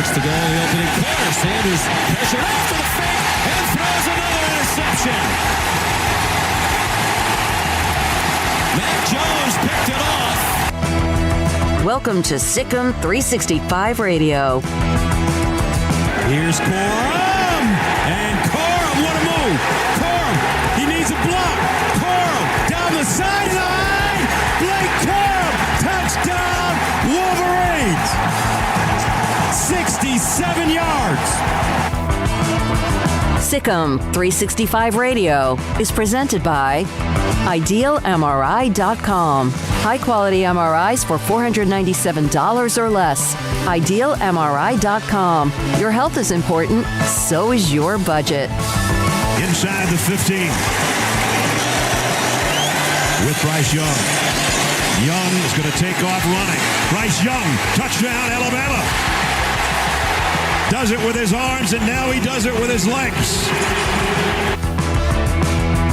To go in the opening quarter. Sanders pressured off to the fake and throws another interception. Mac Jones picked it off. Welcome to Sikkim 365 Radio. Here's Corum. And Corum, what a move. Corum, he needs a block. Corum down the sideline. Blake Corum, touchdown, Wolverines. 67 yards. Sikkim 365 Radio is presented by IdealMRI.com. High-quality MRIs for $497 or less. IdealMRI.com. Your health is important, so is your budget. Inside the 15. With Bryce Young. Young is going to take off running. Bryce Young, touchdown, Alabama. Does it with his arms, and now he does it with his legs.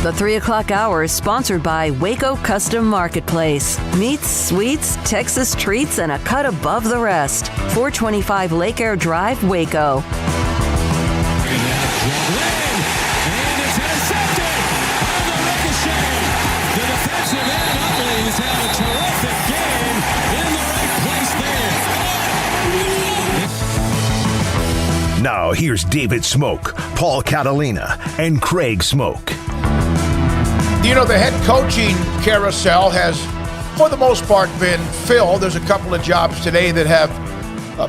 The 3 o'clock hour is sponsored by Waco Custom Marketplace. Meats, sweets, Texas treats, and a cut above the rest. 425 Lake Air Drive, Waco. And it's intercepted on the ricochet. The defensive end, Utley, has had a terrific game in the right place there. Now, here's David Smoak, Paul Catalina, and Craig Smoak. You know, the head coaching carousel has, for the most part, been filled. There's a couple of jobs today that have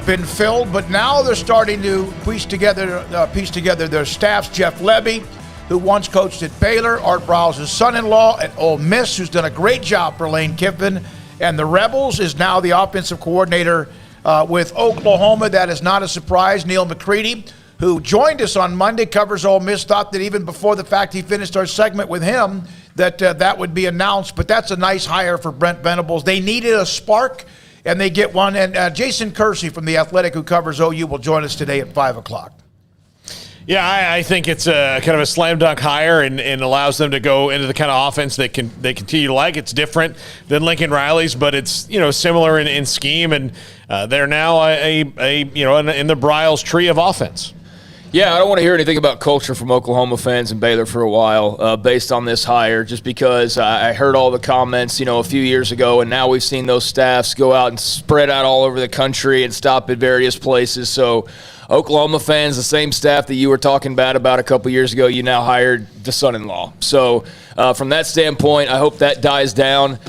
been filled, but now they're starting to piece together their staffs. Jeff Lebby, who once coached at Baylor, Art Briles' son-in-law at Ole Miss, who's done a great job for Lane Kiffin, and the Rebels, is now the offensive coordinator with Oklahoma. That is not a surprise. Neil McCready, who joined us on Monday, covers Ole Miss, thought that even before the fact he finished our segment with him, that would be announced. But that's a nice hire for Brent Venables. They needed a spark, and they get one. And Jason Kersey from The Athletic, who covers OU, will join us today at 5 o'clock. Yeah, I think it's a kind of a slam dunk hire and allows them to go into the kind of offense they continue to like. It's different than Lincoln Riley's, but it's similar in scheme, and they're now in the Briles tree of offense. Yeah, I don't want to hear anything about culture from Oklahoma fans and Baylor for a while based on this hire, just because I heard all the comments, a few years ago, and now we've seen those staffs go out and spread out all over the country and stop at various places. So Oklahoma fans, the same staff that you were talking bad about a couple years ago, you now hired the son-in-law. So from that standpoint, I hope that dies down.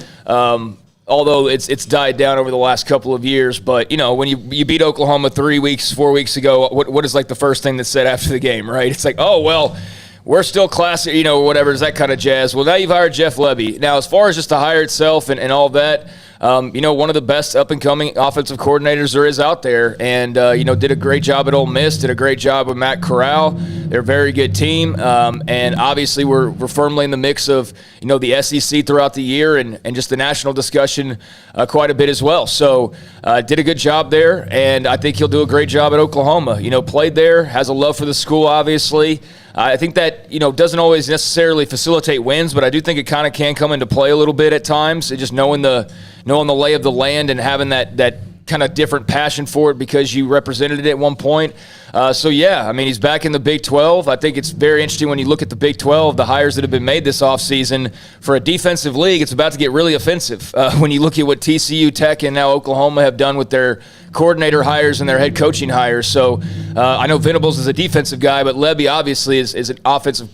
Although it's died down over the last couple of years. But, when you beat Oklahoma 4 weeks ago, what is like the first thing that's said after the game, right? It's like, oh, well, we're still classic, whatever, is that kind of jazz. Well, now you've hired Jeff Lebby. Now, as far as just the hire itself and all that, one of the best up-and-coming offensive coordinators there is out there, and, did a great job at Ole Miss, did a great job with Matt Corral. They're a very good team, and obviously we're firmly in the mix of, the SEC throughout the year and just the national discussion quite a bit as well. So did a good job there, and I think he'll do a great job at Oklahoma. Played there, has a love for the school, obviously. I think that, doesn't always necessarily facilitate wins, but I do think it kind of can come into play a little bit at times, just knowing the lay of the land and having that kind of different passion for it because you represented it at one point. He's back in the Big 12. I think it's very interesting when you look at the Big 12, the hires that have been made this offseason. For a defensive league, it's about to get really offensive when you look at what TCU, Tech, and now Oklahoma have done with their coordinator hires and their head coaching hires. So I know Venables is a defensive guy, but Lebby obviously is an offensive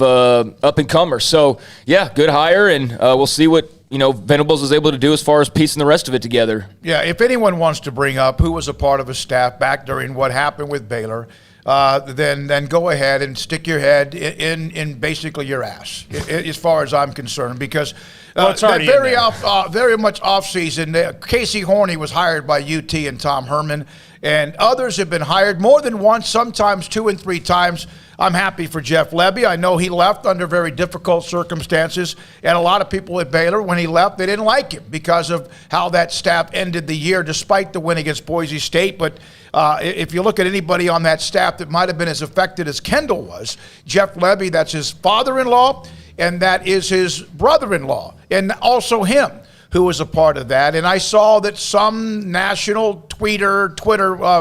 up-and-comer. So, yeah, good hire, and we'll see what Venables is able to do as far as piecing the rest of it together. Yeah, if anyone wants to bring up who was a part of a staff back during what happened with Baylor, then go ahead and stick your head in basically your ass, as far as I'm concerned, because very much off-season. Casey Horney was hired by UT and Tom Herman, and others have been hired more than once, sometimes 2 and 3 times. I'm happy for Jeff Lebby. I know he left under very difficult circumstances, and a lot of people at Baylor, when he left, they didn't like him because of how that staff ended the year, despite the win against Boise State. But if you look at anybody on that staff that might have been as affected as Kendall was, Jeff Lebby, that's his father-in-law, and that is his brother-in-law, and also him, who was a part of that. And I saw that some national Twitter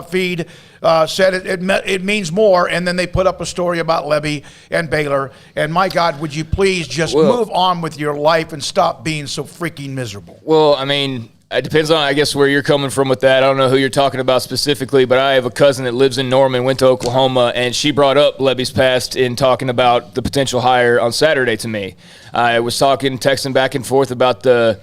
feed said it means more, and then they put up a story about Lebby and Baylor. And my God, would you please just move on with your life and stop being so freaking miserable? Well, I mean, it depends on, I guess, where you're coming from with that. I don't know who you're talking about specifically, but I have a cousin that lives in Norman, went to Oklahoma, and she brought up Lebby's past in talking about the potential hire on Saturday to me. I was texting back and forth about the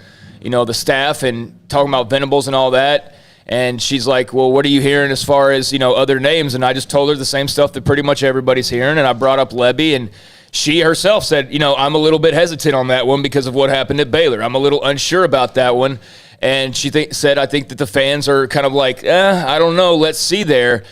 staff and talking about Venables and all that. And she's like, well, what are you hearing as far as, other names? And I just told her the same stuff that pretty much everybody's hearing. And I brought up Lebby, and she herself said, I'm a little bit hesitant on that one because of what happened at Baylor. I'm a little unsure about that one. And she said, I think that the fans are kind of like, I don't know, let's see there.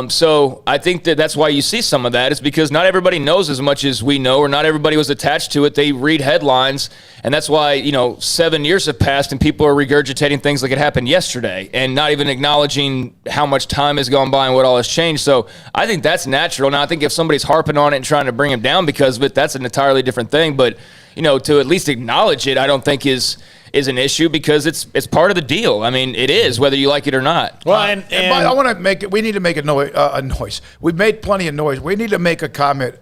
So I think that's why you see some of that, is because not everybody knows as much as we know, or not everybody was attached to it. They read headlines, and that's why, 7 years have passed and people are regurgitating things like it happened yesterday and not even acknowledging how much time has gone by and what all has changed. So I think that's natural. Now, I think if somebody's harping on it and trying to bring him down because of it, that's an entirely different thing. But, to at least acknowledge it, I don't think is an issue, because it's part of the deal. I mean, it is, whether you like it or not. Well, and I want to make it. We need to make a noise. We've made plenty of noise. We need to make a comment.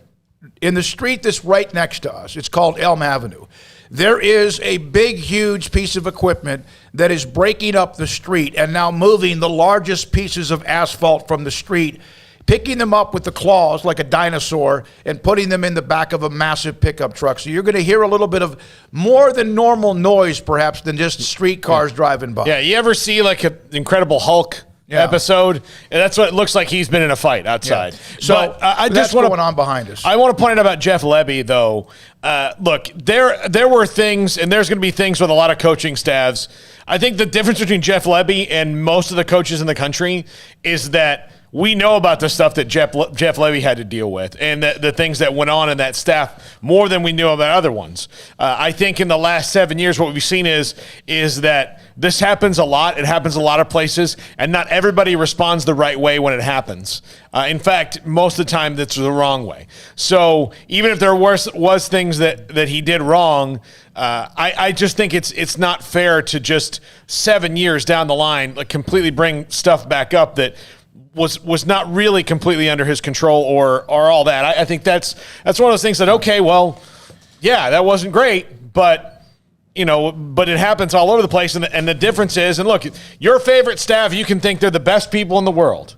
In the street that's right next to us, it's called Elm Avenue. There is a big, huge piece of equipment that is breaking up the street and now moving the largest pieces of asphalt from the street, picking them up with the claws like a dinosaur and putting them in the back of a massive pickup truck. So you're going to hear a little bit of more than normal noise, perhaps, than just street cars driving by. Yeah, you ever see like an Incredible Hulk episode? And that's what it looks like. He's been in a fight outside. Yeah. So I just want going on behind us. I want to point out about Jeff Lebby, though. Look, there were things, and there's going to be things with a lot of coaching staffs. I think the difference between Jeff Lebby and most of the coaches in the country is that we know about the stuff that Jeff Lebby had to deal with, and the things that went on in that staff more than we knew about other ones. I think in the last 7 years, what we've seen is that this happens a lot. It happens a lot of places, and not everybody responds the right way when it happens. In fact, most of the time, that's the wrong way. So even if there was things that he did wrong, I just think it's not fair to just 7 years down the line completely bring stuff back up that was not really completely under his control or all that. I think that's one of those things that, okay, well, yeah, that wasn't great, but it happens all over the place. And the difference is, and look, your favorite staff, you can think they're the best people in the world,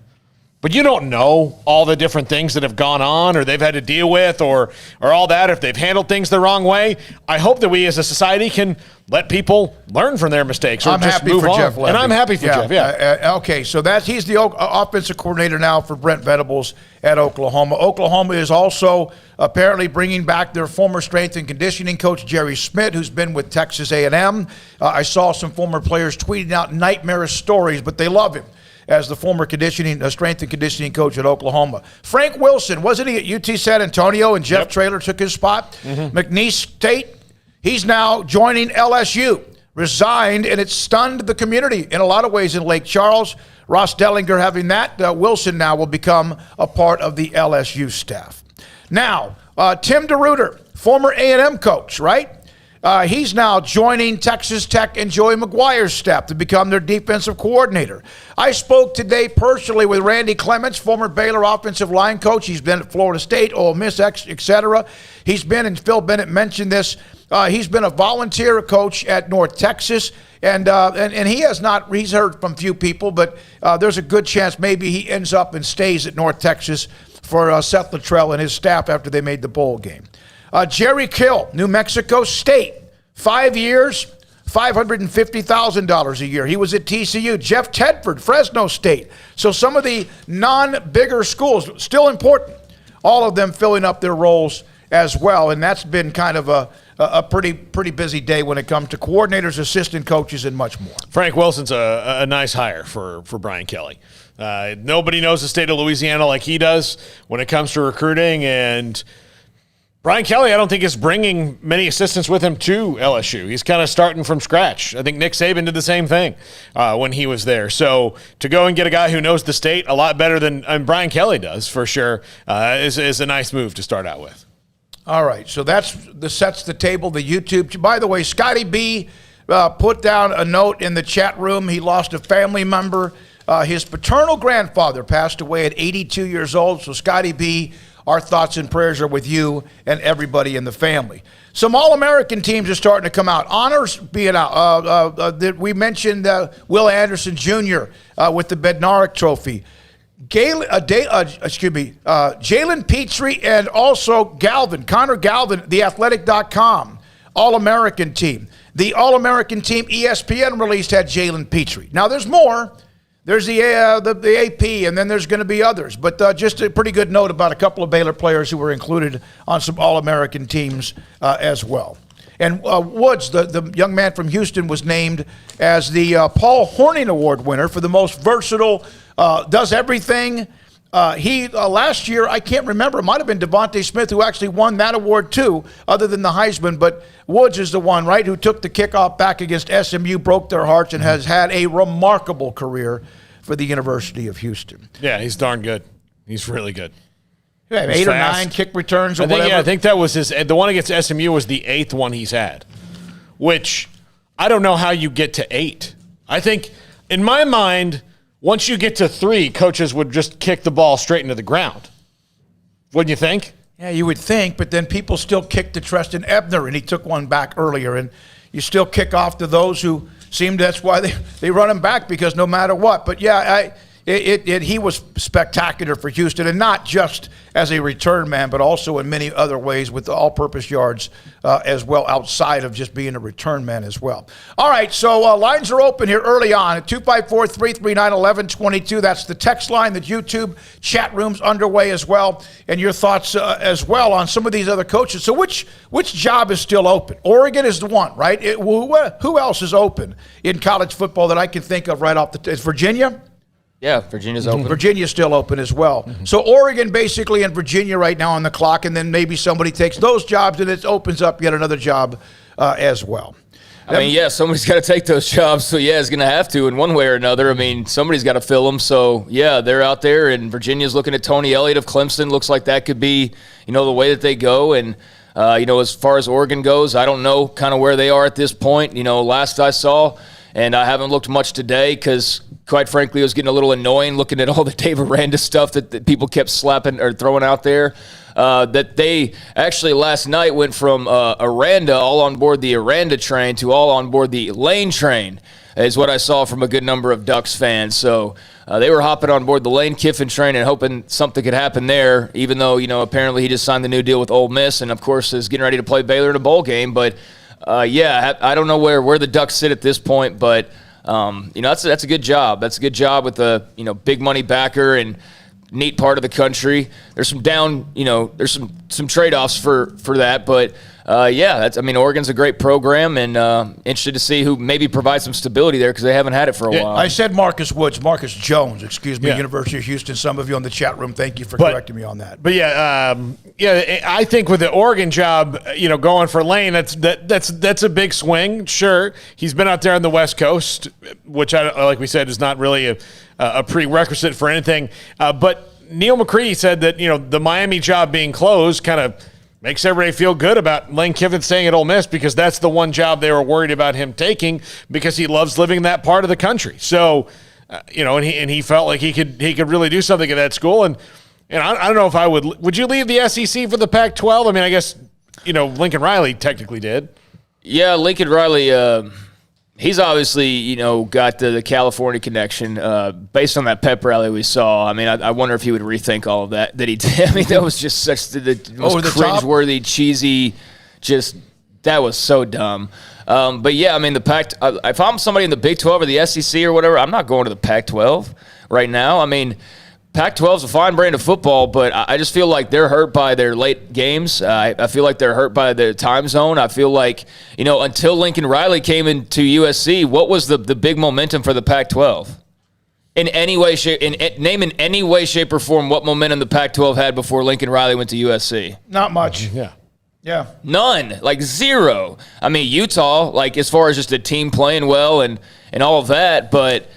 but you don't know all the different things that have gone on or they've had to deal with or all that, if they've handled things the wrong way. I hope that we as a society can let people learn from their mistakes or I'm just happy move for on. Jeff Lebby. And I'm happy for Jeff, yeah. Okay, so he's the offensive coordinator now for Brent Venables at Oklahoma. Oklahoma is also apparently bringing back their former strength and conditioning coach, Jerry Schmidt, who's been with Texas A&M. I saw some former players tweeting out nightmarish stories, but they love him as the former strength and conditioning coach at Oklahoma. Frank Wilson, wasn't he at UT San Antonio and Jeff Traylor took his spot? Mm-hmm. McNeese State, he's now joining LSU, resigned, and it stunned the community in a lot of ways in Lake Charles. Ross Dellinger having that. Wilson now will become a part of the LSU staff. Now, Tim DeRuyter, former A&M coach, right? He's now joining Texas Tech and Joey McGuire's staff to become their defensive coordinator. I spoke today personally with Randy Clements, former Baylor offensive line coach. He's been at Florida State, Ole Miss, etc. He's been, and Phil Bennett mentioned this, he's been a volunteer coach at North Texas, and he has not, he's heard from few people, but there's a good chance maybe he ends up and stays at North Texas for Seth Luttrell and his staff after they made the bowl game. Jerry Kill, New Mexico State, 5 years, $550,000 a year. He was at TCU. Jeff Tedford, Fresno State. So some of the non-bigger schools, still important, all of them filling up their roles as well. And that's been kind of a pretty busy day when it comes to coordinators, assistant coaches, and much more. Frank Wilson's a nice hire for Brian Kelly. Nobody knows the state of Louisiana like he does when it comes to recruiting, and Brian Kelly, I don't think, is bringing many assistants with him to LSU. He's kind of starting from scratch. I think Nick Saban did the same thing when he was there. So to go and get a guy who knows the state a lot better than Brian Kelly does, for sure, is a nice move to start out with. All right, so sets the table, the YouTube. By the way, Scotty B put down a note in the chat room. He lost a family member. His paternal grandfather passed away at 82 years old. So Scotty B, our thoughts and prayers are with you and everybody in the family. Some All-American teams are starting to come out. Honors being out. We mentioned Will Anderson Jr. With the Bednarik Trophy. Jalen Petrie and also Connor Galvin, theathletic.com, All-American team. The All-American team ESPN released had Jalen Petrie. Now, there's more. There's the AP, and then there's going to be others. But just a pretty good note about a couple of Baylor players who were included on some All-American teams as well. And Woods, the young man from Houston, was named as the Paul Hornung Award winner for the most versatile, does everything. He last year, I can't remember, it might have been Devontae Smith who actually won that award too, other than the Heisman. But Woods is the one, right, who took the kickoff back against SMU, broke their hearts, and has had a remarkable career for the University of Houston. Yeah, he's darn good. He's really good. Yeah, 8 or 9 kick returns or whatever. Yeah, I think that was the one against SMU was the 8th one he's had, which I don't know how you get to 8. I think, in my mind, once you get to 3, coaches would just kick the ball straight into the ground. Wouldn't you think? Yeah, you would think, but then people still kick to Treston Ebner, and he took one back earlier. And you still kick off to those who seem that's why they run him back, because no matter what. But, yeah, he was spectacular for Houston, and not just as a return man, but also in many other ways with the all-purpose yards as well, outside of just being a return man as well. All right, so lines are open here early on at 254-339-1122. That's the text line. The YouTube chat room's underway as well, and your thoughts as well on some of these other coaches. So which job is still open? Oregon is the one, right? Who else is open in college football that I can think of right off the Is Virginia? Yeah, Virginia's open. Virginia's still open as well. Mm-hmm. So Oregon basically and Virginia right now on the clock, and then maybe somebody takes those jobs and it opens up yet another job as well. I mean, yeah, somebody's got to take those jobs, so yeah, it's going to have to in one way or another. I mean, somebody's got to fill them, so yeah, they're out there, and Virginia's looking at Tony Elliott of Clemson. Looks like that could be, the way that they go, and as far as Oregon goes, I don't know kind of where they are at this point. Last I saw, and I haven't looked much today because, quite frankly, it was getting a little annoying looking at all the Dave Aranda stuff that people kept slapping or throwing out there. That they actually last night went from Aranda, all on board the Aranda train, to all on board the Lane train, is what I saw from a good number of Ducks fans. So they were hopping on board the Lane Kiffin train and hoping something could happen there, even though, apparently he just signed the new deal with Ole Miss and, of course, is getting ready to play Baylor in a bowl game. But, I don't know where the Ducks sit at this point, but that's a good job. That's a good job with a big money backer and neat part of the country. There's some there's some trade-offs for that, but Oregon's a great program, and interested to see who maybe provides some stability there because they haven't had it for a while. I said Marcus Jones, University of Houston. Some of you on the chat room, thank you for correcting me on that. But I think with the Oregon job, going for Lane, that's a big swing. Sure, he's been out there on the West Coast, which like we said is not really a prerequisite for anything. But Neil McCready said that the Miami job being closed kind of makes everybody feel good about Lane Kiffin staying at Ole Miss, because that's the one job they were worried about him taking, because he loves living in that part of the country. So, and he felt like he could really do something at that school. And I don't know if I would you leave the SEC for the Pac-12? I mean, I guess, Lincoln Riley technically did. Yeah, Lincoln Riley, he's obviously, got the California connection based on that pep rally we saw. I mean, I wonder if he would rethink all of that he did. I mean, that was just such the most cringeworthy, cheesy, that was so dumb. But, yeah, I mean, if I'm somebody in the Big 12 or the SEC or whatever, I'm not going to the Pac-12 right now. I mean, Pac-12 is a fine brand of football, but I just feel like they're hurt by their late games. I feel like they're hurt by the time zone. I feel like, until Lincoln Riley came into USC, what was the big momentum for the Pac-12? In any way, name in any way, shape, or form what momentum the Pac-12 had before Lincoln Riley went to USC. Not much. Yeah. None. Like zero. I mean, Utah, like as far as just a team playing well and all of that, but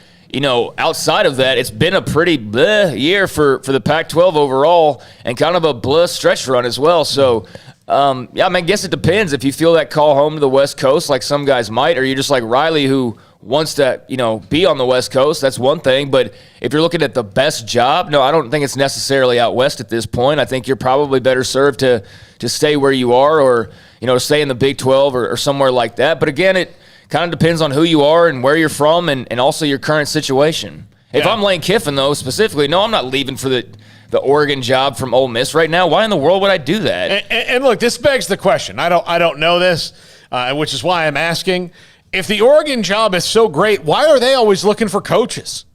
outside of that, it's been a pretty bleh year for the Pac-12 overall and kind of a bleh stretch run as well. So, I guess it depends if you feel that call home to the West Coast like some guys might, or you're just like Riley who wants to, be on the West Coast. That's one thing. But if you're looking at the best job, no, I don't think it's necessarily out West at this point. I think you're probably better served to stay where you are or, stay in the Big 12 or somewhere like that. But again, it kind of depends on who you are and where you're from and also your current situation. If I'm Lane Kiffin, though, specifically, no, I'm not leaving for the Oregon job from Ole Miss right now. Why in the world would I do that? And look, this begs the question. I don't know this, which is why I'm asking. If the Oregon job is so great, why are they always looking for coaches?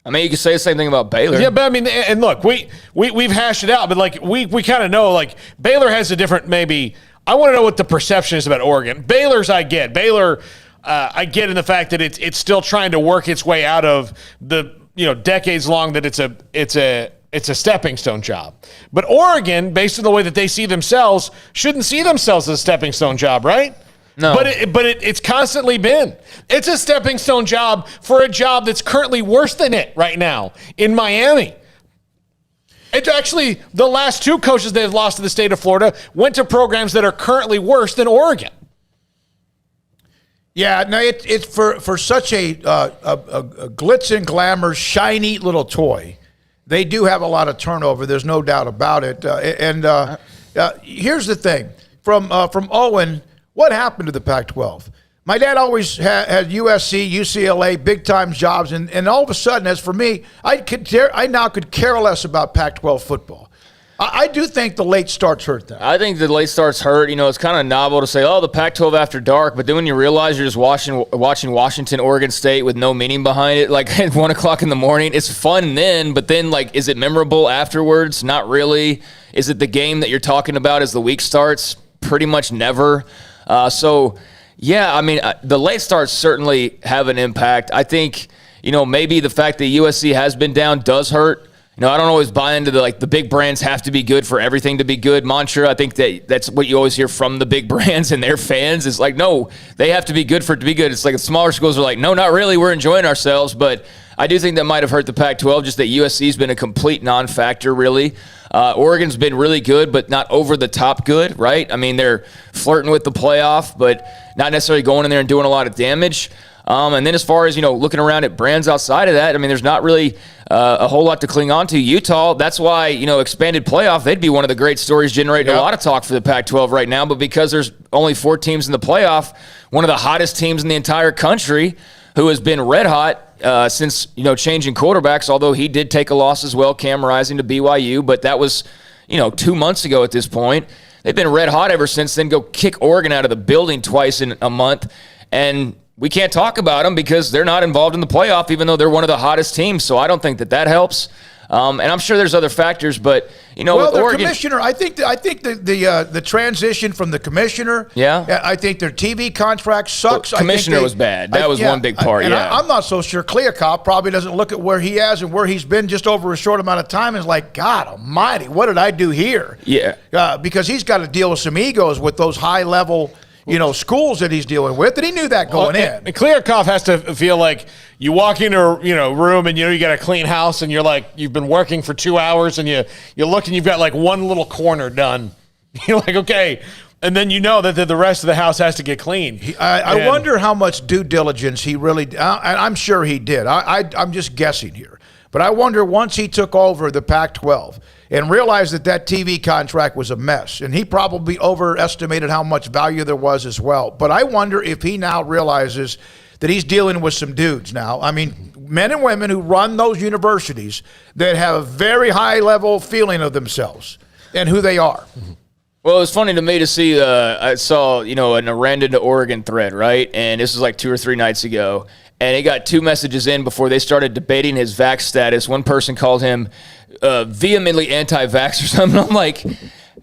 I mean, you could say the same thing about Baylor. Yeah, but I mean, and look, we've hashed it out, but like we kind of know, like Baylor has a different maybe. I want to know what the perception is about Oregon. Baylor's I get. Baylor, I get in the fact that it's still trying to work its way out of the decades long that it's a stepping stone job. But Oregon, based on the way that they see themselves, shouldn't see themselves as a stepping stone job, right? No. But it's constantly been. It's a stepping stone job for a job that's currently worse than it right now in Miami. It's actually the last two coaches they've lost to the state of Florida went to programs that are currently worse than Oregon. Yeah, no, it's for such a glitz and glamour, shiny little toy. They do have a lot of turnover. There's no doubt about it. Here's the thing: from Owen, what happened to the Pac-12? My dad always had USC, UCLA, big time jobs, and all of a sudden, as for me, I now could care less about Pac-12 football. I do think the late starts hurt that. I think the late starts hurt. It's kind of novel to say, the Pac-12 after dark, but then when you realize you're just watching Washington, Oregon State with no meaning behind it, like at 1 o'clock in the morning, it's fun then, but then like, is it memorable afterwards? Not really. Is it the game that you're talking about as the week starts? Pretty much never. Yeah, I mean, the late starts certainly have an impact. I think, maybe the fact that USC has been down does hurt. I don't always buy into the big brands have to be good for everything to be good mantra. I think that's what you always hear from the big brands and their fans is like, no, they have to be good for it to be good. It's like the smaller schools are like, no, not really. We're enjoying ourselves. But I do think that might have hurt the Pac-12, just that USC's been a complete non-factor, really. Oregon's been really good, but not over the top good, right? I mean, they're flirting with the playoff, but not necessarily going in there and doing a lot of damage. And then as far as, looking around at brands outside of that, I mean, there's not really a whole lot to cling on to. Utah, that's why, expanded playoff, they'd be one of the great stories generating a lot of talk for the Pac-12 right now. But because there's only 4 teams in the playoff, one of the hottest teams in the entire country who has been red hot since, changing quarterbacks, although he did take a loss as well, Cam Rising to BYU. But that was, 2 months ago at this point. They've been red hot ever since then. Go kick Oregon out of the building twice in a month. And we can't talk about them because they're not involved in the playoff, even though they're one of the hottest teams. So I don't think that helps. And I'm sure there's other factors, but with Oregon, commissioner, I think the transition from the commissioner. Yeah, I think their TV contract sucks. The commissioner was bad. That was one big part. I'm not so sure. Kliavkoff probably doesn't look at where he is and where he's been just over a short amount of time and is like, God Almighty, what did I do here? Yeah, because he's got to deal with some egos with those high level schools that he's dealing with, and he knew that going in. And Kliavkoff has to feel like you walk into a room and you got a clean house and you're like you've been working for 2 hours and you look and you've got like one little corner done. You're like, okay, and then that the rest of the house has to get clean. I wonder how much due diligence he really. And I'm sure he did. I'm just guessing here, but I wonder once he took over the Pac-12. And realized that TV contract was a mess. And he probably overestimated how much value there was as well. But I wonder if he now realizes that he's dealing with some dudes now. I mean, men and women who run those universities that have a very high level feeling of themselves and who they are. Well, it was funny to me to see, I saw, an Aranda to Oregon thread, right? And this was like 2 or 3 nights ago. and he got 2 messages in before they started debating his vax status. One person called him vehemently anti-vax or something. I'm like,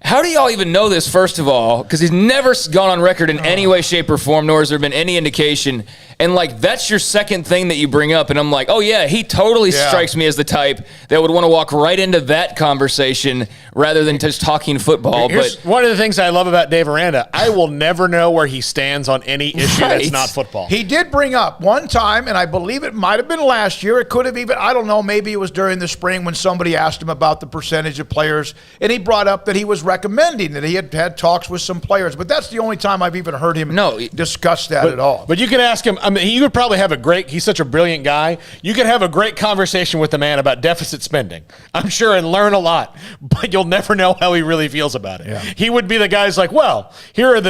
how do y'all even know this, first of all? Because he's never gone on record in any way, shape, or form, nor has there been any indication. And, like, that's your second thing that you bring up. And I'm like, oh, yeah, he totally strikes me as the type that would want to walk right into that conversation rather than just talking football. Here's one of the things I love about Dave Aranda. I will never know where he stands on any issue that's not football. He did bring up one time, and I believe it might have been last year. It could have even, I don't know, maybe it was during the spring when somebody asked him about the percentage of players. And he brought up that he was recommending that he had had talks with some players. But that's the only time I've even heard him discuss that at all. But you could ask him. I mean, he would probably have he's such a brilliant guy. You could have a great conversation with the man about deficit spending, I'm sure, and learn a lot, but you'll never know how he really feels about it. Yeah. He would be the guy's like, well, here are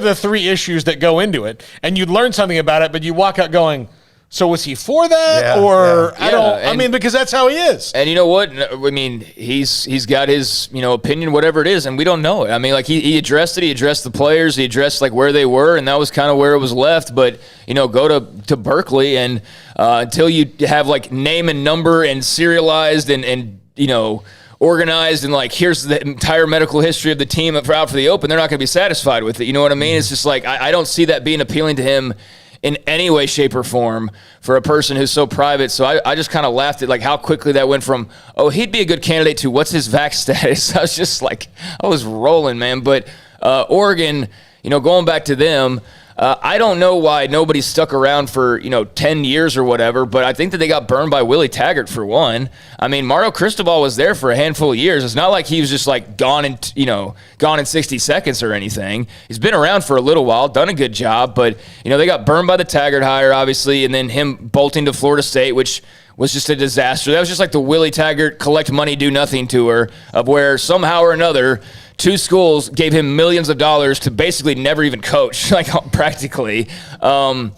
the 3 issues that go into it, and you'd learn something about it, but you walk out going, so was he for that? I mean, because that's how he is. And you know what? I mean, he's got his, opinion, whatever it is, and we don't know it. I mean, like, he addressed it. He addressed the players. He addressed, like, where they were, and that was kind of where it was left. But, go to Berkeley, and until you have, like, name and number and serialized and organized and, like, here's the entire medical history of the team out for the Open, they're not going to be satisfied with it. You know what I mean? It's just like, I don't see that being appealing to him in any way, shape, or form for a person who's so private. So I just kind of laughed at, like, how quickly that went from, oh, he'd be a good candidate, to what's his vax status. I was just like, I was rolling, man. But Oregon, going back to them, I don't know why nobody's stuck around for, 10 years or whatever, but I think that they got burned by Willie Taggart for one. I mean, Mario Cristobal was there for a handful of years. It's not like he was just, like, gone in 60 seconds or anything. He's been around for a little while, done a good job, but, they got burned by the Taggart hire, obviously, and then him bolting to Florida State, which was just a disaster. That was just like the Willie Taggart collect money, do nothing tour, of where somehow or another 2 schools gave him millions of dollars to basically never even coach, like, practically. And,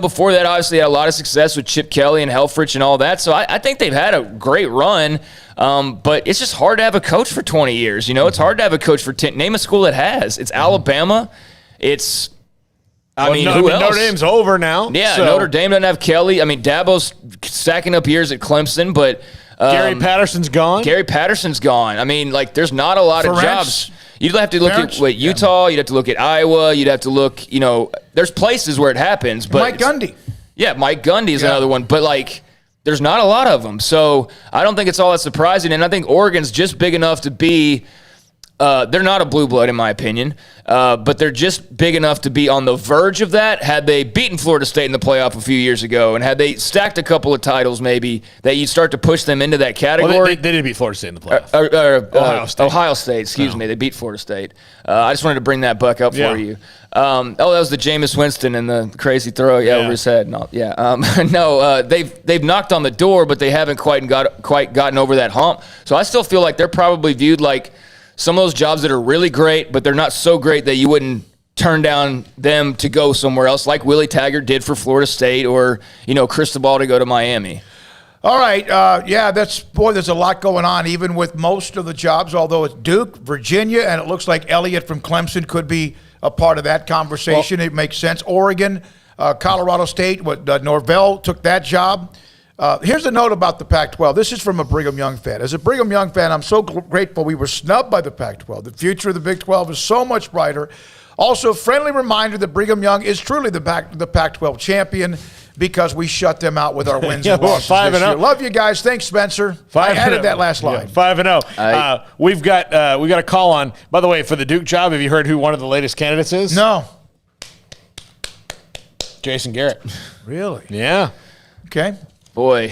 before that, obviously, had a lot of success with Chip Kelly and Helfrich and all that. So I think they've had a great run, but it's just hard to have a coach for 20 years. It's hard to have a coach for 10. Name a school that has. It's Alabama. It's... who else? Notre Dame's over now. Yeah, so. Notre Dame doesn't have Kelly. I mean, Dabo's stacking up years at Clemson, but... Gary Patterson's gone. I mean, like, there's not a lot of jobs. You'd have to look at Utah. You'd have to look at Iowa. You'd have to look, there's places where it happens. But Mike Gundy. Yeah, Mike Gundy is another one. But, like, there's not a lot of them. So I don't think it's all that surprising. And I think Oregon's just big enough to be they're not a blue blood, in my opinion, but they're just big enough to be on the verge of that. Had they beaten Florida State in the playoff a few years ago, and had they stacked a couple of titles, maybe, that you'd start to push them into that category. Well, they did beat Florida State in the playoff. Ohio State, excuse me. They beat Florida State. I just wanted to bring that buck up for you. That was the Jameis Winston and the crazy throw over his head. They've knocked on the door, but they haven't quite gotten over that hump. So I still feel like they're probably viewed like some of those jobs that are really great, but they're not so great that you wouldn't turn down them to go somewhere else, like Willie Taggart did for Florida State, or, Cristobal to go to Miami. All right. There's a lot going on, even with most of the jobs, although it's Duke, Virginia, and it looks like Elliott from Clemson could be a part of that conversation. It makes sense. Oregon, Colorado State, Norvell took that job. Here's a note about the Pac-12. This is from a Brigham Young fan. As a Brigham Young fan, I'm so grateful we were snubbed by the Pac-12. The future of the Big 12 is so much brighter. Also, friendly reminder that Brigham Young is truly the Pac-12 champion because we shut them out with our wins and losses 5-0. This year. Love you guys. Thanks, Spencer. I added that last line. 5-0. We've got a call on. By the way, for the Duke job, have you heard who one of the latest candidates is? No. Jason Garrett. Really? Yeah. Okay. Boy,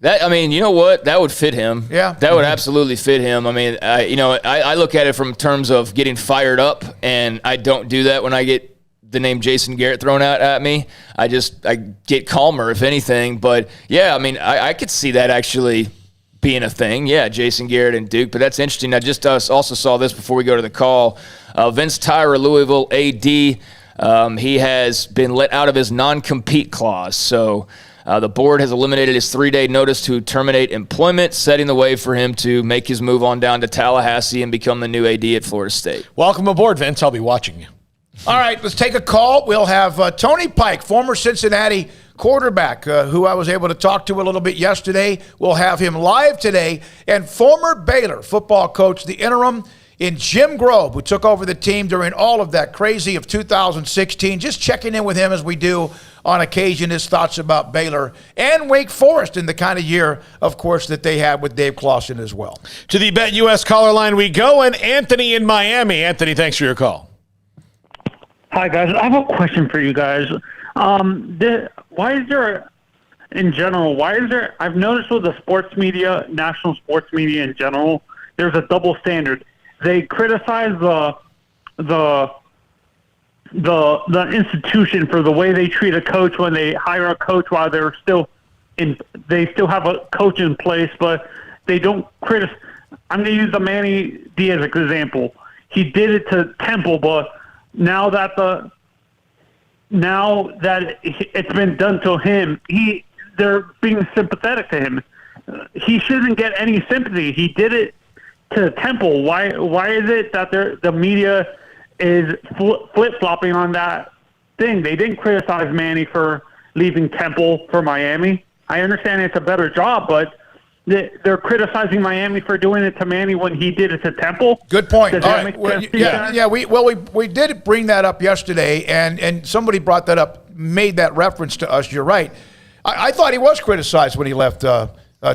you know what? That would fit him. Yeah. That would absolutely fit him. I mean, I look at it from terms of getting fired up, and I don't do that when I get the name Jason Garrett thrown out at me. I get calmer, if anything. But, yeah, I mean, I could see that actually being a thing. Yeah, Jason Garrett and Duke. But that's interesting. I just also saw this before we go to the call. Vince Tyra, Louisville AD, he has been let out of his non-compete clause. So the board has eliminated his 3-day notice to terminate employment, setting the way for him to make his move on down to Tallahassee and become the new AD at Florida State. Welcome aboard, Vince. I'll be watching you. All right, let's take a call. We'll have Tony Pike, former Cincinnati quarterback, who I was able to talk to a little bit yesterday. We'll have him live today. And former Baylor football coach, the interim, in Jim Grobe, who took over the team during all of that crazy of 2016. Just checking in with him as we do on occasion, his thoughts about Baylor and Wake Forest in the kind of year, of course, that they had with Dave Clawson as well. To the Bet US caller line we go, and Anthony in Miami. Anthony, thanks for your call. Hi, guys. I have a question for you guys. Why is there, in general, I've noticed with the sports media, national sports media in general, there's a double standard. They criticize the institution for the way they treat a coach when they hire a coach while they still have a coach in place, but they don't criticize. I'm going to use the Manny Diaz example. He did it to Temple, but now that it's been done to him, they're being sympathetic to him. He shouldn't get any sympathy. He did it to Temple. Why is it that the media is flip-flopping on that thing? They didn't criticize Manny for leaving Temple for Miami. I understand it's a better job, but they're criticizing Miami for doing it to Manny when he did it to Temple. Good point. Does that make sense to you? We did bring that up yesterday, and somebody brought that up, made that reference to us. You're right. I thought he was criticized when he left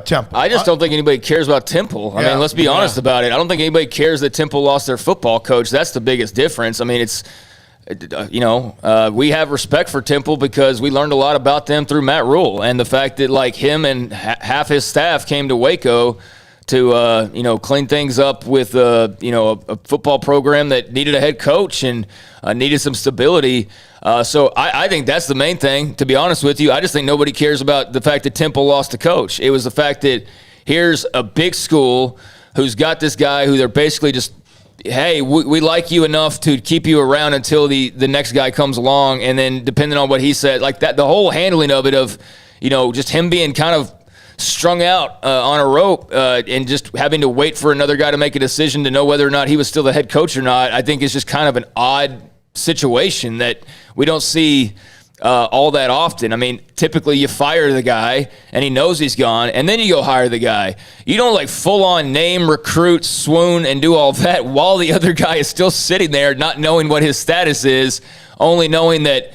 Temple. I just don't think anybody cares about Temple. I mean, let's be honest about it. I don't think anybody cares that Temple lost their football coach. That's the biggest difference. I mean, it's, we have respect for Temple because we learned a lot about them through Matt Rule, and the fact that like him and half his staff came to Waco to clean things up with a football program that needed a head coach and needed some stability. So I think that's the main thing, to be honest with you. I just think nobody cares about the fact that Temple lost a coach. It was the fact that here's a big school who's got this guy who they're basically just, hey, we like you enough to keep you around until the next guy comes along, and then depending on what he said, like that, the whole handling of it of, just him being kind of strung out on a rope and just having to wait for another guy to make a decision to know whether or not he was still the head coach or not, I think is just kind of an odd situation that we don't see all that often. I mean, typically you fire the guy and he knows he's gone, and then you go hire the guy. You don't like full-on name, recruit, swoon, and do all that while the other guy is still sitting there not knowing what his status is, only knowing that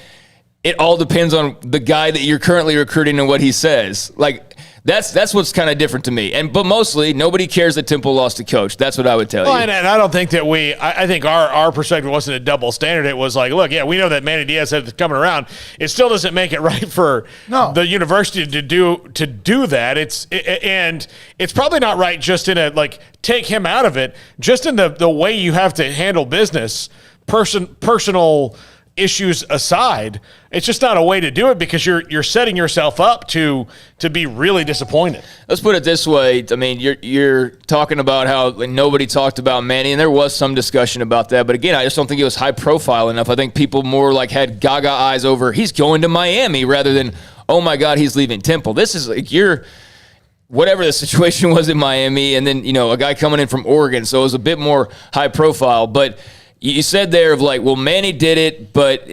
it all depends on the guy that you're currently recruiting and what he says. Like, that's what's kind of different to me. But mostly, nobody cares that Temple lost a coach. That's what I would tell you. And I don't think that I think our perspective wasn't a double standard. It was like, look, yeah, we know that Manny Diaz is coming around. It still doesn't make it right for the university to do that. And it's probably not right just in a, take him out of it, just in the way you have to handle business, personal issues aside. It's just not a way to do it because you're setting yourself up to be really disappointed. Let's put it this way. I mean, you're talking about how nobody talked about Manny, and there was some discussion about that. But again, I just don't think it was high profile enough. I think people more had gaga eyes over he's going to Miami rather than, oh my God, he's leaving Temple. This is whatever the situation was in Miami, and then a guy coming in from Oregon, so it was a bit more high profile. But you said there of well, Manny did it, but,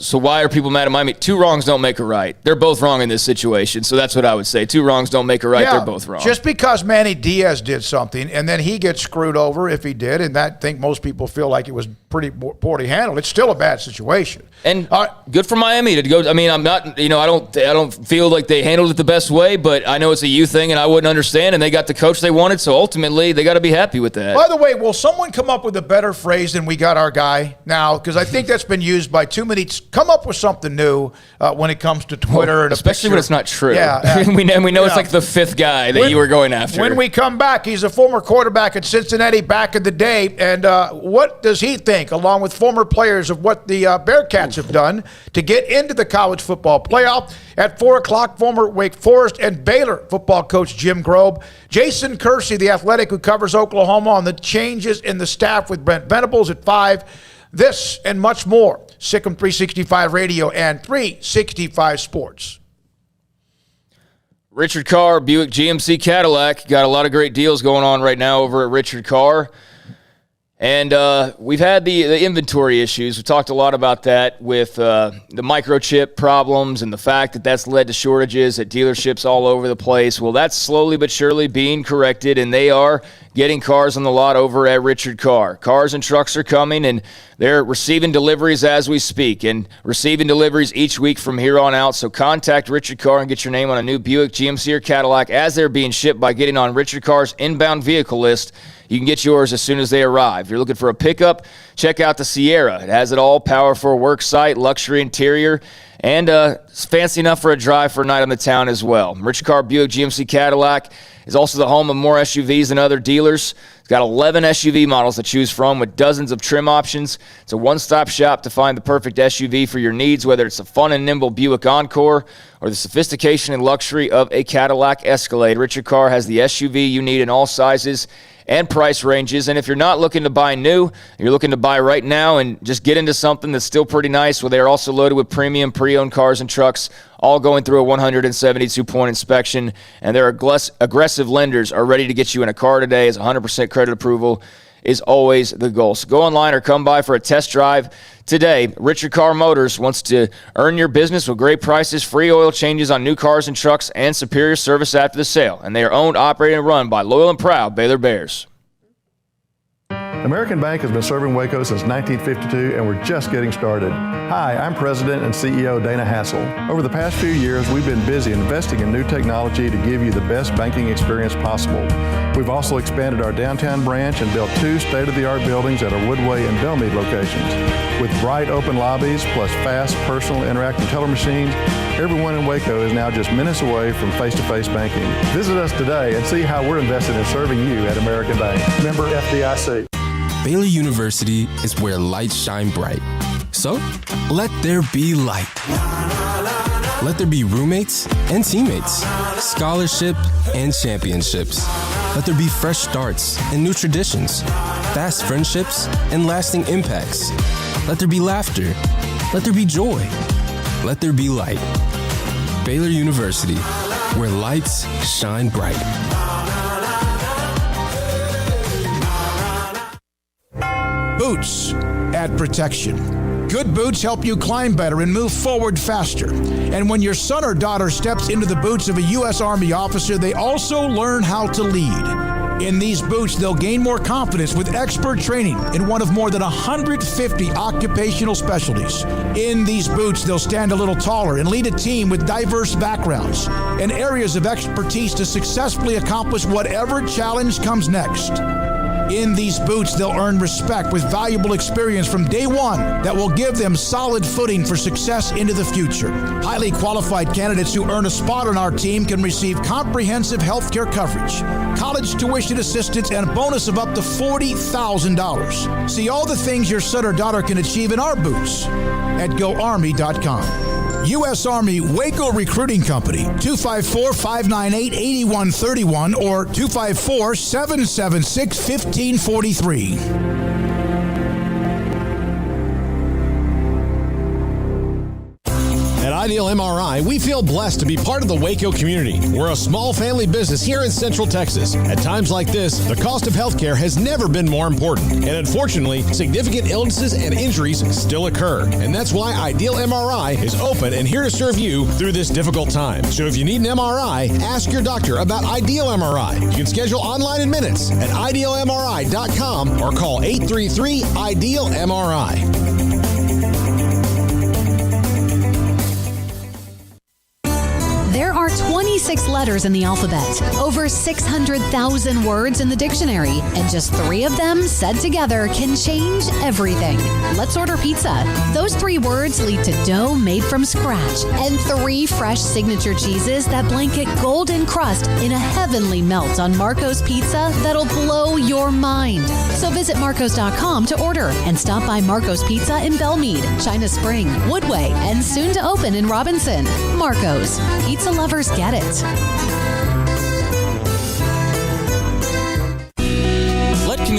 so why are people mad at Miami? Two wrongs don't make a right. They're both wrong in this situation, so that's what I would say. Two wrongs don't make a right. They're both wrong. Just because Manny Diaz did something, and then he gets screwed over if he did, and I think most people feel like it was pretty poorly handled, it's still a bad situation. And good for Miami to go. I mean, I'm not, I don't feel like they handled it the best way, but I know it's a youth thing, and I wouldn't understand, and they got the coach they wanted, so ultimately they got to be happy with that. By the way, will someone come up with a better phrase than we got our guy now? Because I think that's been used by too many. Come up with something new when it comes to Twitter. And especially when it's not true. Yeah. we know it's like the fifth guy that you were going after. When we come back, he's a former quarterback at Cincinnati back in the day. And what does he think, along with former players, of what the Bearcats have done to get into the college football playoff? At 4 o'clock, former Wake Forest and Baylor football coach Jim Grobe. Jason Kersey, the Athletic, who covers Oklahoma, on the changes in the staff with Brent Venables at 5. This and much more. Sikkim 365 Radio and 365 Sports. Richard Carr, Buick GMC Cadillac. Got a lot of great deals going on right now over at Richard Carr. And we've had the inventory issues. We talked a lot about that with the microchip problems and the fact that that's led to shortages at dealerships all over the place. Well, that's slowly but surely being corrected, and they are getting cars on the lot over at Richard Carr. Cars and trucks are coming, and they're receiving deliveries as we speak and receiving deliveries each week from here on out. So contact Richard Carr and get your name on a new Buick, GMC, or Cadillac as they're being shipped by getting on Richard Carr's inbound vehicle list. You can get yours as soon as they arrive. If you're looking for a pickup, check out the Sierra. It has it all, powerful work site, luxury interior, and it's fancy enough for a drive for a night on the town as well. Richard Carr Buick GMC Cadillac is also the home of more SUVs than other dealers. It's got 11 SUV models to choose from with dozens of trim options. It's a one-stop shop to find the perfect SUV for your needs, whether it's a fun and nimble Buick Encore or the sophistication and luxury of a Cadillac Escalade. Richard Carr has the SUV you need in all sizes and price ranges. And if you're not looking to buy new, you're looking to buy right now and just get into something that's still pretty nice, well, they're also loaded with premium pre-owned cars and trucks, all going through a 172-point inspection. And their aggressive lenders are ready to get you in a car today, as 100% credit approval is always the goal. So go online or come by for a test drive today. Richard Carr Motors wants to earn your business with great prices, free oil changes on new cars and trucks, and superior service after the sale. And they are owned, operated, and run by loyal and proud Baylor Bears. American Bank has been serving Waco since 1952, and we're just getting started. Hi, I'm President and CEO Dana Hassel. Over the past few years, we've been busy investing in new technology to give you the best banking experience possible. We've also expanded our downtown branch and built 2 state-of-the-art buildings at our Woodway and Belmead locations. With bright open lobbies, plus fast, personal, interactive teller machines, everyone in Waco is now just minutes away from face-to-face banking. Visit us today and see how we're invested in serving you at American Bank. Member FDIC. Baylor University is where lights shine bright. So, let there be light. Let there be roommates and teammates, scholarship and championships. Let there be fresh starts and new traditions, fast friendships and lasting impacts. Let there be laughter. Let there be joy. Let there be light. Baylor University, where lights shine bright. Boots add protection. Good boots help you climb better and move forward faster. And when your son or daughter steps into the boots of a U.S. Army officer, they also learn how to lead. In these boots, they'll gain more confidence with expert training in one of more than 150 occupational specialties. In these boots, they'll stand a little taller and lead a team with diverse backgrounds and areas of expertise to successfully accomplish whatever challenge comes next. In these boots, they'll earn respect with valuable experience from day one that will give them solid footing for success into the future. Highly qualified candidates who earn a spot on our team can receive comprehensive health care coverage, college tuition assistance, and a bonus of up to $40,000. See all the things your son or daughter can achieve in our boots at GoArmy.com. U.S. Army Waco Recruiting Company, 254-598-8131 or 254-776-1543. At Ideal MRI, we feel blessed to be part of the Waco community. We're a small family business here in Central Texas. At times like this, the cost of healthcare has never been more important. And unfortunately, significant illnesses and injuries still occur. And that's why Ideal MRI is open and here to serve you through this difficult time. So if you need an MRI, ask your doctor about Ideal MRI. You can schedule online in minutes at idealmri.com or call 833-IDEAL-MRI. There are 26 letters in the alphabet, over 600,000 words in the dictionary, and just 3 of them said together can change everything. Let's order pizza. Those 3 words lead to dough made from scratch and 3 fresh signature cheeses that blanket golden crust in a heavenly melt on Marco's Pizza that'll blow your mind. So visit Marcos.com to order and stop by Marco's Pizza in Belmead, China Spring, Woodway, and soon to open in Robinson. Marco's. Pizza lovers get it.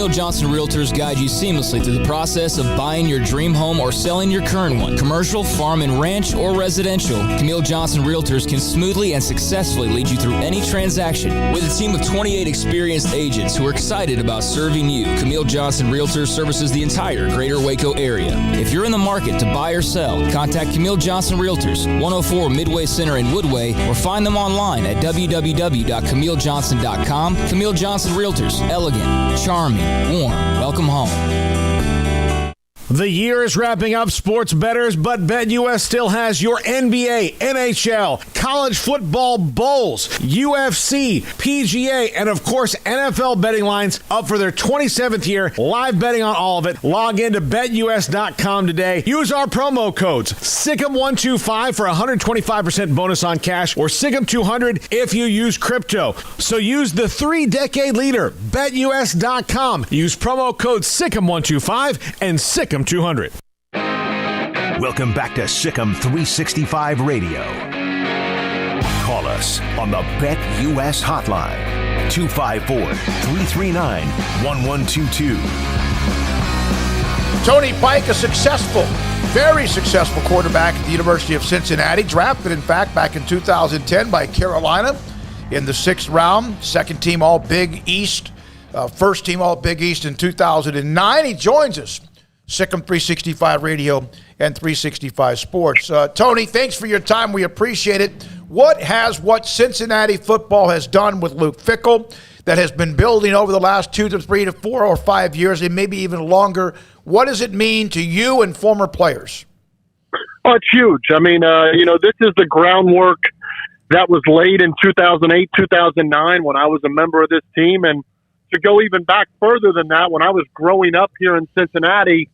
Camille Johnson Realtors guide you seamlessly through the process of buying your dream home or selling your current one. Commercial, farm and ranch, or residential, Camille Johnson Realtors can smoothly and successfully lead you through any transaction. With a team of 28 experienced agents who are excited about serving you, Camille Johnson Realtors services the entire greater Waco area. If you're in the market to buy or sell, contact Camille Johnson Realtors, 104 Midway Center in Woodway, or find them online at www.camillejohnson.com. Camille Johnson Realtors, elegant, charming, warm. Welcome home. The year is wrapping up, sports bettors, but BetUS still has your NBA, NHL, college football bowls, UFC, PGA, and of course NFL betting lines up for their 27th year. Live betting on all of it. Log in to BetUS.com today. Use our promo codes SICK'EM125 for 125% bonus on cash, or SICK'EM200 if you use crypto. So use the 3-decade leader, BetUS.com. Use promo code SICK'EM125 and SICK'EM200. Welcome back to Sikkim 365 Radio. Call us on the BetUS hotline, 254-339-1122. Tony Pike, a very successful quarterback at the University of Cincinnati, drafted, in fact, back in 2010 by Carolina in the 6th round, second team All-Big East, first team All-Big East in 2009. He joins us. Sikkim 365 Radio and 365 Sports. Tony, thanks for your time. We appreciate it. What Cincinnati football has done with Luke Fickell that has been building over the last 2 to 3 to 4 or 5 years, and maybe even longer, what does it mean to you and former players? Oh, it's huge. I mean, this is the groundwork that was laid in 2008, 2009 when I was a member of this team. And to go even back further than that, when I was growing up here in Cincinnati,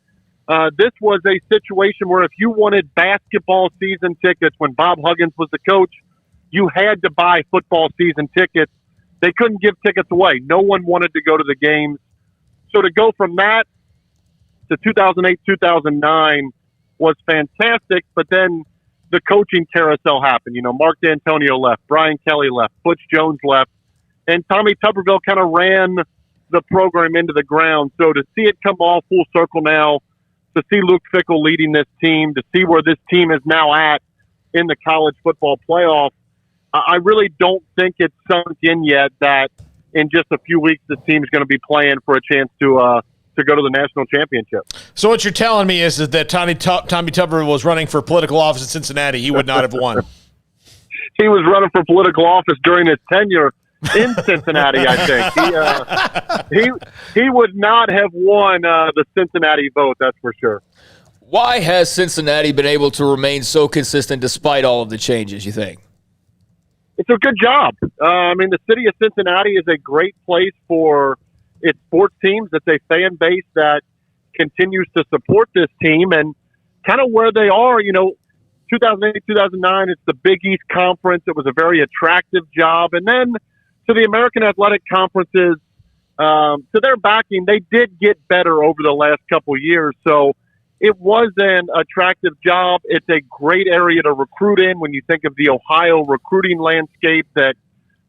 this was a situation where if you wanted basketball season tickets when Bob Huggins was the coach, you had to buy football season tickets. They couldn't give tickets away. No one wanted to go to the games. So to go from that to 2008, 2009 was fantastic. But then the coaching carousel happened. Mark D'Antonio left, Brian Kelly left, Butch Jones left, and Tommy Tuberville kind of ran the program into the ground. So to see it come all full circle now, to see Luke Fickell leading this team, to see where this team is now at in the college football playoff, I really don't think it's sunk in yet that in just a few weeks this team is going to be playing for a chance to go to the national championship. So what you're telling me is that Tommy Tuberville was running for political office in Cincinnati. He would not have won. He was running for political office during his tenure in Cincinnati, I think. He would not have won the Cincinnati vote, that's for sure. Why has Cincinnati been able to remain so consistent despite all of the changes, you think? It's a good job. The city of Cincinnati is a great place for its sports teams. It's a fan base that continues to support this team, and kind of where they are, 2008, 2009, it's the Big East Conference. It was a very attractive job. And then to the American Athletic Conferences, to their backing, they did get better over the last couple of years. So it was an attractive job. It's a great area to recruit in when you think of the Ohio recruiting landscape that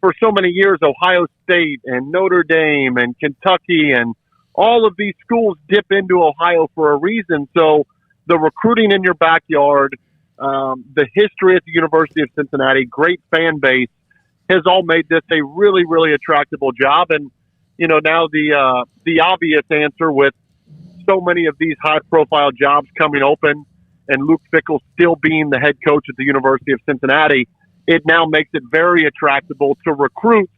for so many years, Ohio State and Notre Dame and Kentucky and all of these schools dip into Ohio for a reason. So the recruiting in your backyard, the history at the University of Cincinnati, great fan base, has all made this a really, really attractable job. And, now the obvious answer with so many of these high-profile jobs coming open and Luke Fickell still being the head coach at the University of Cincinnati, it now makes it very attractable to recruits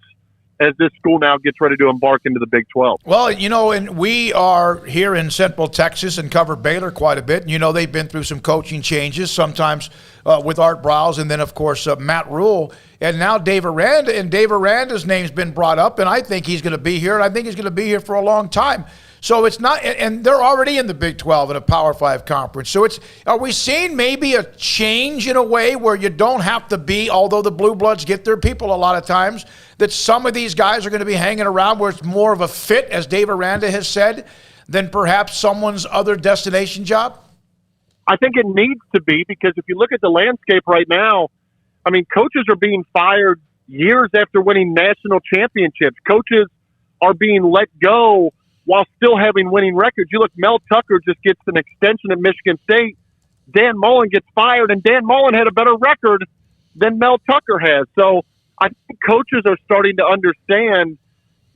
as this school now gets ready to embark into the Big 12. Well, and we are here in Central Texas and cover Baylor quite a bit. And, they've been through some coaching changes, sometimes with Art Browse and then, of course, Matt Rule. And now Dave Aranda, and Dave Aranda's name's been brought up, and I think he's going to be here, and I think he's going to be here for a long time. So it's not, and they're already in the Big 12 in a Power 5 conference. So are we seeing maybe a change in a way where you don't have to be, although the Blue Bloods get their people a lot of times, that some of these guys are going to be hanging around where it's more of a fit, as Dave Aranda has said, than perhaps someone's other destination job? I think it needs to be, because if you look at the landscape right now, coaches are being fired years after winning national championships. Coaches are being let go while still having winning records. You look, Mel Tucker just gets an extension at Michigan State. Dan Mullen gets fired, and Dan Mullen had a better record than Mel Tucker has. So I think coaches are starting to understand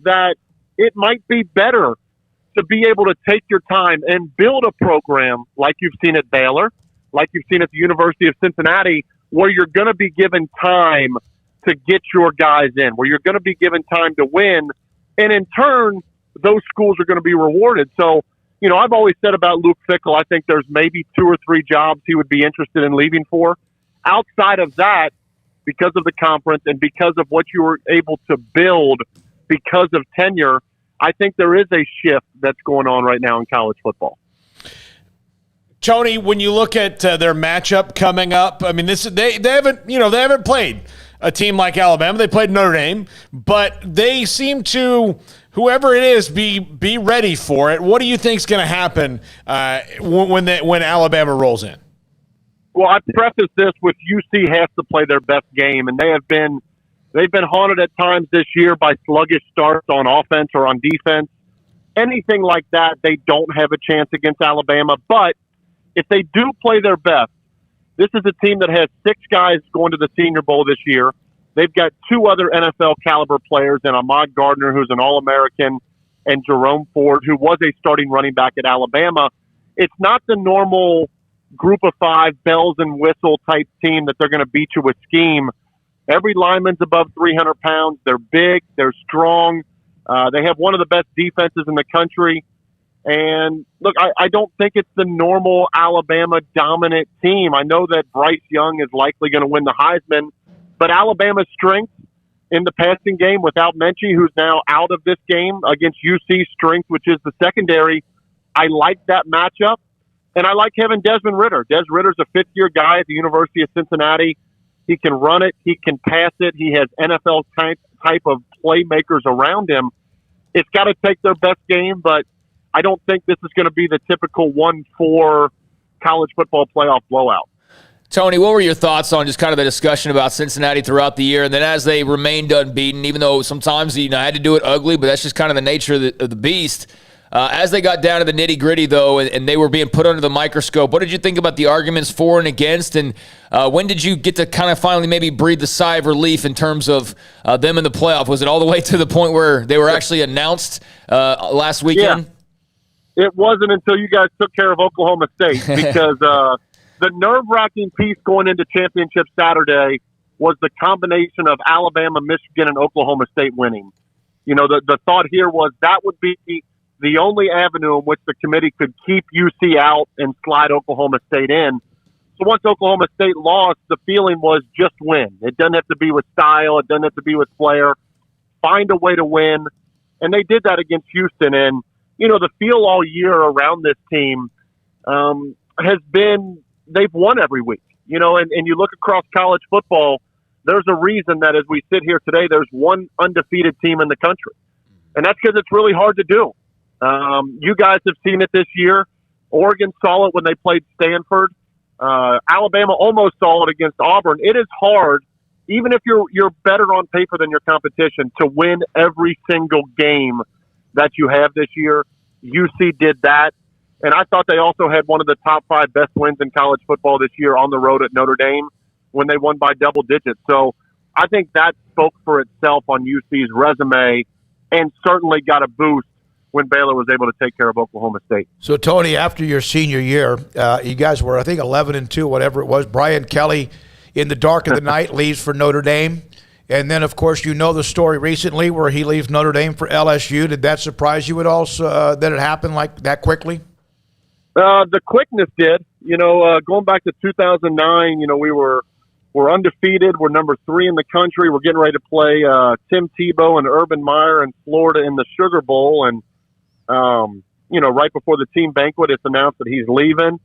that it might be better to be able to take your time and build a program like you've seen at Baylor, like you've seen at the University of Cincinnati, where you're going to be given time to get your guys in, where you're going to be given time to win, and in turn, those schools are going to be rewarded. So, you know, I've always said about Luke Fickell, I think there's maybe 2 or 3 jobs he would be interested in leaving for. Outside of that, because of the conference and because of what you were able to build because of tenure, I think there is a shift that's going on right now in college football. Tony, when you look at their matchup coming up, I mean, they haven't played a team like Alabama. They played Notre Dame, but they seem to, whoever it is, be ready for it. What do you think is going to happen when Alabama rolls in? Well, I preface this with UC has to play their best game, and they've been haunted at times this year by sluggish starts on offense or on defense. Anything like that, they don't have a chance against Alabama. But if they do play their best, this is a team that has 6 guys going to the Senior Bowl this year. They've got 2 other NFL caliber players, and Ahmad Gardner, who's an All-American, and Jerome Ford, who was a starting running back at Alabama. It's not the normal group of 5 bells and whistle type team that they're going to beat you with scheme. Every lineman's above 300 pounds. They're big. They're strong. They have one of the best defenses in the country. And look, I don't think it's the normal Alabama dominant team. I know that Bryce Young is likely going to win the Heisman, but Alabama's strength in the passing game without Menchie, who's now out of this game, against UC's strength, which is the secondary, I like that matchup. And I like having Desmond Ridder. Des Ritter's a 5th-year guy at the University of Cincinnati. He can run it. He can pass it. He has NFL type of playmakers around him. It's got to take their best game, but I don't think this is going to be the typical 1-4 college football playoff blowout. Tony, what were your thoughts on just kind of the discussion about Cincinnati throughout the year, and then as they remained unbeaten, even though sometimes had to do it ugly, but that's just kind of the nature of the beast. As they got down to the nitty-gritty, though, and they were being put under the microscope, what did you think about the arguments for and against, and when did you get to kind of finally maybe breathe the sigh of relief in terms of them in the playoff? Was it all the way to the point where they were actually announced last weekend? Yeah. It wasn't until you guys took care of Oklahoma State because the nerve-wracking piece going into Championship Saturday was the combination of Alabama, Michigan, and Oklahoma State winning. You know, the thought here was that would be the only avenue in which the committee could keep UC out and slide Oklahoma State in. So once Oklahoma State lost, the feeling was just win. It doesn't have to be with style. It doesn't have to be with flair. Find a way to win. And they did that against Houston. And, you know, the feel all year around this team has been they've won every week. You know, and you look across college football, there's a reason that as we sit here today, there's one undefeated team in the country. And that's because it's really hard to do. You guys have seen it this year. Oregon saw it when they played Stanford. Alabama almost saw it against Auburn. It is hard, even if you're better on paper than your competition, to win every single game that you have this year. UC did that. And I thought they also had one of the top 5 best wins in college football this year on the road at Notre Dame when they won by double digits. So I think that spoke for itself on UC's resume and certainly got a boost when Baylor was able to take care of Oklahoma State. So, Tony, after your senior year, you guys were, I think, 11-2, whatever it was. Brian Kelly, in the dark of the night, leaves for Notre Dame. And then, of course, you know the story recently where he leaves Notre Dame for LSU. Did that surprise you at all that it happened like that quickly? The quickness did. You know, going back to 2009, you know, we're undefeated. We're number 3 in the country. We're getting ready to play Tim Tebow and Urban Meyer in Florida in the Sugar Bowl. And you know, right before the team banquet, it's announced that he's leaving.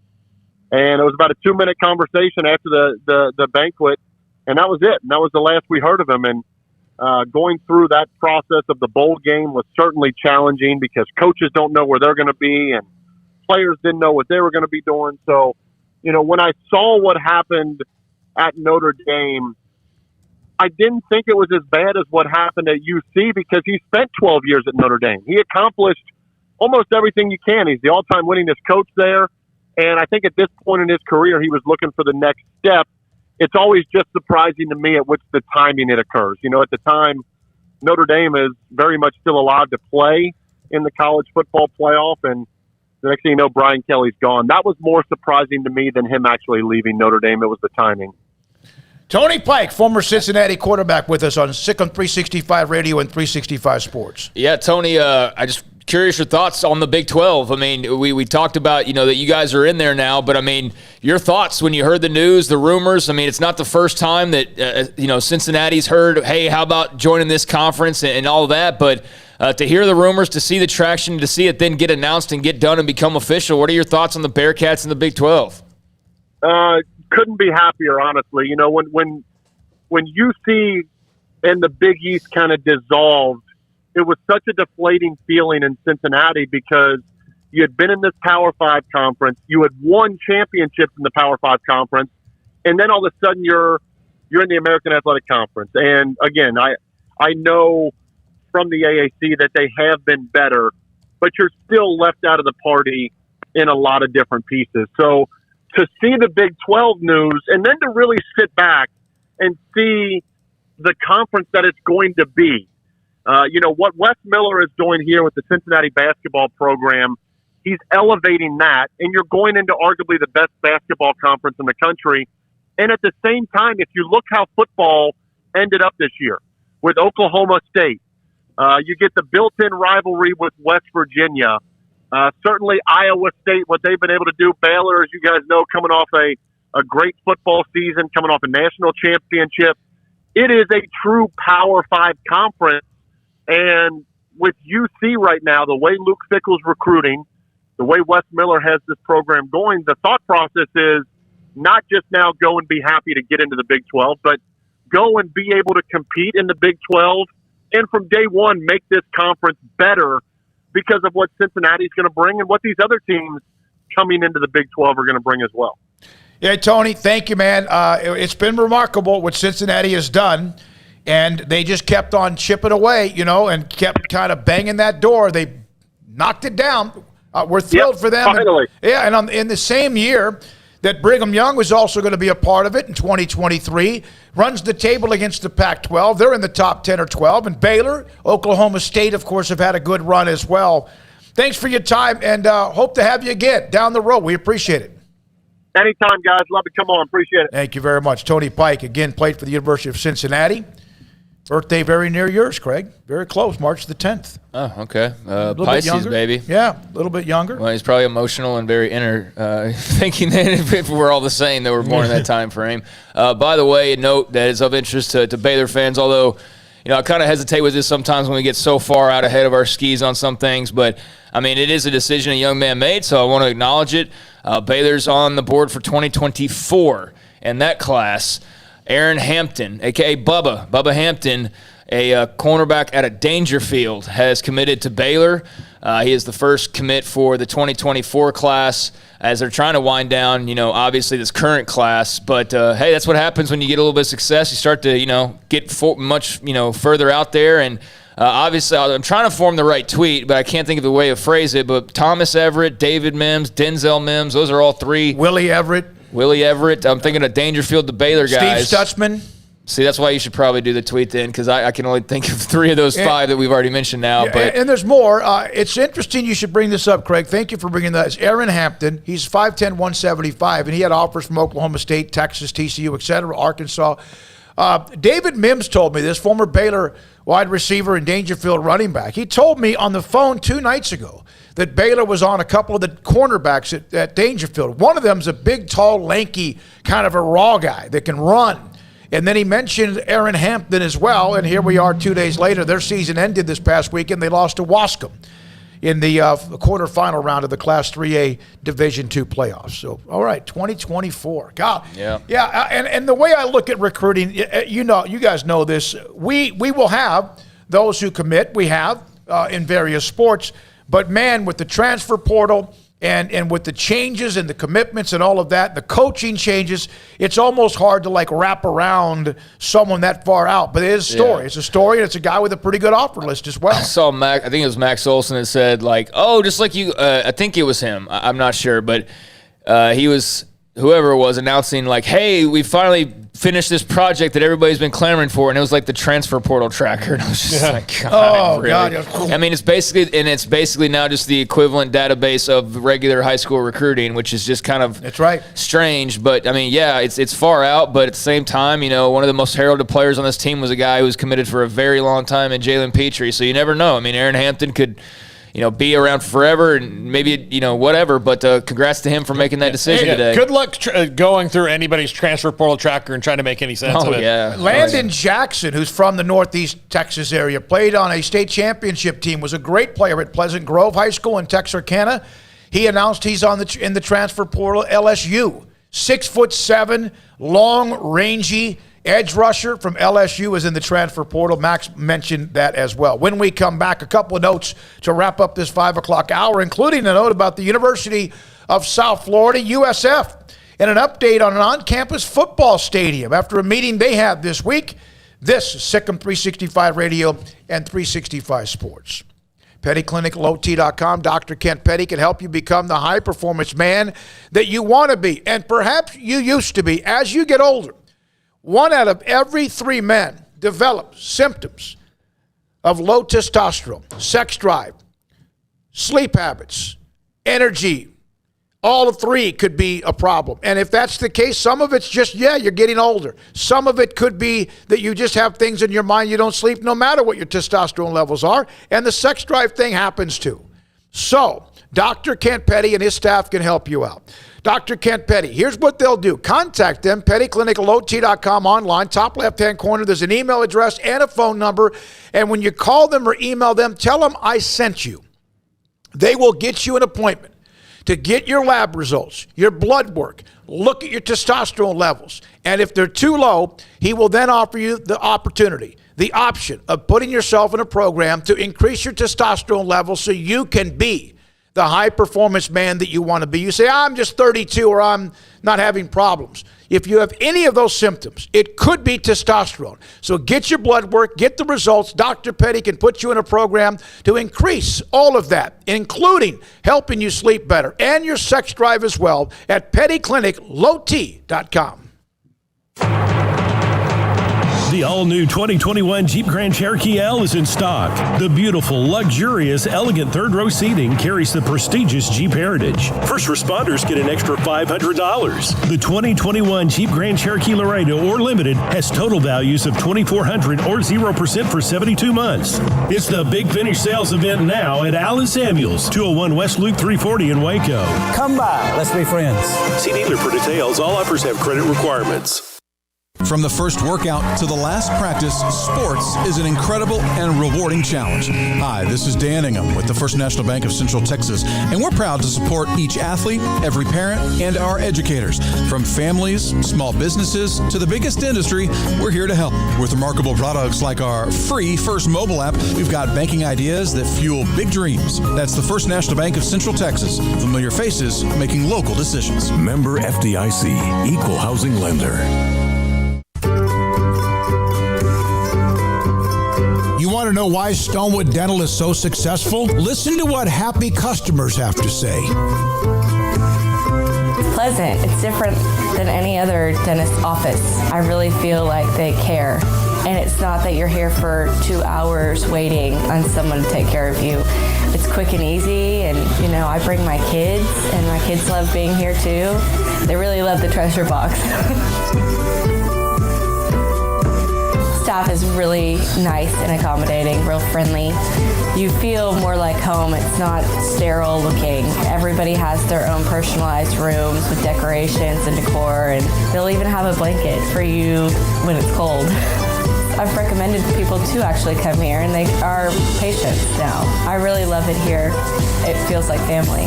And it was about a 2-minute conversation after the banquet, and that was it. And that was the last we heard of him. And going through that process of the bowl game was certainly challenging because coaches don't know where they're going to be, and players didn't know what they were going to be doing. So, you know, when I saw what happened at Notre Dame, I didn't think it was as bad as what happened at UC because he spent 12 years at Notre Dame. He accomplished almost everything you can. He's the all-time winningest coach there. And I think at this point in his career, he was looking for the next step. It's always just surprising to me at which the timing it occurs. You know, at the time, Notre Dame is very much still allowed to play in the college football playoff, and the next thing you know, Brian Kelly's gone. That was more surprising to me than him actually leaving Notre Dame. It was the timing. Tony Pike, former Cincinnati quarterback, with us on Sick on 365 Radio and 365 Sports. Yeah, Tony, I just curious your thoughts on the Big 12. I mean, we talked about, that you guys are in there now, but I mean, your thoughts when you heard the news, the rumors. I mean, it's not the first time that, Cincinnati's heard, hey, how about joining this conference and all of that, but to hear the rumors, to see the traction, to see it then get announced and get done and become official, what are your thoughts on the Bearcats and the Big 12? Couldn't be happier, honestly. You know, when UC and the Big East kind of dissolved, it was such a deflating feeling in Cincinnati because you had been in this Power 5 conference, you had won championships in the Power 5 conference, and then all of a sudden you're in the American Athletic Conference. And again, I know from the AAC that they have been better, but you're still left out of the party in a lot of different pieces. So to see the Big 12 news and then to really sit back and see the conference that it's going to be, what Wes Miller is doing here with the Cincinnati basketball program, he's elevating that, and you're going into arguably the best basketball conference in the country. And at the same time, if you look how football ended up this year with Oklahoma State, you get the built-in rivalry with West Virginia. Certainly Iowa State, what they've been able to do. Baylor, as you guys know, coming off a great football season, coming off a national championship. It is a true Power 5 conference. And with UC right now, the way Luke Fickell's recruiting, the way Wes Miller has this program going, the thought process is not just now go and be happy to get into the Big 12, but go and be able to compete in the Big 12 and from day one make this conference better because of what Cincinnati's going to bring and what these other teams coming into the Big 12 are going to bring as well. Yeah, Tony, thank you, man. It's been remarkable what Cincinnati has done, and they just kept on chipping away, and kept kind of banging that door. They knocked it down. We're thrilled for them. Finally. And in the same year that Brigham Young was also going to be a part of it in 2023, runs the table against the Pac-12. They're in the top 10 or 12. And Baylor, Oklahoma State, of course, have had a good run as well. Thanks for your time, and hope to have you again down the road. We appreciate it. Anytime, guys. Love to come on. Appreciate it. Thank you very much. Tony Pike, again, played for the University of Cincinnati. Birthday very near yours, Craig. Very close, March the 10th. Oh, okay. Pisces, baby. Yeah, a little bit younger. Well, he's probably emotional and very thinking that if we're all the same, that we're born in that time frame. By the way, a note that is of interest to Baylor fans, although I kind of hesitate with this sometimes when we get so far out ahead of our skis on some things, but, I mean, it is a decision a young man made, so I want to acknowledge it. Baylor's on the board for 2024, and that class – Aaron Hampton, a.k.a. Bubba Hampton, a cornerback out of Dangerfield, has committed to Baylor. He is the first commit for the 2024 class as they're trying to wind down, obviously this current class. But, hey, that's what happens when you get a little bit of success. You start to, get much, further out there. And obviously I'm trying to form the right tweet, but I can't think of the way to phrase it. But Thomas Everett, David Mims, Denzel Mims, those are all three. Willie Everett. I'm thinking of Dangerfield, the Baylor guys. Steve Stutzman. See, that's why you should probably do the tweet then, because I can only think of three of those five that we've already mentioned now. Yeah, and there's more. It's interesting you should bring this up, Craig. Thank you for bringing that. It's Aaron Hampton. He's 5'10", 175, and he had offers from Oklahoma State, Texas, TCU, et cetera, Arkansas. David Mims told me this, former Baylor wide receiver and Dangerfield running back. He told me on the phone 2 nights ago that Baylor was on a couple of the cornerbacks at Dangerfield. One of them is a big, tall, lanky, kind of a raw guy that can run. And then he mentioned Aaron Hampton as well, and here we are 2 days later. Their season ended this past weekend. They lost to Wascom in the quarterfinal round of the Class 3A Division II playoffs. So, all right, 2024. God. Yeah. Yeah, and the way I look at recruiting, you guys know this. We will have those who commit. We have in various sports. But, man, with the transfer portal And with the changes and the commitments and all of that, the coaching changes, it's almost hard to like wrap around someone that far out. But it is a story. Yeah. It's a story, and it's a guy with a pretty good offer list as well. I saw I think it was Max Olson that said, like, oh, just like you, I think it was him. I'm not sure, but he was, whoever it was, announcing like, hey, we finally finished this project that everybody's been clamoring for, and it was like the transfer portal tracker. And I was just like, God, really? God. I mean, it's basically now just the equivalent database of regular high school recruiting, which is just kind of strange. But I mean, yeah, it's far out, but at the same time, you know, one of the most heralded players on this team was a guy who was committed for a very long time in Jalen Petrie. So you never know. I mean, Aaron Hampton could, you know, be around forever and maybe, you know, whatever. But congrats to him for making that decision today. Good luck going through anybody's transfer portal tracker and trying to make any sense of it. Yeah. Landon Jackson, who's from the Northeast Texas area, played on a state championship team, was a great player at Pleasant Grove High School in Texarkana. He announced he's in the transfer portal LSU. 6'7", long, rangy edge rusher from LSU is in the transfer portal. Max mentioned that as well. When we come back, a couple of notes to wrap up this 5 o'clock hour, including a note about the University of South Florida, USF, and an update on an on-campus football stadium after a meeting they had this week. This is Sikkim 365 Radio and 365 Sports. PettyClinicLowT.com. Dr. Kent Petty can help you become the high-performance man that you want to be and perhaps you used to be as you get older. 1 out of every 3 men develop symptoms of low testosterone, sex drive, sleep habits, energy. All of 3 could be a problem. And if that's the case, some of it's just, you're getting older. Some of it could be that you just have things in your mind, you don't sleep no matter what your testosterone levels are. And the sex drive thing happens too. So Dr. Kent Petty and his staff can help you out. Dr. Kent Petty, here's what they'll do. Contact them, PettyClinicLowT.com online. Top left-hand corner, there's an email address and a phone number. And when you call them or email them, tell them I sent you. They will get you an appointment to get your lab results, your blood work, look at your testosterone levels. And if they're too low, he will then offer you the opportunity, the option of putting yourself in a program to increase your testosterone levels so you can be the high-performance man that you want to be. You say, I'm just 32 or I'm not having problems. If you have any of those symptoms, it could be testosterone. So get your blood work, get the results. Dr. Petty can put you in a program to increase all of that, including helping you sleep better and your sex drive as well at PettyClinicLowT.com. The all-new 2021 Jeep Grand Cherokee L is in stock. The beautiful, luxurious, elegant third-row seating carries the prestigious Jeep heritage. First responders get an extra $500. The 2021 Jeep Grand Cherokee Laredo or Limited has total values of $2,400 or 0% for 72 months. It's the Big Finish sales event now at Allen Samuels, 201 West Loop 340 in Waco. Come by. Let's be friends. See dealer for details. All offers have credit requirements. From the first workout to the last practice, sports is an incredible and rewarding challenge. Hi, this is Dan Ingham with the First National Bank of Central Texas, and we're proud to support each athlete, every parent, and our educators. From families, small businesses, to the biggest industry, we're here to help. With remarkable products like our free First mobile app, we've got banking ideas that fuel big dreams. That's the First National Bank of Central Texas. Familiar faces making local decisions. Member FDIC, Equal Housing Lender. You want to know why Stonewood Dental is so successful? Listen to what happy customers have to say. It's pleasant. It's different than any other dentist office. I really feel like they care. And it's not that you're here for 2 hours waiting on someone to take care of you. It's quick and easy, and I bring my kids, and my kids love being here too. They really love the treasure box. Staff is really nice and accommodating, real friendly. You feel more like home. It's not sterile looking. Everybody has their own personalized rooms with decorations and decor, and they'll even have a blanket for you when it's cold. I've recommended people to actually come here, and they are patients now. I really love it here. It feels like family.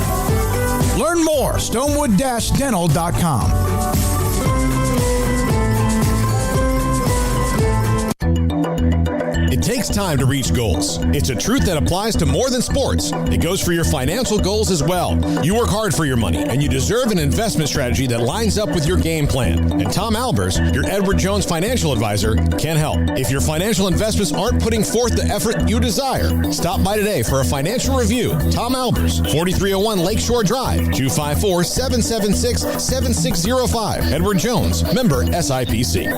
Learn more, stonewood-dental.com. It takes time to reach goals. It's a truth that applies to more than sports. It goes for your financial goals as well. You work hard for your money, and you deserve an investment strategy that lines up with your game plan. And Tom Albers, your Edward Jones financial advisor, can help. If your financial investments aren't putting forth the effort you desire, stop by today for a financial review. Tom Albers, 4301 Lakeshore Drive, 254-776-7605. Edward Jones, member SIPC.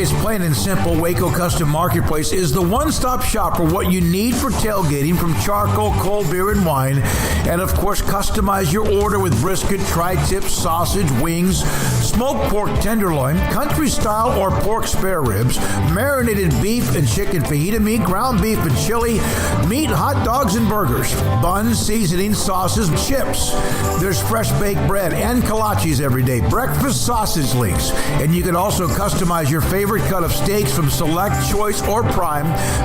It's plain and simple. Waco Custom Marketplace is the one-stop shop for what you need for tailgating, from charcoal, cold beer, and wine. And, of course, customize your order with brisket, tri-tip, sausage, wings, smoked pork tenderloin, country-style or pork spare ribs, marinated beef and chicken fajita meat, ground beef and chili, meat, hot dogs, and burgers, buns, seasoning, sauces, chips. There's fresh baked bread and kolaches every day, breakfast sausage links. And you can also customize your favorite cut of steaks from Select, Choice, or Prime,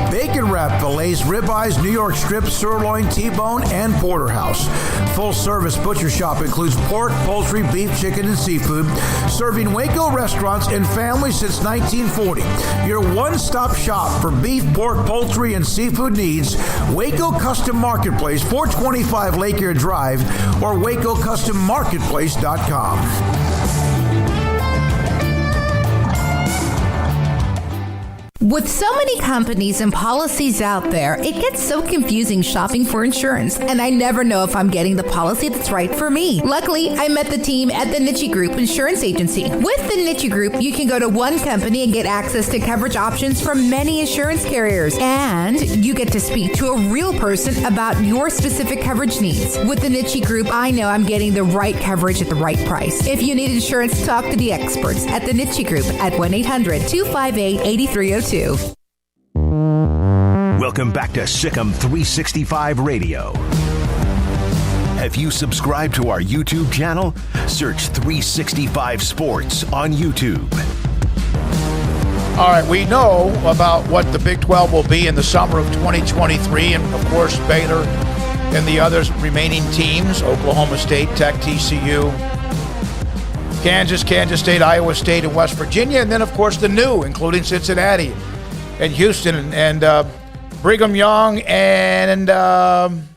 bacon wrap fillets, ribeyes, New York strip, sirloin, T-bone, and porterhouse. Full service butcher shop includes pork, poultry, beef, chicken, and seafood, serving Waco restaurants and families since 1940. Your one-stop shop for beef, pork, poultry, and seafood needs. Waco Custom Marketplace, 425 Lake Air Drive, or WacoCustomMarketplace.com. With so many companies and policies out there, it gets so confusing shopping for insurance, and I never know if I'm getting the policy that's right for me. Luckily, I met the team at the Niche Group Insurance Agency. With the Niche Group, you can go to one company and get access to coverage options from many insurance carriers, and you get to speak to a real person about your specific coverage needs. With the Niche Group, I know I'm getting the right coverage at the right price. If you need insurance, talk to the experts at the Niche Group at 1-800-258-8302. Welcome back to Sikkim 365 Radio. Have you subscribed to our YouTube channel? Search 365 Sports on YouTube. All right, we know about what the Big 12 will be in the summer of 2023, and of course Baylor and the other remaining teams, Oklahoma State, Tech, TCU, Kansas State, Iowa State, and West Virginia, and then of course the new, including Cincinnati and Houston and Brigham Young and I'm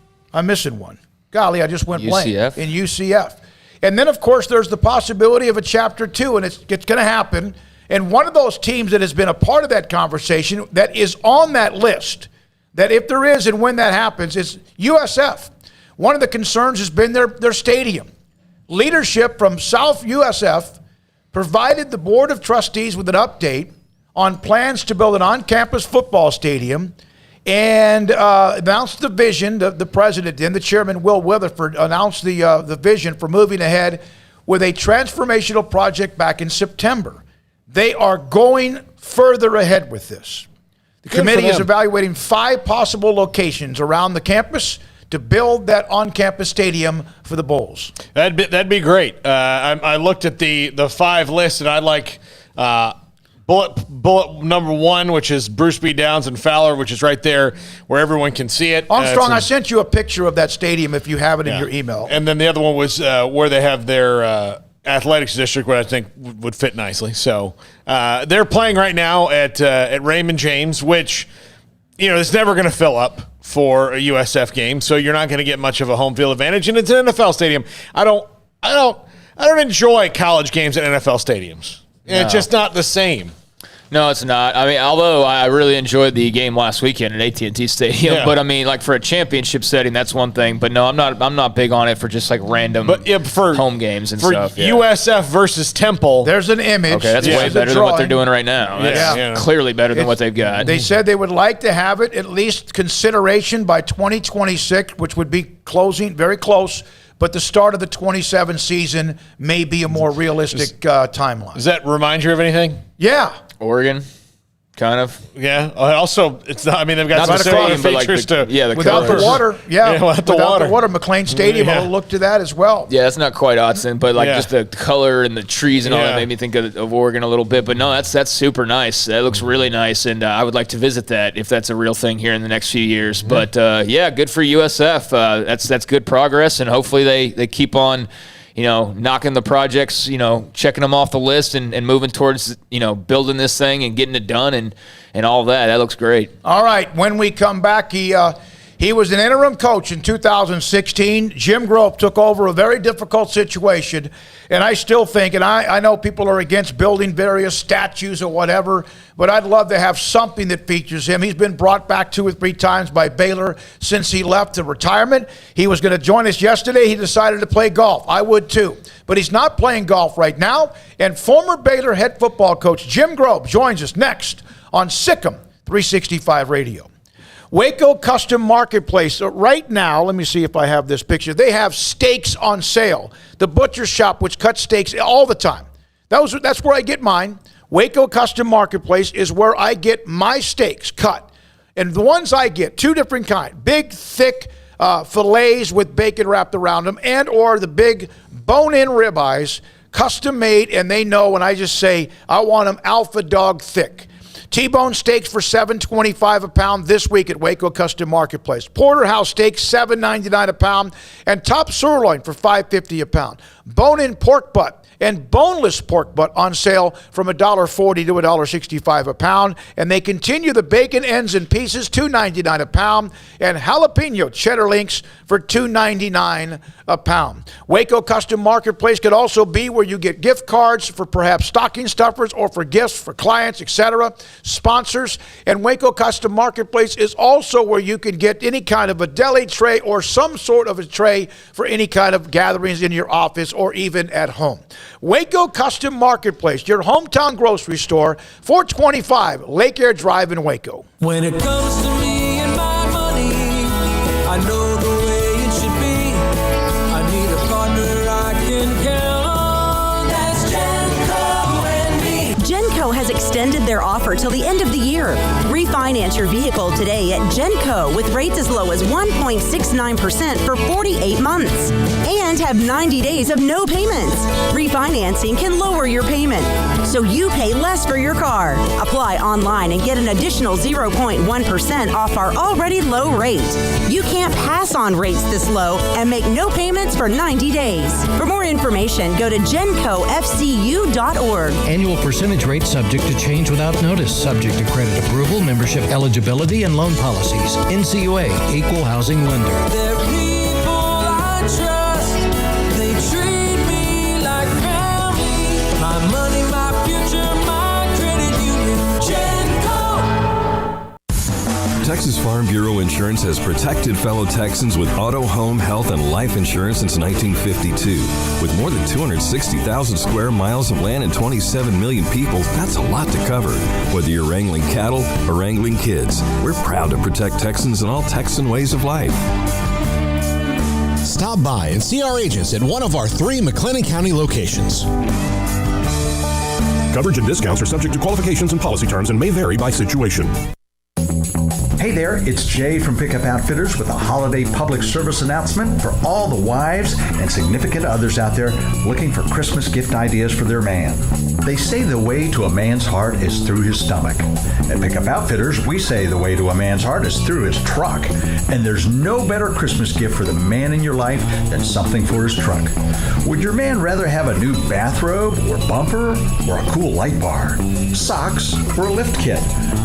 missing one. Golly, I just went blank. In UCF. And then of course there's the possibility of a Chapter 2, and it's going to happen. And one of those teams that has been a part of that conversation that is on that list, that if there is and when that happens, is USF. One of the concerns has been their stadium. Leadership from South USF provided the Board of Trustees with an update on plans to build an on-campus football stadium and announced the vision. The president and the chairman, Will Weatherford, announced the vision for moving ahead with a transformational project back in September. They are going further ahead with this. The committee is evaluating 5 possible locations around the campus to build that on-campus stadium for the Bulls. That'd be great. I looked at the 5 lists, and I like bullet number 1, which is Bruce B. Downs and Fowler, which is right there where everyone can see it. Armstrong, I sent you a picture of that stadium if you have it in your email. And then the other one was where they have their athletics district, which I think would fit nicely. So they're playing right now at Raymond James, which, you know, it's never going to fill up for a USF game, so you're not going to get much of a home field advantage. And it's an NFL stadium. I don't enjoy college games at NFL stadiums. No. It's just not the same. No, it's not. I mean, although I really enjoyed the game last weekend at AT&T Stadium, but I mean, like for a championship setting, that's one thing. But no, I'm not big on it for just like random home games and stuff. For USF versus Temple, there's an image. Okay, that's way better than what they're doing right now. That's clearly better than what they've got. They said they would like to have it at least consideration by 2026, which would be closing very close. But the start of the 27 season may be a more realistic timeline. Does that remind you of anything? Yeah. Oregon, kind of. Yeah. Also, it's not. I mean, they've got some similar features without the water. Without the water. McLean Stadium. I'll look to that as well. Yeah, it's not quite Autzen, but like just the color and the trees and all that made me think of Oregon a little bit. But no, that's super nice. That looks really nice, and I would like to visit that if that's a real thing here in the next few years. But good for USF. That's good progress, and hopefully they keep on, knocking the projects, checking them off the list and moving towards, building this thing and getting it done and all that. That looks great. All right. When we come back, he was an interim coach in 2016. Jim Grope took over a very difficult situation, and I still think, and I know people are against building various statues or whatever, but I'd love to have something that features him. He's been brought back 2 or 3 times by Baylor since he left to retirement. He was going to join us yesterday. He decided to play golf. I would too. But he's not playing golf right now, and former Baylor head football coach Jim Grope joins us next on Sikkim 365 Radio. Waco Custom Marketplace. Right now, let me see if I have this picture. They have steaks on sale. The butcher shop, which cuts steaks all the time. That's where I get mine. Waco Custom Marketplace is where I get my steaks cut. And the ones I get, 2 different kinds. Big, thick fillets with bacon wrapped around them, and or the big bone-in ribeyes, custom made, and they know when I just say, I want them alpha dog thick. T-bone steaks for $7.25 a pound this week at Waco Custom Marketplace. Porterhouse steaks, $7.99 a pound. And top sirloin for $5.50 a pound. Bone-in pork butt and boneless pork butt on sale from $1.40 to $1.65 a pound. And they continue the bacon ends and pieces, $2.99 a pound. And jalapeno cheddar links for $2.99 a pound. Waco Custom Marketplace could also be where you get gift cards for perhaps stocking stuffers or for gifts for clients, etc., sponsors. And Waco Custom Marketplace is also where you can get any kind of a deli tray or some sort of a tray for any kind of gatherings in your office or even at home. Waco Custom Marketplace, your hometown grocery store, 425 Lake Air Drive in Waco. When it comes to me and my money, I know the way it should be. I need a partner I can count on. That's Genco and me. Genco has extended their offer till the end of the year. Refinance your vehicle today at Genco with rates as low as 1.69% for 48 months. And have 90 days of no payments. Refinancing can lower your payment, so you pay less for your car. Apply online and get an additional 0.1% off our already low rate. You can't pass on rates this low and make no payments for 90 days. For more information, go to GencoFCU.org. Annual percentage rate subject to change without notice, subject to credit approval, membership eligibility, and loan policies. NCUA, Equal Housing Lender. They're people I trust. They treat me like family. My money, my future, my credit union. Genco. Texas Farm Bureau Insurance has protected fellow Texans with auto, home, health, and life insurance since 1952. With more than 260,000 square miles of land and 27 million people, that's a lot to cover. Whether you're wrangling cattle or wrangling kids, we're proud to protect Texans in all Texan ways of life. Stop by and see our agents at one of our 3 McLennan County locations. Coverage and discounts are subject to qualifications and policy terms and may vary by situation. Hey there, it's Jay from Pickup Outfitters with a holiday public service announcement for all the wives and significant others out there looking for Christmas gift ideas for their man. They say the way to a man's heart is through his stomach. At Pickup Outfitters, we say the way to a man's heart is through his truck. And there's no better Christmas gift for the man in your life than something for his truck. Would your man rather have a new bathrobe or bumper or a cool light bar, socks or a lift kit,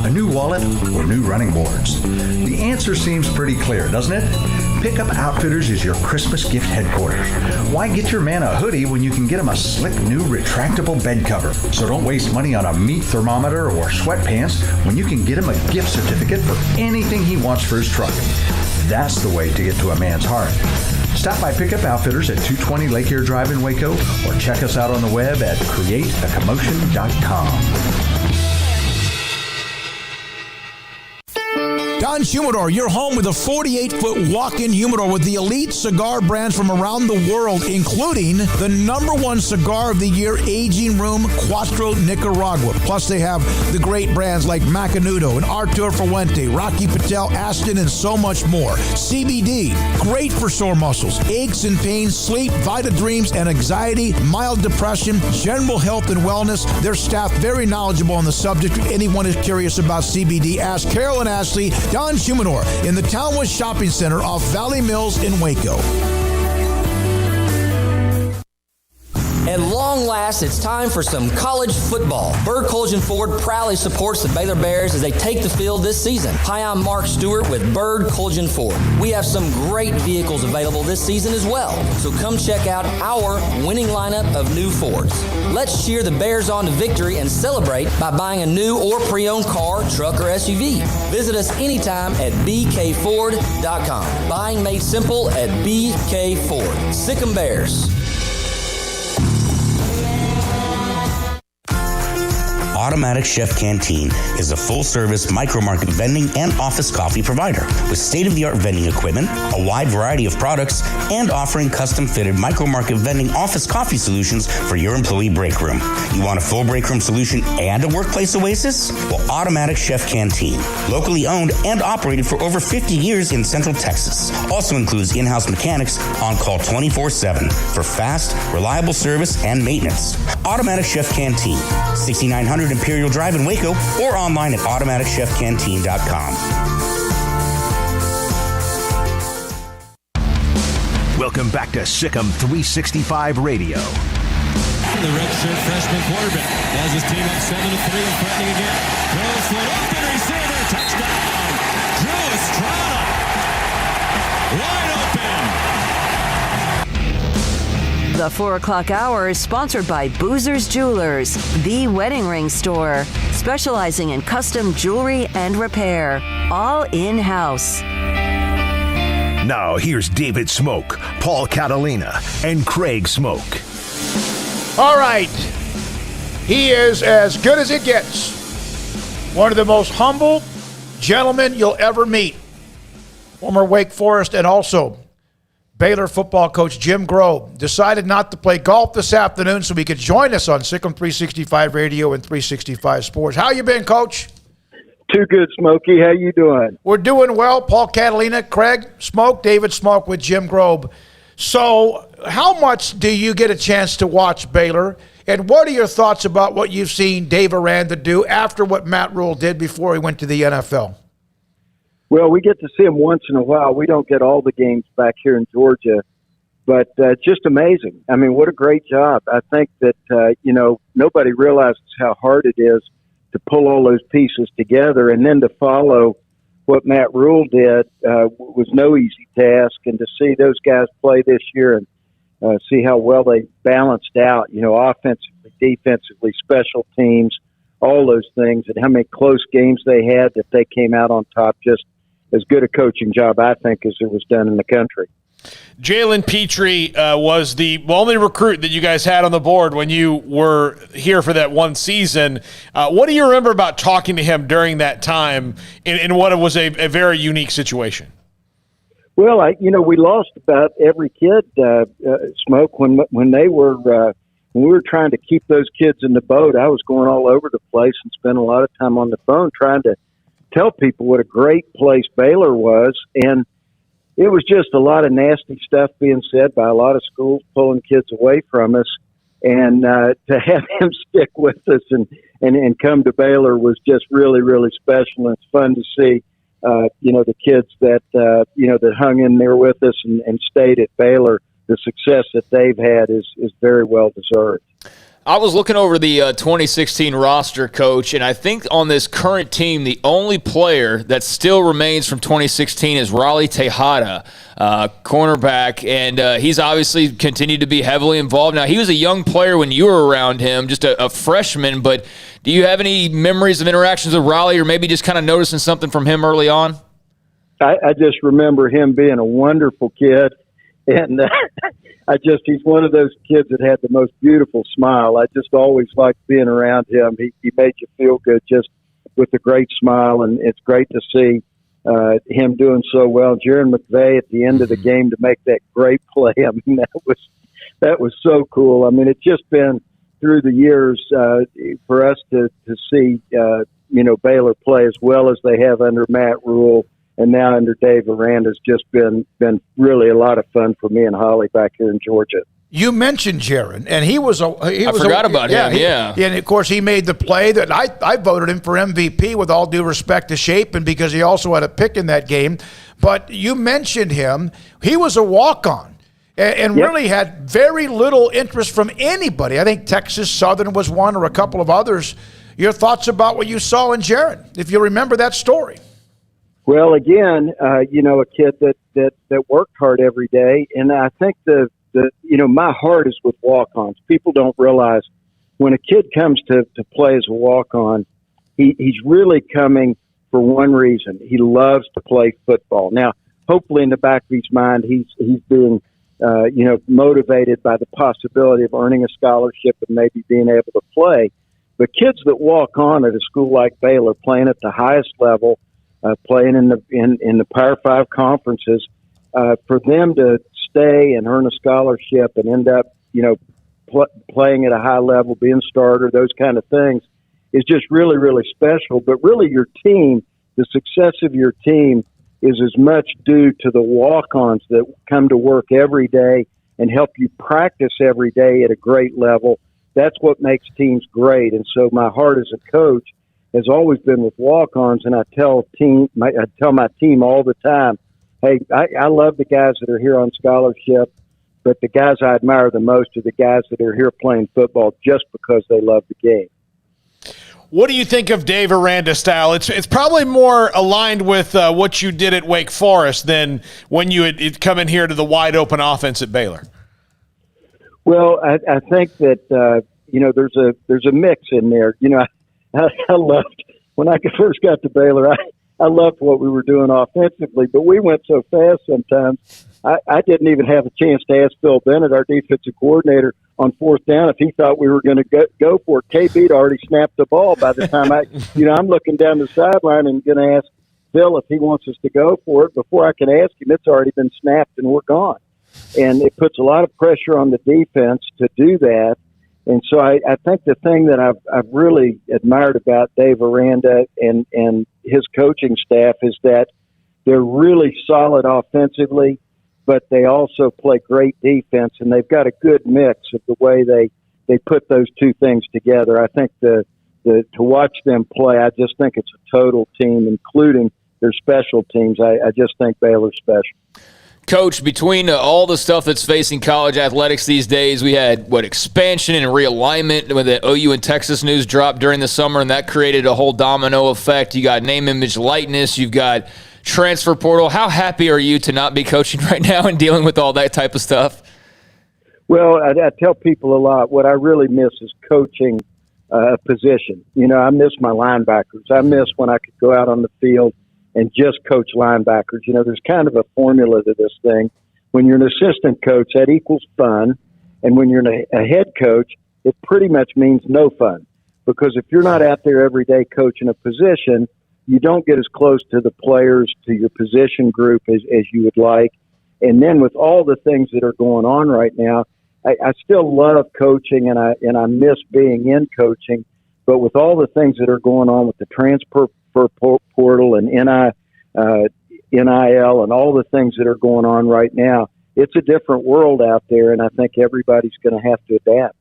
a new wallet or new running boards? The answer seems pretty clear, doesn't it? Pickup Outfitters is your Christmas gift headquarters. Why get your man a hoodie when you can get him a slick new retractable bed cover? So don't waste money on a meat thermometer or sweatpants when you can get him a gift certificate for anything he wants for his truck. That's the way to get to a man's heart. Stop by Pickup Outfitters at 220 Lake Air Drive in Waco or check us out on the web at createacommotion.com. Don Humidor, your home with a 48-foot walk-in humidor with the elite cigar brands from around the world, including the #1 cigar of the year, Aging Room Cuatro Nicaragua. Plus, they have the great brands like Macanudo and Artur Fuente, Rocky Patel, Aston, and so much more. CBD, great for sore muscles, aches and pains, sleep, Vita Dreams, and anxiety, mild depression, general health and wellness. Their staff very knowledgeable on the subject. If anyone is curious about CBD, ask Carol and Ashley. Don Humidor in the Townwood Shopping Center off Valley Mills in Waco. long last, it's time for some college football. Bird Collision Ford proudly supports the Baylor Bears as they take the field this season. Hi, I'm Mark Stewart with Bird Collision Ford. We have some great vehicles available this season as well, so come check out our winning lineup of new Fords. Let's cheer the Bears on to victory and celebrate by buying a new or pre-owned car, truck, or SUV. Visit us anytime at bkford.com. Buying made simple at BK Ford. Sic 'em Bears. Automatic Chef Canteen is a full-service micro-market vending and office coffee provider with state-of-the-art vending equipment, a wide variety of products, and offering custom-fitted micro-market vending office coffee solutions for your employee break room. You want a full break room solution and a workplace oasis? Well, Automatic Chef Canteen, locally owned and operated for over 50 years in Central Texas, also includes in-house mechanics on call 24/7 for fast, reliable service and maintenance. Automatic Chef Canteen, 6900 Imperial Drive in Waco, or online at automaticchefcanteen.com. Welcome back to Sic 'em 365 Radio. The redshirt freshman quarterback has his team up 7-3 and threatening again. Throws for an open receiver. Touchdown. Drew Estrada. Wide open. The 4 o'clock hour is sponsored by Boozer's Jewelers, the wedding ring store, specializing in custom jewelry and repair, all in-house. Now here's David Smoak, Paul Catalina, and Craig Smoak. All right. He is as good as it gets. One of the most humble gentlemen you'll ever meet. Former Wake Forest and also Baylor football coach Jim Grobe decided not to play golf this afternoon so he could join us on Sic 'em 365 Radio and 365 Sports. How you been, Coach? Too good, Smokey. How you doing? We're doing well. Paul Catalina, Craig Smoak, David Smoak with Jim Grobe. So how much do you get a chance to watch Baylor? And what are your thoughts about what you've seen Dave Aranda do after what Matt Rule did before he went to the NFL? Well, we get to see him once in a while. We don't get all the games back here in Georgia, but just amazing. I mean, what a great job. I think that, nobody realizes how hard it is to pull all those pieces together, and then to follow what Matt Rule did was no easy task. And to see those guys play this year and see how well they balanced out, offensively, defensively, special teams, all those things, and how many close games they had that they came out on top. Just as good a coaching job, I think, as it was done in the country. Jalen Petrie was the only recruit that you guys had on the board when you were here for that one season. What do you remember about talking to him during that time in what was a very unique situation? Well, we lost about every kid, Smoke, when they were when we were trying to keep those kids in the boat. I was going all over the place and spent a lot of time on the phone trying to tell people what a great place Baylor was. And it was just a lot of nasty stuff being said by a lot of schools, pulling kids away from us. And to have him stick with us and come to Baylor was just really, really special. And it's fun to see, the kids that, that hung in there with us and stayed at Baylor. The success that they've had is very well deserved. I was looking over the 2016 roster, Coach, and I think on this current team, the only player that still remains from 2016 is Raleigh Tejada, cornerback, and he's obviously continued to be heavily involved. Now, he was a young player when you were around him, just a freshman, but do you have any memories of interactions with Raleigh or maybe just kind of noticing something from him early on? I just remember him being a wonderful kid, and he's one of those kids that had the most beautiful smile. I just always liked being around him. He made you feel good just with a great smile, and it's great to see him doing so well. Jaron McVay at the end of the game to make that great play. I mean, that was so cool. I mean, it's just been through the years for us to see Baylor play as well as they have under Matt Rule. And now under Dave Aranda has just been really a lot of fun for me and Holly back here in Georgia. You mentioned Jaron, and I forgot about him. And of course, he made the play that I voted him for MVP with all due respect to Shapen because he also had a pick in that game. But you mentioned him. He was a walk-on. and really had very little interest from anybody. I think Texas Southern was one, or a couple of others. Your thoughts about what you saw in Jaron, if you remember that story? Well, again, a kid that worked hard every day, and I think my heart is with walk-ons. People don't realize when a kid comes to play as a walk-on, he's really coming for one reason. He loves to play football. Now, hopefully in the back of his mind, he's being, motivated by the possibility of earning a scholarship and maybe being able to play. But kids that walk on at a school like Baylor, playing at the highest level, playing in the Power 5 conferences, for them to stay and earn a scholarship and end up, playing at a high level, being starter, those kind of things, is just really, really special. But really your team, the success of your team is as much due to the walk-ons that come to work every day and help you practice every day at a great level. That's what makes teams great. And so my heart as a coach has always been with walk-ons, and I tell my team all the time, hey, I love the guys that are here on scholarship, but the guys I admire the most are the guys that are here playing football just because they love the game. What do you think of Dave Aranda's style? It's probably more aligned with what you did at Wake Forest than when you had come in here to the wide open offense at Baylor. Well, I think that there's a mix in there. I loved when I first got to Baylor. I loved what we were doing offensively, but we went so fast sometimes. I didn't even have a chance to ask Phil Bennett, our defensive coordinator, on fourth down if he thought we were going to go for it. KB'd already snapped the ball by the time I'm looking down the sideline and going to ask Phil if he wants us to go for it. Before I can ask him, it's already been snapped and we're gone. And it puts a lot of pressure on the defense to do that. And so I think the thing that I've really admired about Dave Aranda and his coaching staff is that they're really solid offensively, but they also play great defense, and they've got a good mix of the way they put those two things together. I think to watch them play, I just think it's a total team, including their special teams. I just think Baylor's special. Coach, between all the stuff that's facing college athletics these days, we had, expansion and realignment when the OU and Texas news dropped during the summer, and that created a whole domino effect. You got name, image, likeness. You've got transfer portal. How happy are you to not be coaching right now and dealing with all that type of stuff? Well, I tell people a lot, what I really miss is coaching a position. I miss my linebackers. I miss when I could go out on the field and just coach linebackers. There's kind of a formula to this thing. When you're an assistant coach, that equals fun. And when you're a head coach, it pretty much means no fun. Because if you're not out there every day coaching a position, you don't get as close to the players, to your position group as you would like. And then with all the things that are going on right now, I still love coaching and I miss being in coaching. But with all the things that are going on with the transfer portal and NIL and all the things that are going on right now, it's a different world out there, and I think everybody's going to have to adapt.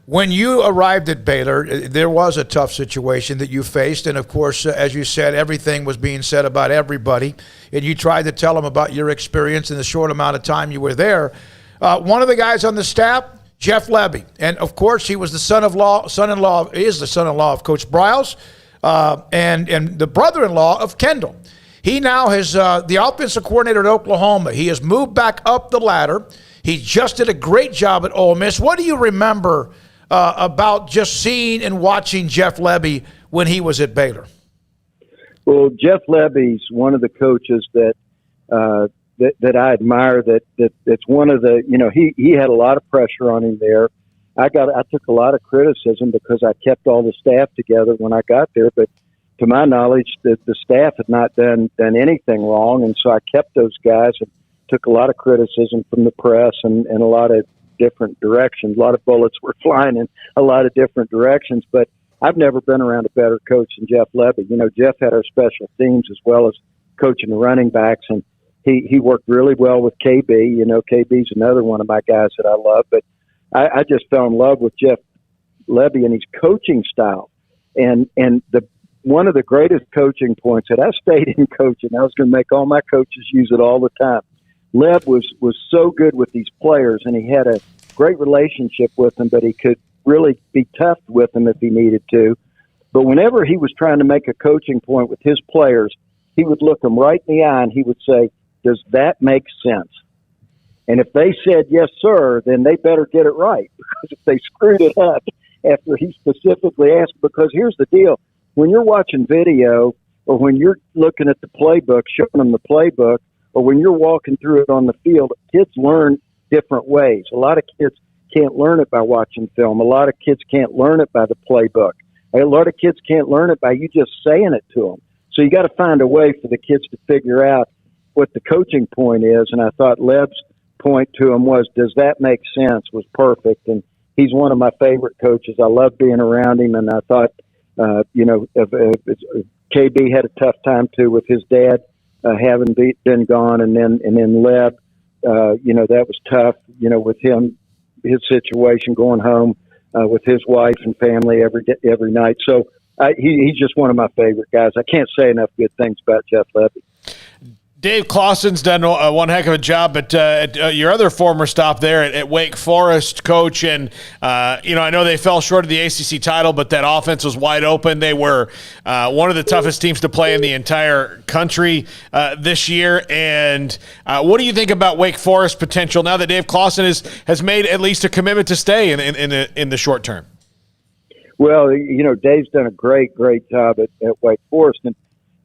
When you arrived at Baylor, there was a tough situation that you faced, and of course, as you said, everything was being said about everybody, and you tried to tell them about your experience in the short amount of time you were there. One of the guys on the staff, Jeff Lebby, and of course, he was the son-in-law of Coach Briles, and the brother-in-law of Kendall. He now has the offensive coordinator at Oklahoma. He has moved back up the ladder. He just did a great job at Ole Miss. What do you remember about just seeing and watching Jeff Lebby when he was at Baylor? Well, Jeff Lebby's one of the coaches that I admire. That's one of the he had a lot of pressure on him there. I took a lot of criticism because I kept all the staff together when I got there, but to my knowledge, the staff had not done anything wrong, and so I kept those guys and took a lot of criticism from the press and a lot of different directions. A lot of bullets were flying in a lot of different directions, but I've never been around a better coach than Jeff Lebby. Jeff had our special teams as well as coaching the running backs, and he worked really well with KB. KB's another one of my guys that I love, but I just fell in love with Jeff Lebby and his coaching style. And one of the greatest coaching points that I stayed in coaching, I was going to make all my coaches use it all the time. Leb was so good with these players, and he had a great relationship with them, but he could really be tough with them if he needed to. But whenever he was trying to make a coaching point with his players, he would look them right in the eye and he would say, "Does that make sense?" And if they said, "Yes, sir," then they better get it right, because if they screwed it up after he specifically asked, because here's the deal. When you're watching video or when you're looking at the playbook, showing them the playbook, or when you're walking through it on the field, kids learn different ways. A lot of kids can't learn it by watching film. A lot of kids can't learn it by the playbook. A lot of kids can't learn it by you just saying it to them. So you got to find a way for the kids to figure out what the coaching point is. And I thought Leb's point to him was, "Does that make sense?" was perfect. And he's one of my favorite coaches. I love being around him. And I thought, KB had a tough time too with his dad having been gone. And then Leb, that was tough, with him, his situation going home with his wife and family every night. So he's just one of my favorite guys. I can't say enough good things about Jeff Lebby. Dave Clawson's done one heck of a job at your other former stop there at Wake Forest, Coach. And, I know they fell short of the ACC title, but that offense was wide open. They were one of the toughest teams to play in the entire country this year. And what do you think about Wake Forest's potential now that Dave Clawson has made at least a commitment to stay in the short term? Well, Dave's done a great job at Wake Forest. And,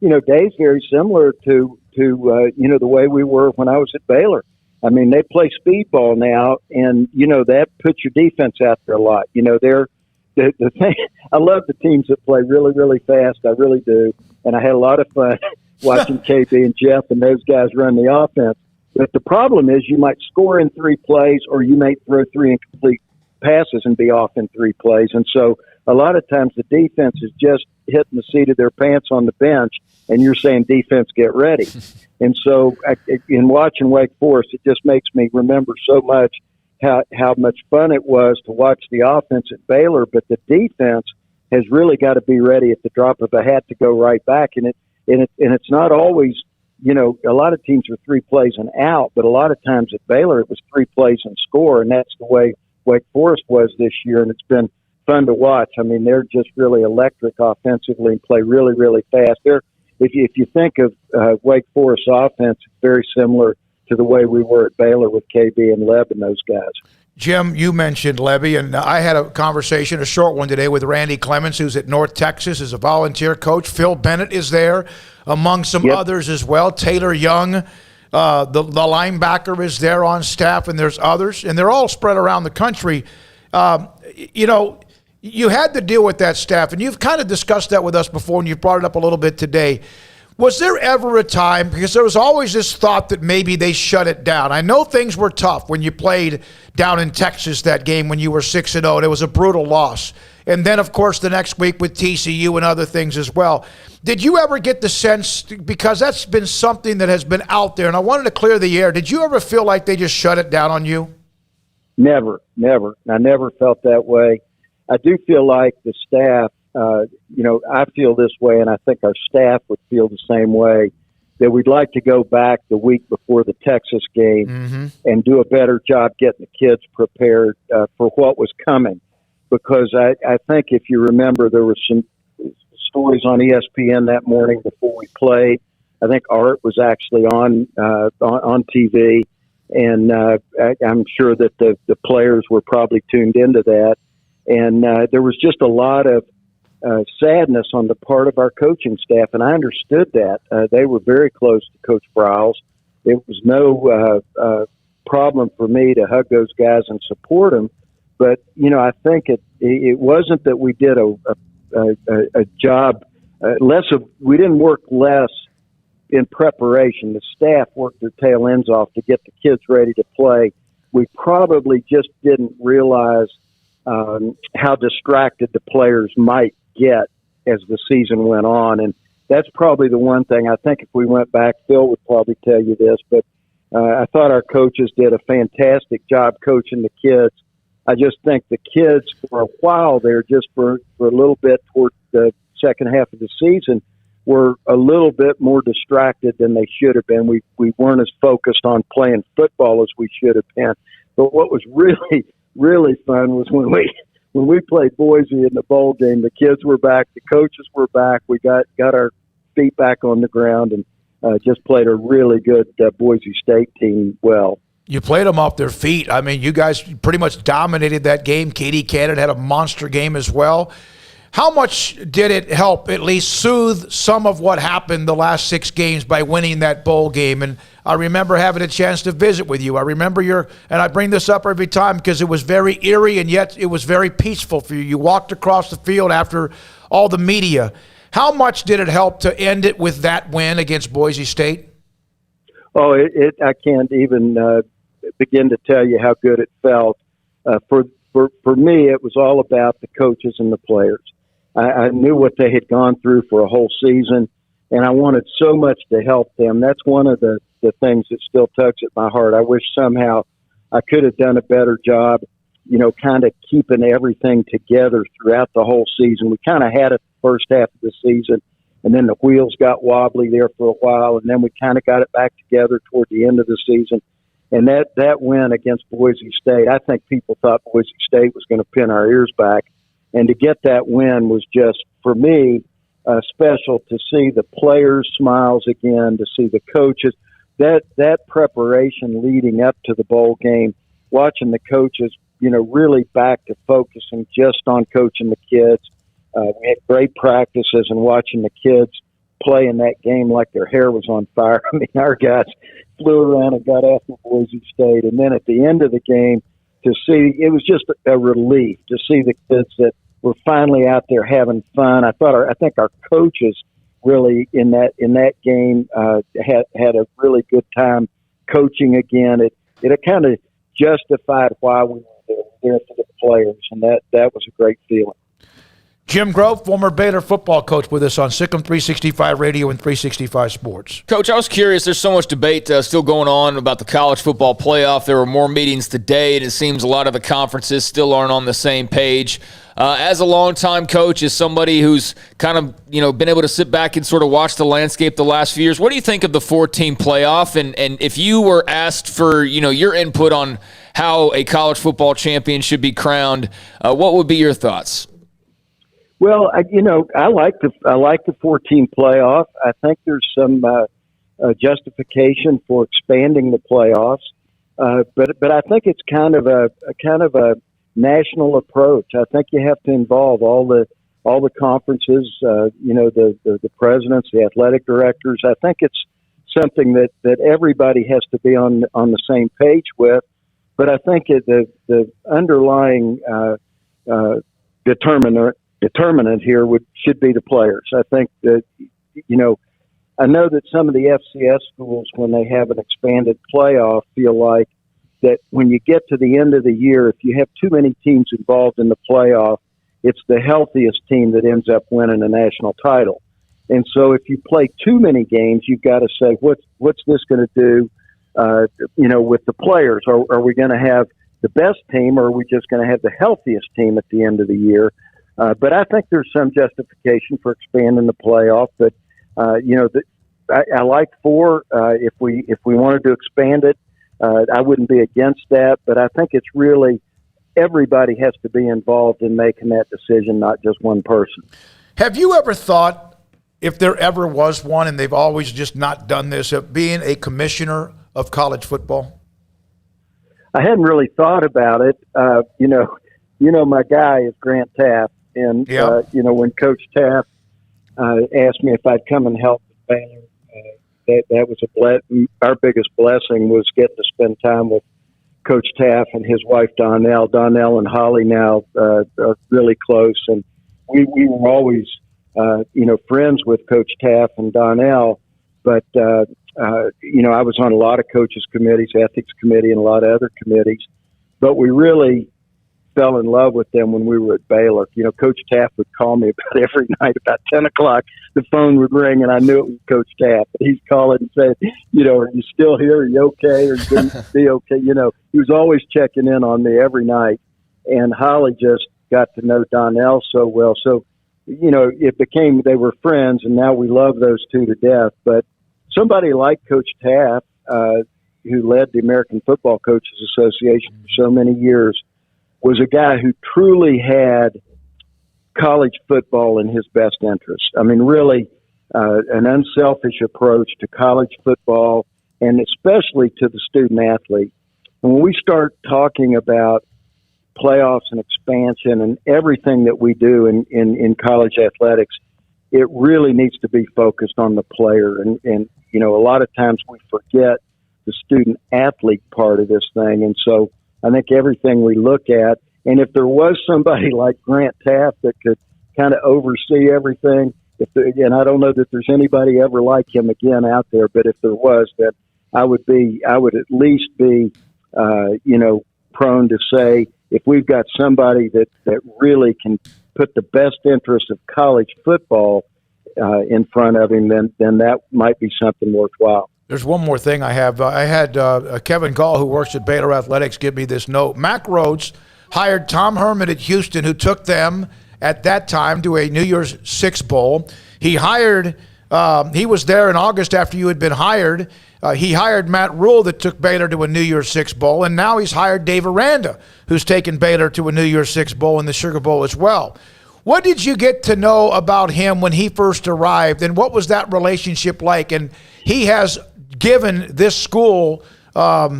Dave's very similar to the way we were when I was at Baylor. I mean, they play speedball now, and, that puts your defense out there a lot. They're the thing. I love the teams that play really, really fast. I really do. And I had a lot of fun watching KB and Jeff and those guys run the offense. But the problem is you might score in 3 plays, or you may throw 3 incomplete passes and be off in 3 plays. And so a lot of times the defense is just hitting the seat of their pants on the bench, and you're saying, "Defense, get ready." And so in watching Wake Forest, it just makes me remember so much how much fun it was to watch the offense at Baylor, but the defense has really got to be ready at the drop of a hat to go right back. And it's not always, a lot of teams are 3 plays and out, but a lot of times at Baylor it was 3 plays and score, and that's the way Wake Forest was this year, and it's been fun to watch. I mean, they're just really electric offensively and play really, really fast. If you think of Wake Forest's offense, it's very similar to the way we were at Baylor with KB and Leb and those guys. Jim, you mentioned Lebby, and I had a conversation, a short one today, with Randy Clemens, who's at North Texas as a volunteer coach. Phil Bennett is there, among some others as well. Taylor Young, the linebacker, is there on staff, and there's others, and they're all spread around the country. You had to deal with that staff, and you've kind of discussed that with us before, and you've brought it up a little bit today. Was there ever a time, because there was always this thought that maybe they shut it down. I know things were tough when you played down in Texas that game when you were 6-0. It was a brutal loss. And then, of course, the next week with TCU and other things as well. Did you ever get the sense, because that's been something that has been out there, and I wanted to clear the air, did you ever feel like they just shut it down on you? Never. I never felt that way. I do feel like the staff, I feel this way, and I think our staff would feel the same way, that we'd like to go back the week before the Texas game and do a better job getting the kids prepared for what was coming. Because I think if you remember, there were some stories on ESPN that morning before we played. I think Art was actually on TV, and I'm sure that the players were probably tuned into that. And there was just a lot of sadness on the part of our coaching staff, and I understood that. They were very close to Coach Briles. It was no problem for me to hug those guys and support them. But, I think it wasn't that we did a job we didn't work less in preparation. The staff worked their tail ends off to get the kids ready to play. We probably just didn't realize how distracted the players might get as the season went on. And that's probably the one thing. I think if we went back, Phil would probably tell you this, but I thought our coaches did a fantastic job coaching the kids. I just think the kids, for a while there, just for a little bit toward the second half of the season, were a little bit more distracted than they should have been. We weren't as focused on playing football as we should have been. But what was really, really fun was when we played Boise in the bowl game. The kids were back, the coaches were back. We got our feet back on the ground and just played a really good Boise State team well. You played them off their feet. I mean, you guys pretty much dominated that game. Katie Cannon had a monster game as well. How much did it help at least soothe some of what happened the last 6 games by winning that bowl game? And I remember having a chance to visit with you. I remember and I bring this up every time because it was very eerie and yet it was very peaceful for you. You walked across the field after all the media. How much did it help to end it with that win against Boise State? Oh, I can't even begin to tell you how good it felt. For me, it was all about the coaches and the players. I knew what they had gone through for a whole season, and I wanted so much to help them. That's one of the things that still tugs at my heart. I wish somehow I could have done a better job, kind of keeping everything together throughout the whole season. We kind of had it the first half of the season, and then the wheels got wobbly there for a while, and then we kind of got it back together toward the end of the season. And that win against Boise State, I think people thought Boise State was going to pin our ears back. And to get that win was just, for me, special to see the players' smiles again, to see the coaches. That preparation leading up to the bowl game, watching the coaches, really back to focusing just on coaching the kids. We had great practices and watching the kids play in that game like their hair was on fire. I mean, our guys flew around and got after Boise State. And then at the end of the game, to see, it was just a relief to see the kids that were finally out there having fun. I think our coaches really in that game had a really good time coaching again. It kind of justified why we were there for the players, and that was a great feeling. Jim Grove, former Baylor football coach, with us on Sikkim 365 Radio and 365 Sports. Coach, I was curious. There's so much debate still going on about the college football playoff. There were more meetings today, and it seems a lot of the conferences still aren't on the same page. As a longtime coach, as somebody who's kind of been able to sit back and sort of watch the landscape the last few years, what do you think of the 4-team playoff? And if you were asked for your input on how a college football champion should be crowned, what would be your thoughts? Well, I like the 4-team playoff. I think there's some justification for expanding the playoffs, but I think it's kind of a national approach. I think you have to involve all the conferences, the presidents, the athletic directors. I think it's something that everybody has to be on the same page with. But I think the underlying determinant here should be the players. I think that, I know that some of the FCS schools, when they have an expanded playoff, feel like that when you get to the end of the year, if you have too many teams involved in the playoff, it's the healthiest team that ends up winning a national title. And so if you play too many games, you've got to say, what's this going to do, with the players? Are we going to have the best team, or are we just going to have the healthiest team at the end of the year? But I think there's some justification for expanding the playoff. But I like 4. If we wanted to expand it, I wouldn't be against that. But I think it's really everybody has to be involved in making that decision, not just one person. Have you ever thought, if there ever was one, and they've always just not done this, of being a commissioner of college football? I hadn't really thought about it. My guy is Grant Taft. And, when Coach Taft asked me if I'd come and help the Baylor, that was our biggest blessing was getting to spend time with Coach Taft and his wife, Donnell. Donnell and Holly now are really close. And we were always, friends with Coach Taft and Donnell. But, I was on a lot of coaches' committees, ethics committee, and a lot of other committees. But we really fell in love with them when we were at Baylor. Coach Taft would call me about every night about 10 o'clock. The phone would ring, and I knew it was Coach Taft. He'd call it and say, are you still here? Are you okay? Are you going to be okay? He was always checking in on me every night. And Holly just got to know Donnell so well. So they were friends, and now we love those two to death. But somebody like Coach Taft, who led the American Football Coaches Association for so many years, was a guy who truly had college football in his best interest. I mean, really, an unselfish approach to college football, and especially to the student athlete. When we start talking about playoffs and expansion and everything that we do in college athletics, it really needs to be focused on the player. And a lot of times we forget the student athlete part of this thing. And so I think everything we look at, and if there was somebody like Grant Taft that could kind of oversee everything, and I don't know that there's anybody ever like him again out there, but if there was, that I would at least be, prone to say, if we've got somebody that really can put the best interest of college football in front of him, then that might be something worthwhile. There's one more thing I have. I had Kevin Gall, who works at Baylor Athletics, give me this note. Mack Rhodes hired Tom Herman at Houston, who took them at that time to a New Year's Six Bowl. He was there in August after you had been hired. He hired Matt Rule that took Baylor to a New Year's Six Bowl, and now he's hired Dave Aranda, who's taken Baylor to a New Year's Six Bowl and the Sugar Bowl as well. What did you get to know about him when he first arrived, and what was that relationship like? And he has given this school a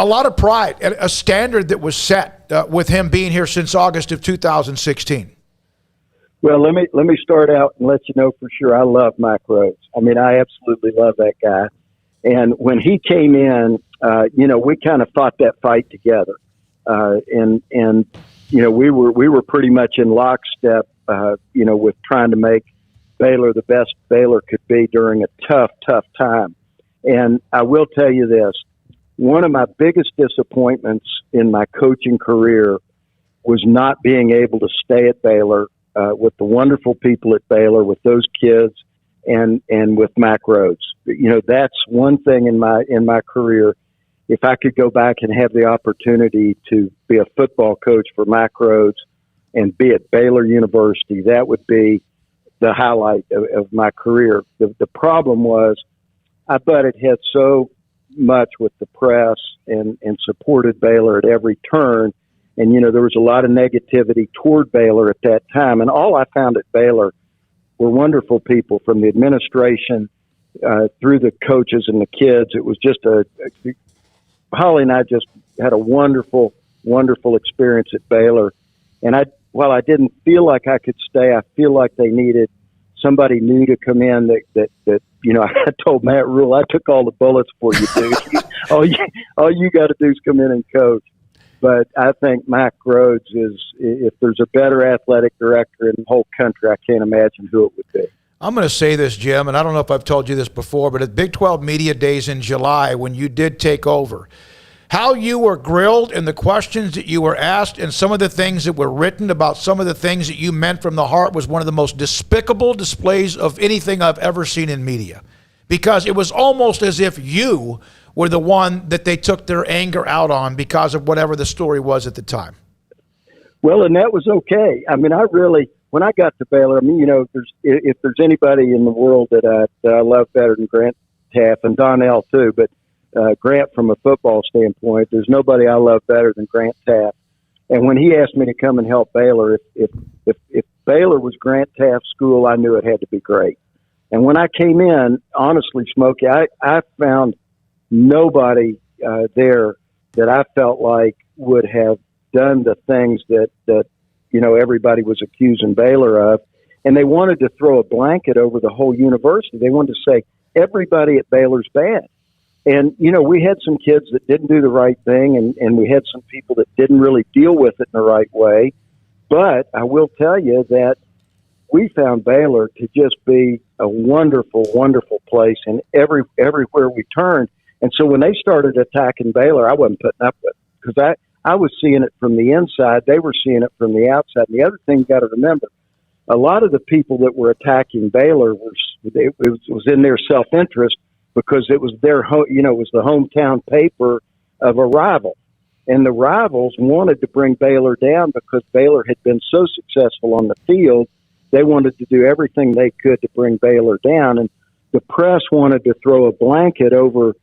lot of pride, a standard that was set with him being here since August of 2016. Well, let me start out and let you know for sure I love Mack Rhodes. I mean, I absolutely love that guy. And when he came in, we kind of fought that fight together. We were pretty much in lockstep, with trying to make Baylor the best Baylor could be during a tough time. And I will tell you this, one of my biggest disappointments in my coaching career was not being able to stay at Baylor with the wonderful people at Baylor, with those kids, and with Mack Rhodes. That's one thing in my career. If I could go back and have the opportunity to be a football coach for Mack Rhodes and be at Baylor University, that would be the highlight of my career. The problem was I butted heads so much with the press and supported Baylor at every turn. And, there was a lot of negativity toward Baylor at that time. And all I found at Baylor were wonderful people, from the administration through the coaches and the kids. It was just Holly and I just had a wonderful, wonderful experience at Baylor. And while I didn't feel like I could stay, I feel like they needed somebody new to come in that I told Matt Rule, I took all the bullets for you, dude. all you got to do is come in and coach. But I think Mack Rhodes if there's a better athletic director in the whole country, I can't imagine who it would be. I'm going to say this, Jim, and I don't know if I've told you this before, but at Big 12 Media Days in July, when you did take over, how you were grilled and the questions that you were asked and some of the things that were written about some of the things that you meant from the heart was one of the most despicable displays of anything I've ever seen in media. Because it was almost as if you were the one that they took their anger out on because of whatever the story was at the time. Well, and that was okay. I mean, when I got to Baylor, if there's anybody in the world that I love better than Grant Taft, and Donnell too, but Grant from a football standpoint, there's nobody I love better than Grant Taft. And when he asked me to come and help Baylor, if Baylor was Grant Taft's school, I knew it had to be great. And when I came in, honestly, Smokey, I found nobody there that I felt like would have done the things that everybody was accusing Baylor of. And they wanted to throw a blanket over the whole university. They wanted to say everybody at Baylor's bad. And, we had some kids that didn't do the right thing, and we had some people that didn't really deal with it in the right way. But I will tell you that we found Baylor to just be a wonderful, wonderful place, and everywhere we turned. And so when they started attacking Baylor, I wasn't putting up with it, because I was seeing it from the inside. They were seeing it from the outside. And the other thing you got to remember, a lot of the people that were attacking Baylor was in their self-interest, because it was it was the hometown paper of a rival. And the rivals wanted to bring Baylor down because Baylor had been so successful on the field they wanted to do everything they could to bring Baylor down. And the press wanted to throw a blanket over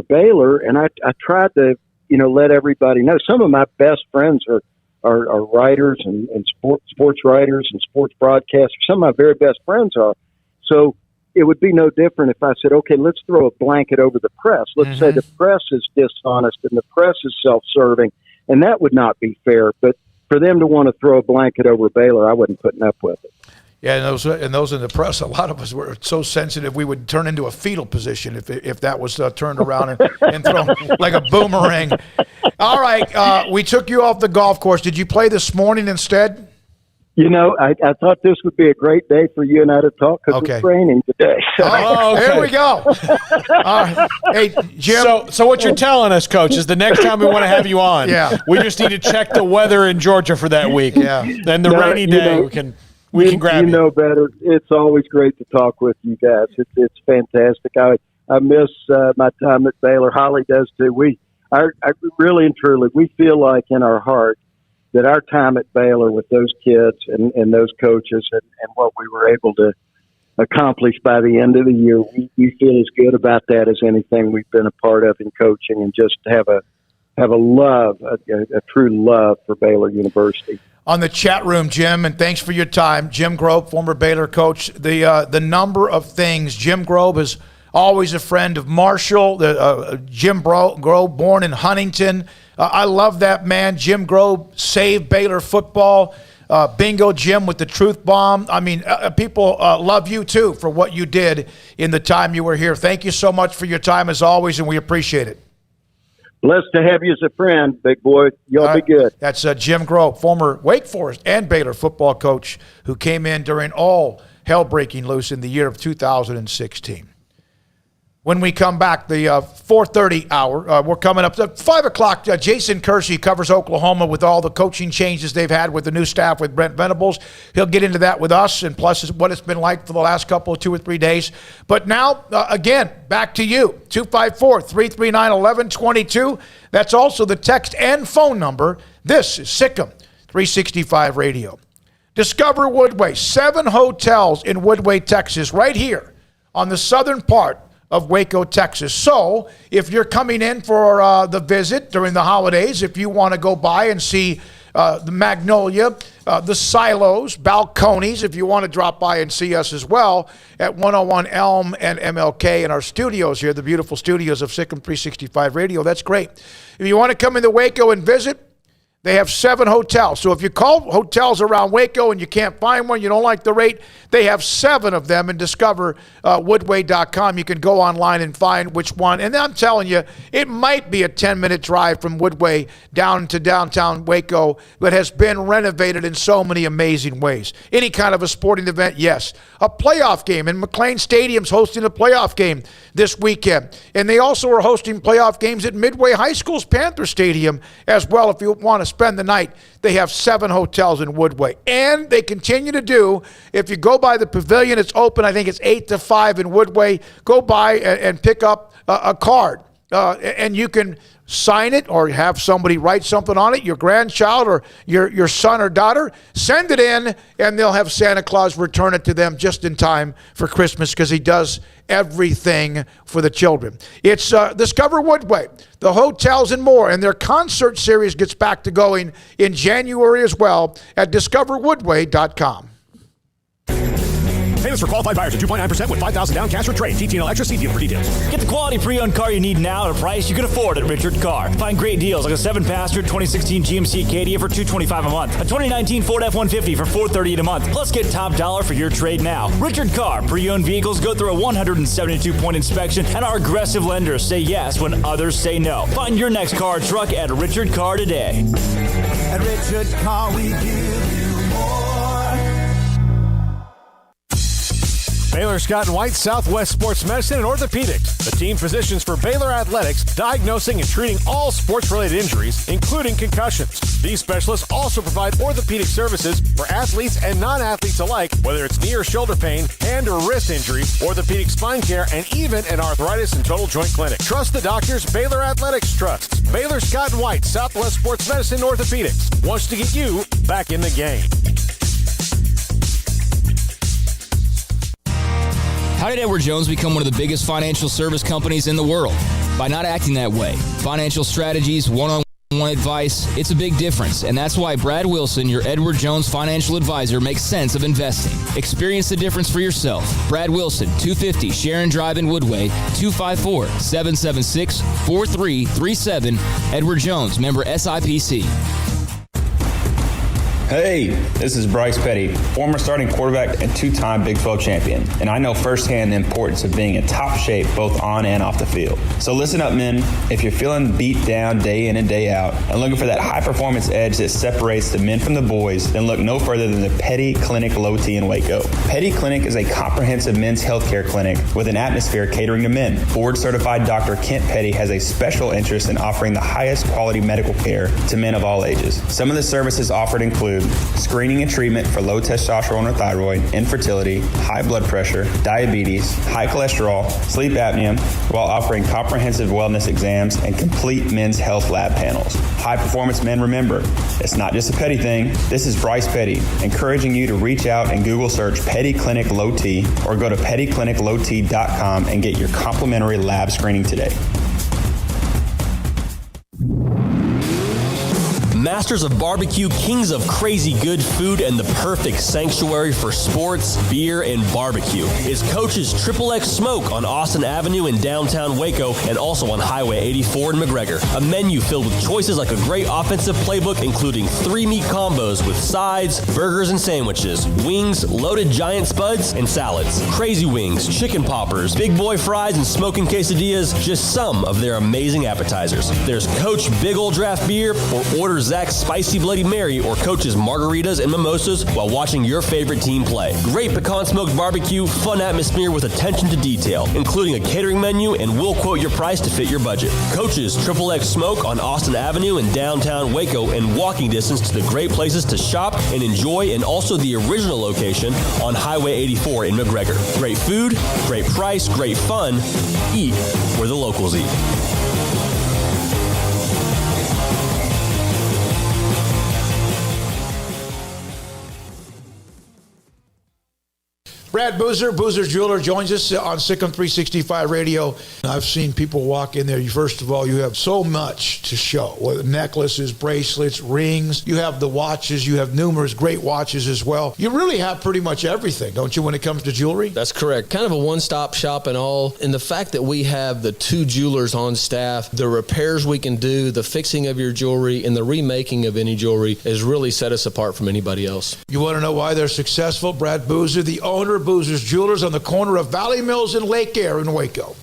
Baylor. And I tried to, let everybody know. Some of my best friends are writers and sports writers and sports broadcasters. Some of my very best friends are. So it would be no different if I said, okay, let's throw a blanket over the press. Let's say the press is dishonest and the press is self-serving, and that would not be fair. But for them to want to throw a blanket over Baylor, I wasn't putting up with it. Yeah, and those in the press, a lot of us were so sensitive we would turn into a fetal position if that was turned around and thrown like a boomerang. All right, we took you off the golf course. Did you play this morning instead? I thought this would be a great day for you and I to talk because it's raining today. There we go. Hey, Jim. So what you're telling us, Coach, is the next time we want to have you on, we just need to check the weather in Georgia for that week. Yeah. Then the rainy day, we can grab you. You know better. It's always great to talk with you guys. It's fantastic. I miss my time at Baylor. Holly does too. I really and truly, we feel like in our heart that our time at Baylor with those kids and those coaches and what we were able to accomplish by the end of the year, we feel as good about that as anything we've been a part of in coaching, and just have a love, a true love for Baylor University. On the chat room, Jim, and thanks for your time. Jim Grove, former Baylor coach. The number of things. Jim Grove is always a friend of Marshall. Jim Grove, born in Huntington. I love that man. Jim Grove saved Baylor football. Bingo Jim with the truth bomb. I mean, people love you, too, for what you did in the time you were here. Thank you so much for your time, as always, and we appreciate it. Blessed to have you as a friend, big boy. Y'all be good. That's Jim Grove, former Wake Forest and Baylor football coach, who came in during all hell breaking loose in the year of 2016. When we come back, the 4:30 hour, we're coming up to 5 o'clock. Jason Kersey covers Oklahoma with all the coaching changes they've had with the new staff with Brent Venables. He'll get into that with us, and plus what it's been like for the last couple of 2 or 3 days. But now, again, back to you, 254-339-1122. That's also the text and phone number. This is Sikkim 365 Radio. Discover Woodway, 7 hotels in Woodway, Texas, right here on the southern part of Waco, Texas. So if you're coming in for the visit during the holidays, if you want to go by and see the Magnolia, the Silos, Balcones, if you want to drop by and see us as well at 101 Elm and MLK in our studios here, the beautiful studios of Sikkim 365 Radio, that's great. If you want to come into Waco and visit, they have 7 hotels. So if you call hotels around Waco and you can't find one, you don't like the rate, they have 7 of them, and discover Woodway.com. You can go online and find which one. And I'm telling you, it might be a 10-minute drive from Woodway down to downtown Waco, but has been renovated in so many amazing ways. Any kind of a sporting event, yes. A playoff game, and McLean Stadium's hosting a playoff game this weekend. And they also are hosting playoff games at Midway High School's Panther Stadium as well. If you want to spend the night, they have 7 hotels in Woodway. And they continue to do, if you go by the pavilion, it's open, I think it's 8 to 5 in Woodway. Go by and pick up a card. And you can sign it or have somebody write something on it, your grandchild or your son or daughter. Send it in, and they'll have Santa Claus return it to them just in time for Christmas, because he does everything for the children. It's Discover Woodway, the hotels and more, and their concert series gets back to going in January as well at discoverwoodway.com. Payments for qualified buyers at 2.9% with $5,000 down cash for trade. TTL Extra, see deal for details. Get the quality pre-owned car you need now at a price you can afford at Richard Car. Find great deals like a 7-passenger 2016 GMC Acadia for $225 a month, a 2019 Ford F-150 for $438 a month. Plus, get top dollar for your trade now. Richard Car. Pre-owned vehicles go through a 172-point inspection, and our aggressive lenders say yes when others say no. Find your next car or truck at Richard Car today. At Richard Car, we give you more. Baylor Scott & White, Southwest Sports Medicine and Orthopedics. The team physicians for Baylor Athletics, diagnosing and treating all sports-related injuries, including concussions. These specialists also provide orthopedic services for athletes and non-athletes alike, whether it's knee or shoulder pain, hand or wrist injury, orthopedic spine care, and even an arthritis and total joint clinic. Trust the doctors Baylor Athletics trusts. Baylor Scott & White, Southwest Sports Medicine and Orthopedics wants to get you back in the game. How did Edward Jones become one of the biggest financial service companies in the world? By not acting that way. Financial strategies, one-on-one advice, it's a big difference, and that's why Brad Wilson, your Edward Jones financial advisor, makes sense of investing. Experience the difference for yourself. Brad Wilson, 250 Sharon Drive in Woodway, 254-776-4337. Edward Jones, member SIPC. Hey, this is Bryce Petty, former starting quarterback and two-time Big 12 champion, and I know firsthand the importance of being in top shape both on and off the field. So listen up, men. If you're feeling beat down day in and day out and looking for that high-performance edge that separates the men from the boys, then look no further than the Petty Clinic Low T in Waco. Petty Clinic is a comprehensive men's healthcare clinic with an atmosphere catering to men. Board-certified Dr. Kent Petty has a special interest in offering the highest quality medical care to men of all ages. Some of the services offered include screening and treatment for low testosterone or thyroid, infertility, high blood pressure, diabetes, high cholesterol, sleep apnea, while offering comprehensive wellness exams and complete men's health lab panels. High performance men, remember, it's not just a Petty thing. This is Bryce Petty, encouraging you to reach out and Google search Petty Clinic Low T or go to pettycliniclowt.com and get your complimentary lab screening today. Masters of barbecue, kings of crazy good food, and the perfect sanctuary for sports, beer, and barbecue is Coach's XXX Smoke on Austin Avenue in downtown Waco and also on Highway 84 in McGregor. A menu filled with choices like a great offensive playbook, including 3 meat combos with sides, burgers, and sandwiches, wings, loaded giant spuds, and salads, crazy wings, chicken poppers, big boy fries, and smoking quesadillas, just some of their amazing appetizers. There's Coach Big Ol' Draft Beer, or order Zach's Spicy Bloody Mary or Coach's margaritas and mimosas while watching your favorite team play. Great pecan smoked barbecue, fun atmosphere with attention to detail, including a catering menu, and we'll quote your price to fit your budget. Coach's XXX Smoke on Austin Avenue in downtown Waco, and walking distance to the great places to shop and enjoy, and also the original location on Highway 84 in McGregor. Great food, great price, great fun. Eat where the locals eat. Brad Boozer, Boozer's Jeweler, joins us on Sikkim 365 Radio. I've seen people walk in there. First of all, you have so much to show. Whether necklaces, bracelets, rings. You have the watches. You have numerous great watches as well. You really have pretty much everything, don't you, when it comes to jewelry? That's correct. Kind of a one-stop shop and all. And the fact that we have the 2 jewelers on staff, the repairs we can do, the fixing of your jewelry, and the remaking of any jewelry has really set us apart from anybody else. You want to know why they're successful? Brad Boozer, the owner of Boozer's Jewelers on the corner of Valley Mills and Lake Air in Waco.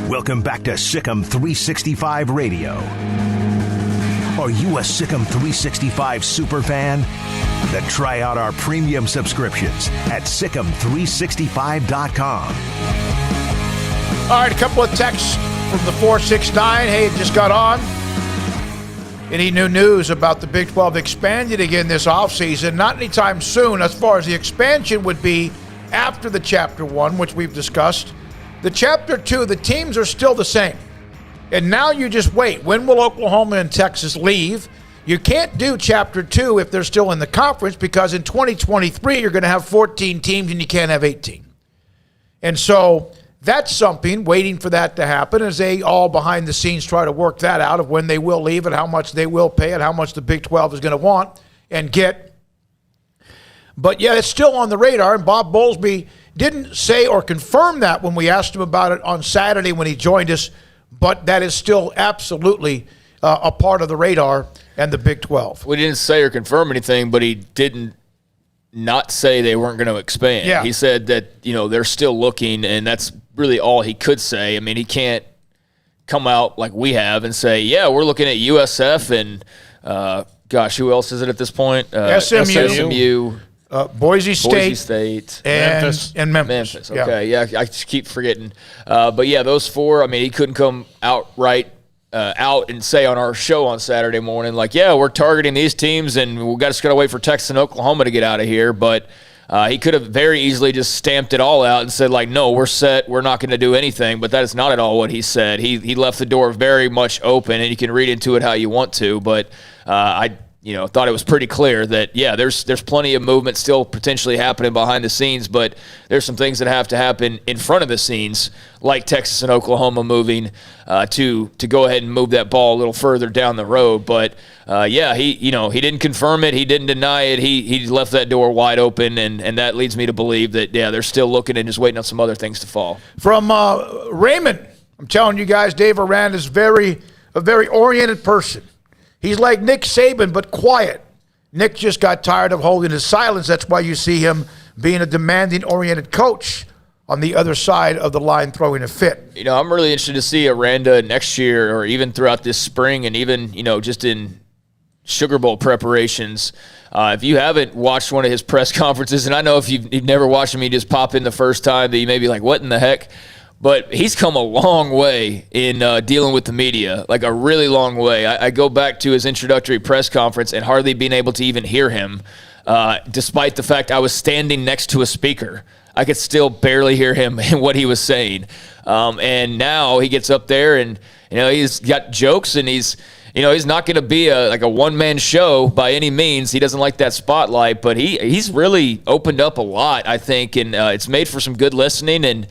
Welcome back to Sikkim 365 Radio. Are you a Sikkim 365 super fan? Then try out our premium subscriptions at Sikkim365.com. All right, a couple of texts from the 469. Hey, it just got on. Any new news about the Big 12 expanding again this offseason? Not anytime soon. As far as the expansion would be after the Chapter 1, which we've discussed. The Chapter 2, the teams are still the same. And now you just wait. When will Oklahoma and Texas leave? You can't do Chapter 2 if they're still in the conference, because in 2023 you're going to have 14 teams and you can't have 18. And so that's something, waiting for that to happen as they all behind the scenes try to work that out of when they will leave and how much they will pay and how much the Big 12 is going to want and get. But yeah, it's still on the radar, and Bob Bowlesby didn't say or confirm that when we asked him about it on Saturday when he joined us, but that is still absolutely a part of the radar and the Big 12. We didn't say or confirm anything, but he didn't not say they weren't going to expand. Yeah. He said that, they're still looking, and that's really all he could say. I mean, he can't come out like we have and say, yeah, we're looking at USF and, who else is it at this point? SMU. Boise State. And Memphis. Okay, yeah, I just keep forgetting. But, yeah, those 4, I mean, he couldn't come out and say on our show on Saturday morning, like, yeah, we're targeting these teams and we just got to wait for Texas and Oklahoma to get out of here. But he could have very easily just stamped it all out and said, like, no, we're set. We're not going to do anything. But that is not at all what he said. He left the door very much open, and you can read into it how you want to. But thought it was pretty clear that, there's plenty of movement still potentially happening behind the scenes, but there's some things that have to happen in front of the scenes, like Texas and Oklahoma moving to go ahead and move that ball a little further down the road. But he didn't confirm it, he didn't deny it, he left that door wide open, and that leads me to believe that they're still looking and just waiting on some other things to fall. From Raymond, I'm telling you guys, Dave Aranda is a very oriented person. He's like Nick Saban, but quiet. Nick just got tired of holding his silence. That's why you see him being a demanding, oriented coach on the other side of the line throwing a fit. I'm really interested to see Aranda next year or even throughout this spring and even, just in Sugar Bowl preparations. If you haven't watched one of his press conferences, and I know if you've never watched him, you just pop in the first time that you may be like, what in the heck? But he's come a long way in dealing with the media, like a really long way. I go back to his introductory press conference and hardly being able to even hear him, despite the fact I was standing next to a speaker. I could still barely hear him and what he was saying. And now he gets up there and, he's got jokes and he's not going to be a one-man show by any means. He doesn't like that spotlight, but he's really opened up a lot, I think, and it's made for some good listening. And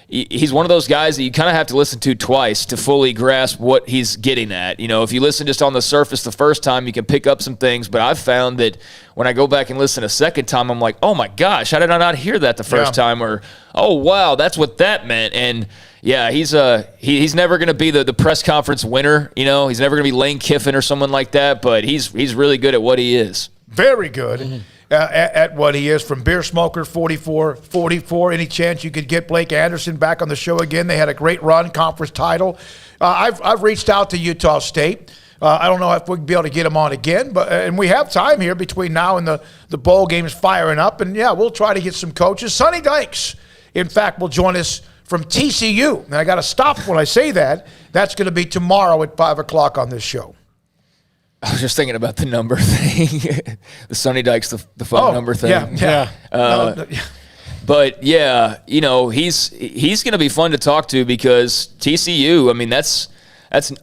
he's one of those guys that you kind of have to listen to twice to fully grasp what he's getting at. If you listen just on the surface the first time, you can pick up some things, but I've found that when I go back and listen a second time, I'm like, oh my gosh, how did I not hear that the first time? Or, oh wow, that's what that meant. And yeah, he's never going to be the press conference winner. He's never going to be Lane Kiffin or someone like that, but he's really good at what he is. Very good. At what he is. From Beer Smoker 44. Any chance you could get Blake Anderson back on the show again? They had a great run, conference title. I've reached out to Utah State. I don't know if we'll be able to get him on again, and we have time here between now and the bowl games firing up. And we'll try to get some coaches. Sonny Dykes, in fact, will join us from TCU. And I got to stop when I say that. That's going to be tomorrow at 5 o'clock on this show. I was just thinking about the number thing, the Sonny Dykes, the phone number thing. Yeah. But he's going to be fun to talk to because TCU. I mean, that's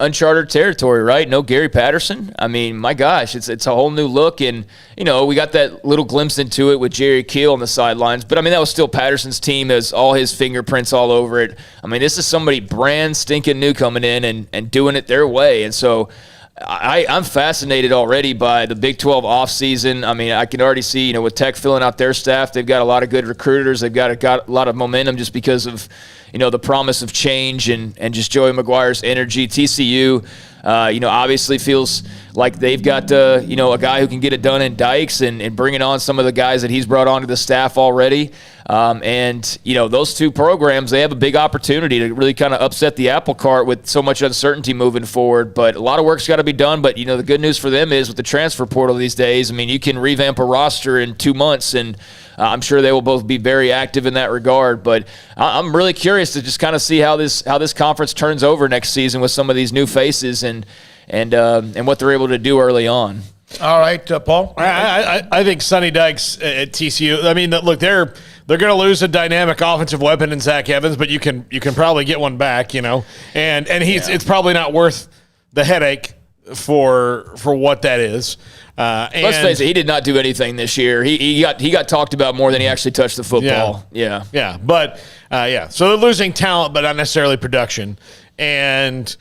uncharted territory, right? No Gary Patterson. I mean, my gosh, it's a whole new look, and we got that little glimpse into it with Jerry Keel on the sidelines. But I mean, that was still Patterson's team, has all his fingerprints all over it. I mean, this is somebody brand stinking new coming in and doing it their way, and so. I'm fascinated already by the Big 12 offseason. I mean, I can already see, with Tech filling out their staff, they've got a lot of good recruiters. They've got a lot of momentum just because of, the promise of change and just Joey McGuire's energy. TCU, obviously feels like they've got, a guy who can get it done in Dykes and bringing on some of the guys that he's brought onto the staff already. Those two programs, they have a big opportunity to really kind of upset the apple cart with so much uncertainty moving forward. But a lot of work's got to be done. But, the good news for them is with the transfer portal these days, I mean, you can revamp a roster in 2 months, and I'm sure they will both be very active in that regard. But I'm really curious to just kind of see how this conference turns over next season with some of these new faces and what they're able to do early on. All right, Paul. I think Sonny Dykes at TCU. I mean, look, they're going to lose a dynamic offensive weapon in Zach Evans, but you can probably get one back, and it's probably not worth the headache for what that is. Let's face it, he did not do anything this year. He got talked about more than he actually touched the football. Yeah. But so they're losing talent, but not necessarily production, and.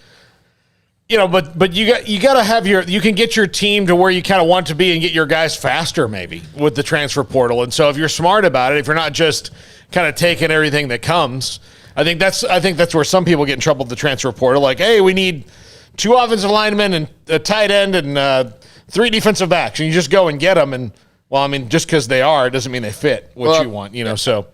But you got to have you can get your team to where you kind of want to be and get your guys faster maybe with the transfer portal. And so if you're smart about it, if you're not just kind of taking everything that comes, I think that's where some people get in trouble with the transfer portal. Like, hey, we need 2 offensive linemen and a tight end and 3 defensive backs, and you just go and get them. And just because they are, it doesn't mean they fit what you want. So.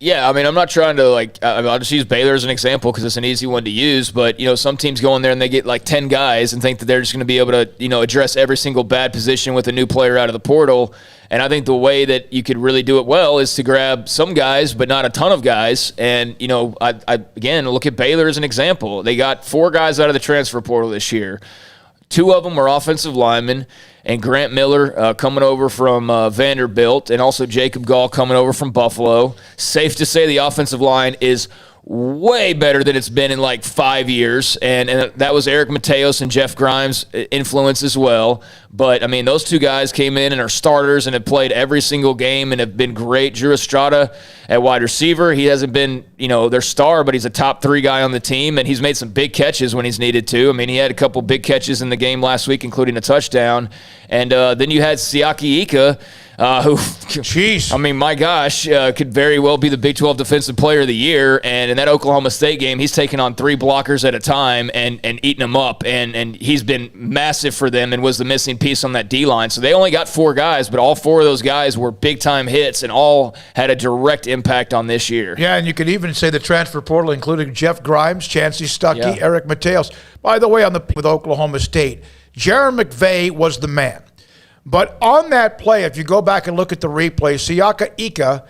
Yeah, I mean, I'm not trying to, I'll just use Baylor as an example because it's an easy one to use, but, some teams go in there and they get 10 guys and think that they're just going to be able to, address every single bad position with a new player out of the portal. And I think the way that you could really do it well is to grab some guys, but not a ton of guys. And, I again, look at Baylor as an example. They got 4 guys out of the transfer portal this year. 2 of them were offensive linemen, and Grant Miller coming over from Vanderbilt, and also Jacob Gall coming over from Buffalo. Safe to say the offensive line is way better than it's been in like 5 years, and that was Eric Mateos and Jeff Grimes' influence as well. But, I mean, those two guys came in and are starters and have played every single game and have been great. Drew Estrada at wide receiver, he hasn't been, their star, but he's a top 3 guy on the team, and he's made some big catches when he's needed to. I mean, he had a couple big catches in the game last week, including a touchdown. And then you had Siaki Ika, who, jeez, I mean, my gosh, could very well be the Big 12 Defensive Player of the Year. And in that Oklahoma State game, he's taken on 3 blockers at a time and eating them up. And he's been massive for them and was the missing piece on that D-line. So they only got 4 guys, but all 4 of those guys were big-time hits and all had a direct impact on this year. Yeah, and you could even say the transfer portal, including Jeff Grimes, Chancey Stuckey, Eric Mateos. By the way, with Oklahoma State, Jaron McVay was the man. But on that play, if you go back and look at the replay, Siaki Ika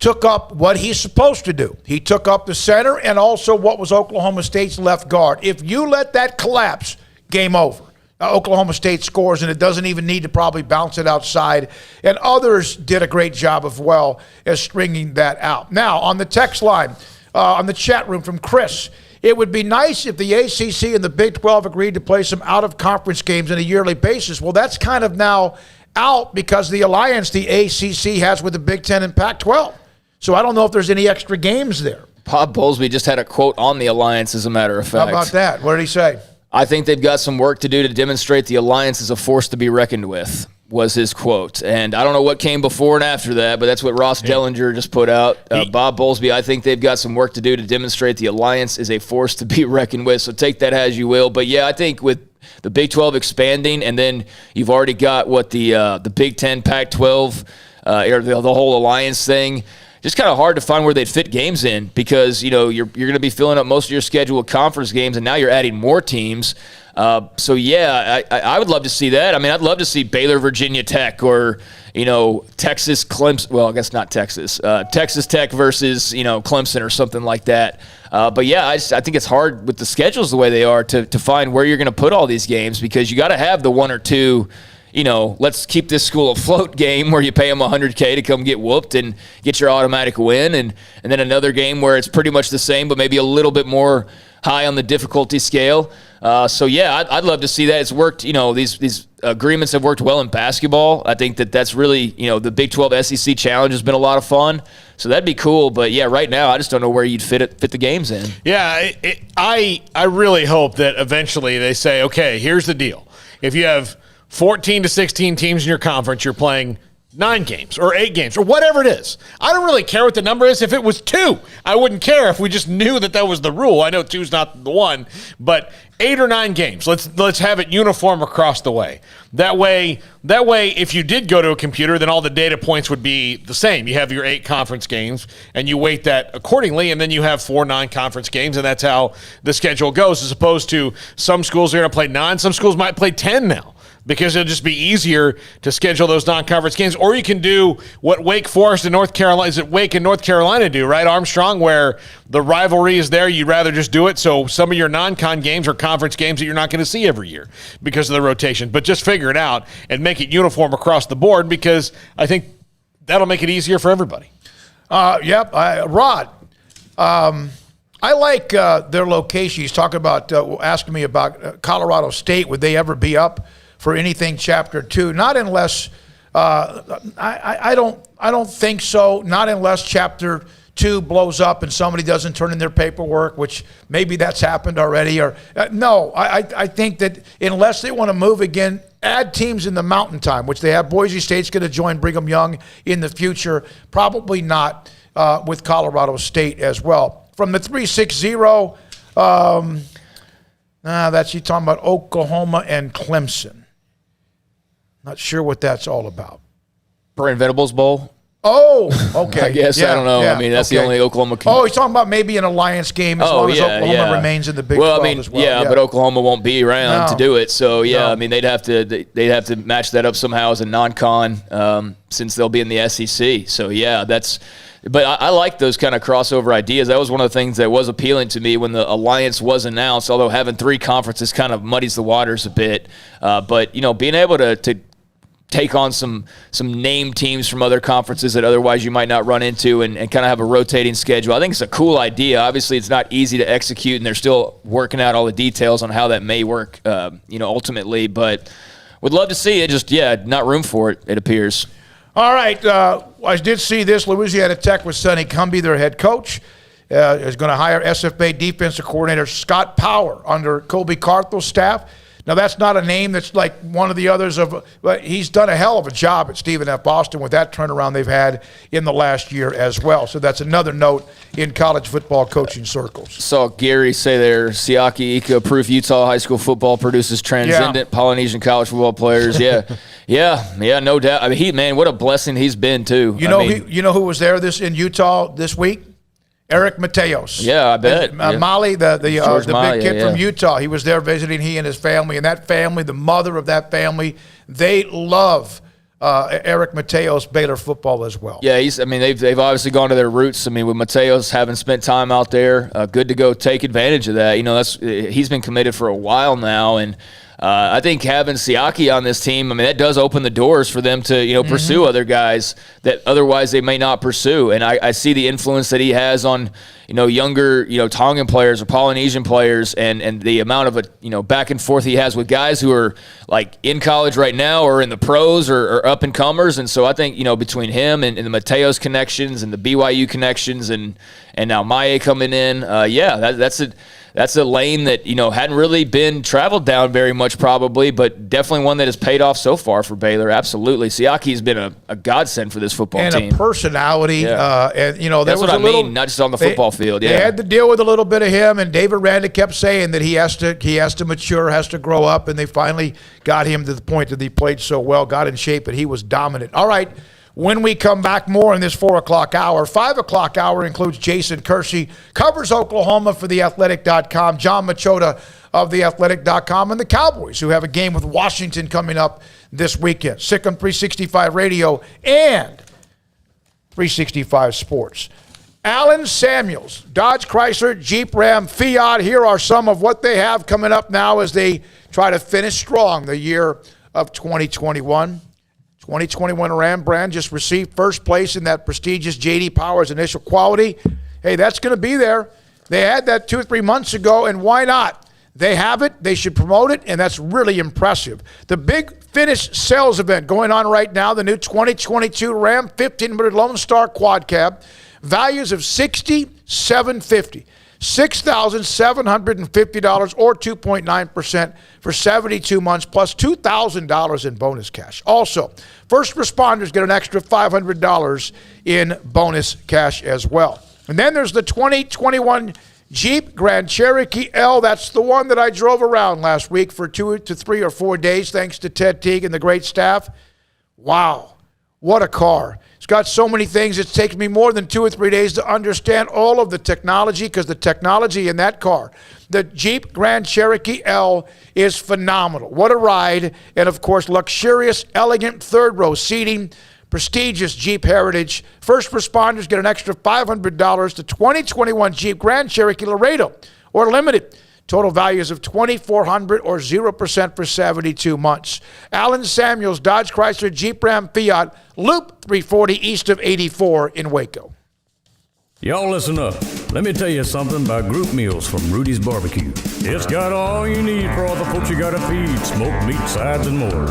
took up what he's supposed to do. He took up the center and also what was Oklahoma State's left guard. If you let that collapse, game over. Oklahoma State scores, and it doesn't even need to probably bounce it outside. And others did a great job as well as stringing that out. Now, on the text line, on the chat room from Chris, it would be nice if the ACC and the Big 12 agreed to play some out-of-conference games on a yearly basis. Well, that's kind of now out because the alliance the ACC has with the Big 10 and Pac-12. So I don't know if there's any extra games there. Bob Bowlesby just had a quote on the alliance, as a matter of fact. How about that? What did he say? I think they've got some work to do to demonstrate the alliance is a force to be reckoned with, was his quote. And I don't know what came before and after that, but that's what Ross Dellinger just put out. Bob Bowlesby, I think they've got some work to do to demonstrate the alliance is a force to be reckoned with. So take that as you will. But, yeah, I think with the Big 12 expanding, and then you've already got what the Big 10, Pac-12, or the whole alliance thing, just kind of hard to find where they'd fit games in because, you're going to be filling up most of your schedule with conference games, and now you're adding more teams. So, yeah, I would love to see that. I mean, I'd love to see Baylor, Virginia Tech, or, Texas, Clemson. Well, I guess not Texas. Texas Tech versus, Clemson or something like that. But, yeah, I think it's hard with the schedules the way they are to find where you're going to put all these games because you got to have the 1 or 2 let's keep this school afloat game where you pay them $100K to come get whooped and get your automatic win. And then another game where it's pretty much the same, but maybe a little bit more high on the difficulty scale. So, yeah, I'd love to see that. It's worked, these agreements have worked well in basketball. I think that's really, the Big 12 SEC Challenge has been a lot of fun. So that'd be cool. But, yeah, right now I just don't know where you'd fit the games in. Yeah, I really hope that eventually they say, okay, here's the deal. If you have 14 to 16 teams in your conference, you're playing 9 games or 8 games or whatever it is. I don't really care what the number is. If it was 2, I wouldn't care if we just knew that was the rule. I know 2's not the one, but 8 or 9 games. Let's have it uniform across the way. That way, if you did go to a computer, then all the data points would be the same. You have your 8 conference games, and you weight that accordingly, and then you have 4 non-conference games, and that's how the schedule goes, as opposed to some schools are going to play 9, some schools might play 10 now, because it'll just be easier to schedule those non-conference games. Or you can do what Wake Forest and North Carolina do, right, Armstrong, where the rivalry is there. You'd rather just do it. So some of your non-con games are conference games that you're not going to see every year because of the rotation. But just figure it out and make it uniform across the board because I think that'll make it easier for everybody. Rod, I like their location. He's talking about asking me about Colorado State. Would they ever be up for anything Chapter 2? Not unless I don't think so. Not unless Chapter 2 blows up and somebody doesn't turn in their paperwork, which maybe that's happened already. Or no, I think that unless they want to move again, add teams in the Mountain Time, which they have. Boise State's going to join Brigham Young in the future. Probably not with Colorado State as well. From the 360, that's you talking about Oklahoma and Clemson. Not sure what that's all about. Brent Venables Bowl? Oh, okay. I guess. I don't know. I mean, that's the only Oklahoma. Oh, he's talking about maybe an alliance game as long as Oklahoma remains in the Big 12 as well. Yeah, but Oklahoma won't be around to do it. So, I mean, they'd have to match that up somehow as a non-con since they'll be in the SEC. So, yeah, that's – but I like those kind of crossover ideas. That was one of the things that was appealing to me when the alliance was announced, although having 3 conferences kind of muddies the waters a bit. But, being able to take on some name teams from other conferences that otherwise you might not run into, and kind of have a rotating schedule. I think it's a cool idea. Obviously, it's not easy to execute, and they're still working out all the details on how that may work, ultimately. But would love to see it. Just, not room for it, it appears. All right. I did see this. Louisiana Tech with Sonny Cumbie, their head coach, is going to hire SFA defensive coordinator Scott Power under Colby Carthel's staff. Now, that's not a name that's like one of the others, but he's done a hell of a job at Stephen F. Austin with that turnaround they've had in the last year as well. So that's another note in college football coaching circles. Saw Gary say there, Siaki Ika proof Utah high school football produces transcendent Polynesian college football players. Yeah, no doubt. I mean, what a blessing he's been too. You know who was there in Utah this week? Eric Mateos. Yeah, I bet. Molly, the big kid from Utah, he was there visiting, he and his family. And that family, the mother of that family, they love Eric Mateos Baylor football as well. Yeah, they've obviously gone to their roots. I mean, with Mateos having spent time out there, good to go take advantage of that. He's been committed for a while now, and I think having Siaki on this team, that does open the doors for them to, pursue other guys that otherwise they may not pursue. And I see the influence that he has on, younger, Tongan players or Polynesian players, and the amount of back and forth he has with guys who are like in college right now or in the pros or up and comers. And so I think, between him and the Mateos connections and the BYU connections and now Maye coming in, that's a lane that, hadn't really been traveled down very much probably, but definitely one that has paid off so far for Baylor. Absolutely. Siaki's been a godsend for this football team. And a personality. That's what I mean, not just on the football field. They had to deal with a little bit of him, and David Randa kept saying that he has to mature, has to grow up, and they finally got him to the point that he played so well, got in shape, and he was dominant. All right. When we come back, more in this 4 o'clock hour. 5 o'clock hour includes Jason Kersey, covers Oklahoma for TheAthletic.com, John Machota of TheAthletic.com, and the Cowboys, who have a game with Washington coming up this weekend. Sikkim 365 Radio and 365 Sports. Alan Samuels, Dodge, Chrysler, Jeep, Ram, Fiat. Here are some of what they have coming up now as they try to finish strong the year of 2021. 2021 Ram brand just received first place in that prestigious J.D. Power's initial quality. Hey, that's going to be there. They had that 2 or 3 months ago, and why not? They have it. They should promote it, and that's really impressive. The big finish sales event going on right now, the new 2022 Ram 1500 Lone Star Quad Cab, values of $6,750. $6,750 or 2.9% for 72 months plus $2,000 in bonus cash. Also, first responders get an extra $500 in bonus cash as well. And then there's the 2021 Jeep Grand Cherokee L. That's the one that I drove around last week for 2 to 3 or 4 days thanks to Ted Teague and the great staff. Wow, what a car. It's got so many things. It's taken me more than 2 or 3 days to understand all of the technology because the technology in that car, the Jeep Grand Cherokee L, is phenomenal. What a ride. And, of course, luxurious, elegant third-row seating, prestigious Jeep heritage. First responders get an extra $500 to 2021 Jeep Grand Cherokee Laredo or limited. Total values of $2,400 or 0% for 72 months. Alan Samuels, Dodge, Chrysler, Jeep, Ram, Fiat, Loop 340 east of 84 in Waco. Y'all listen up. Let me tell you something about group meals from Rudy's Barbecue. It's got all you need for all the folks you gotta feed, smoked meat, sides, and more.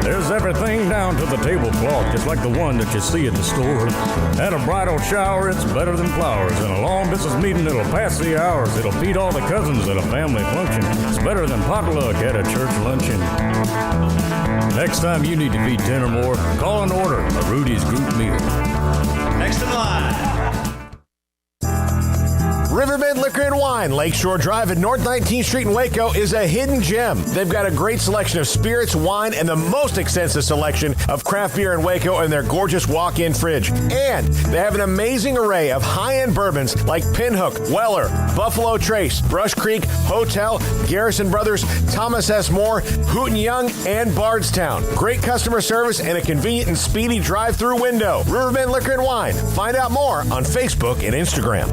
There's everything down to the tablecloth, just like the one that you see at the store. At a bridal shower, it's better than flowers. In a long business meeting, it'll pass the hours. It'll feed all the cousins at a family function. It's better than potluck at a church luncheon. Next time you need to feed 10 or more, call and order a Rudy's group meal. Next in line. Riverbend Liquor and Wine, Lakeshore Drive at North 19th Street in Waco is a hidden gem. They've got a great selection of spirits, wine, and the most extensive selection of craft beer in Waco in their gorgeous walk-in fridge. And they have an amazing array of high-end bourbons like Pinhook, Weller, Buffalo Trace, Brush Creek, Hotel, Garrison Brothers, Thomas S. Moore, Hooten Young, and Bardstown. Great customer service and a convenient and speedy drive-through window. Riverbend Liquor and Wine. Find out more on Facebook and Instagram.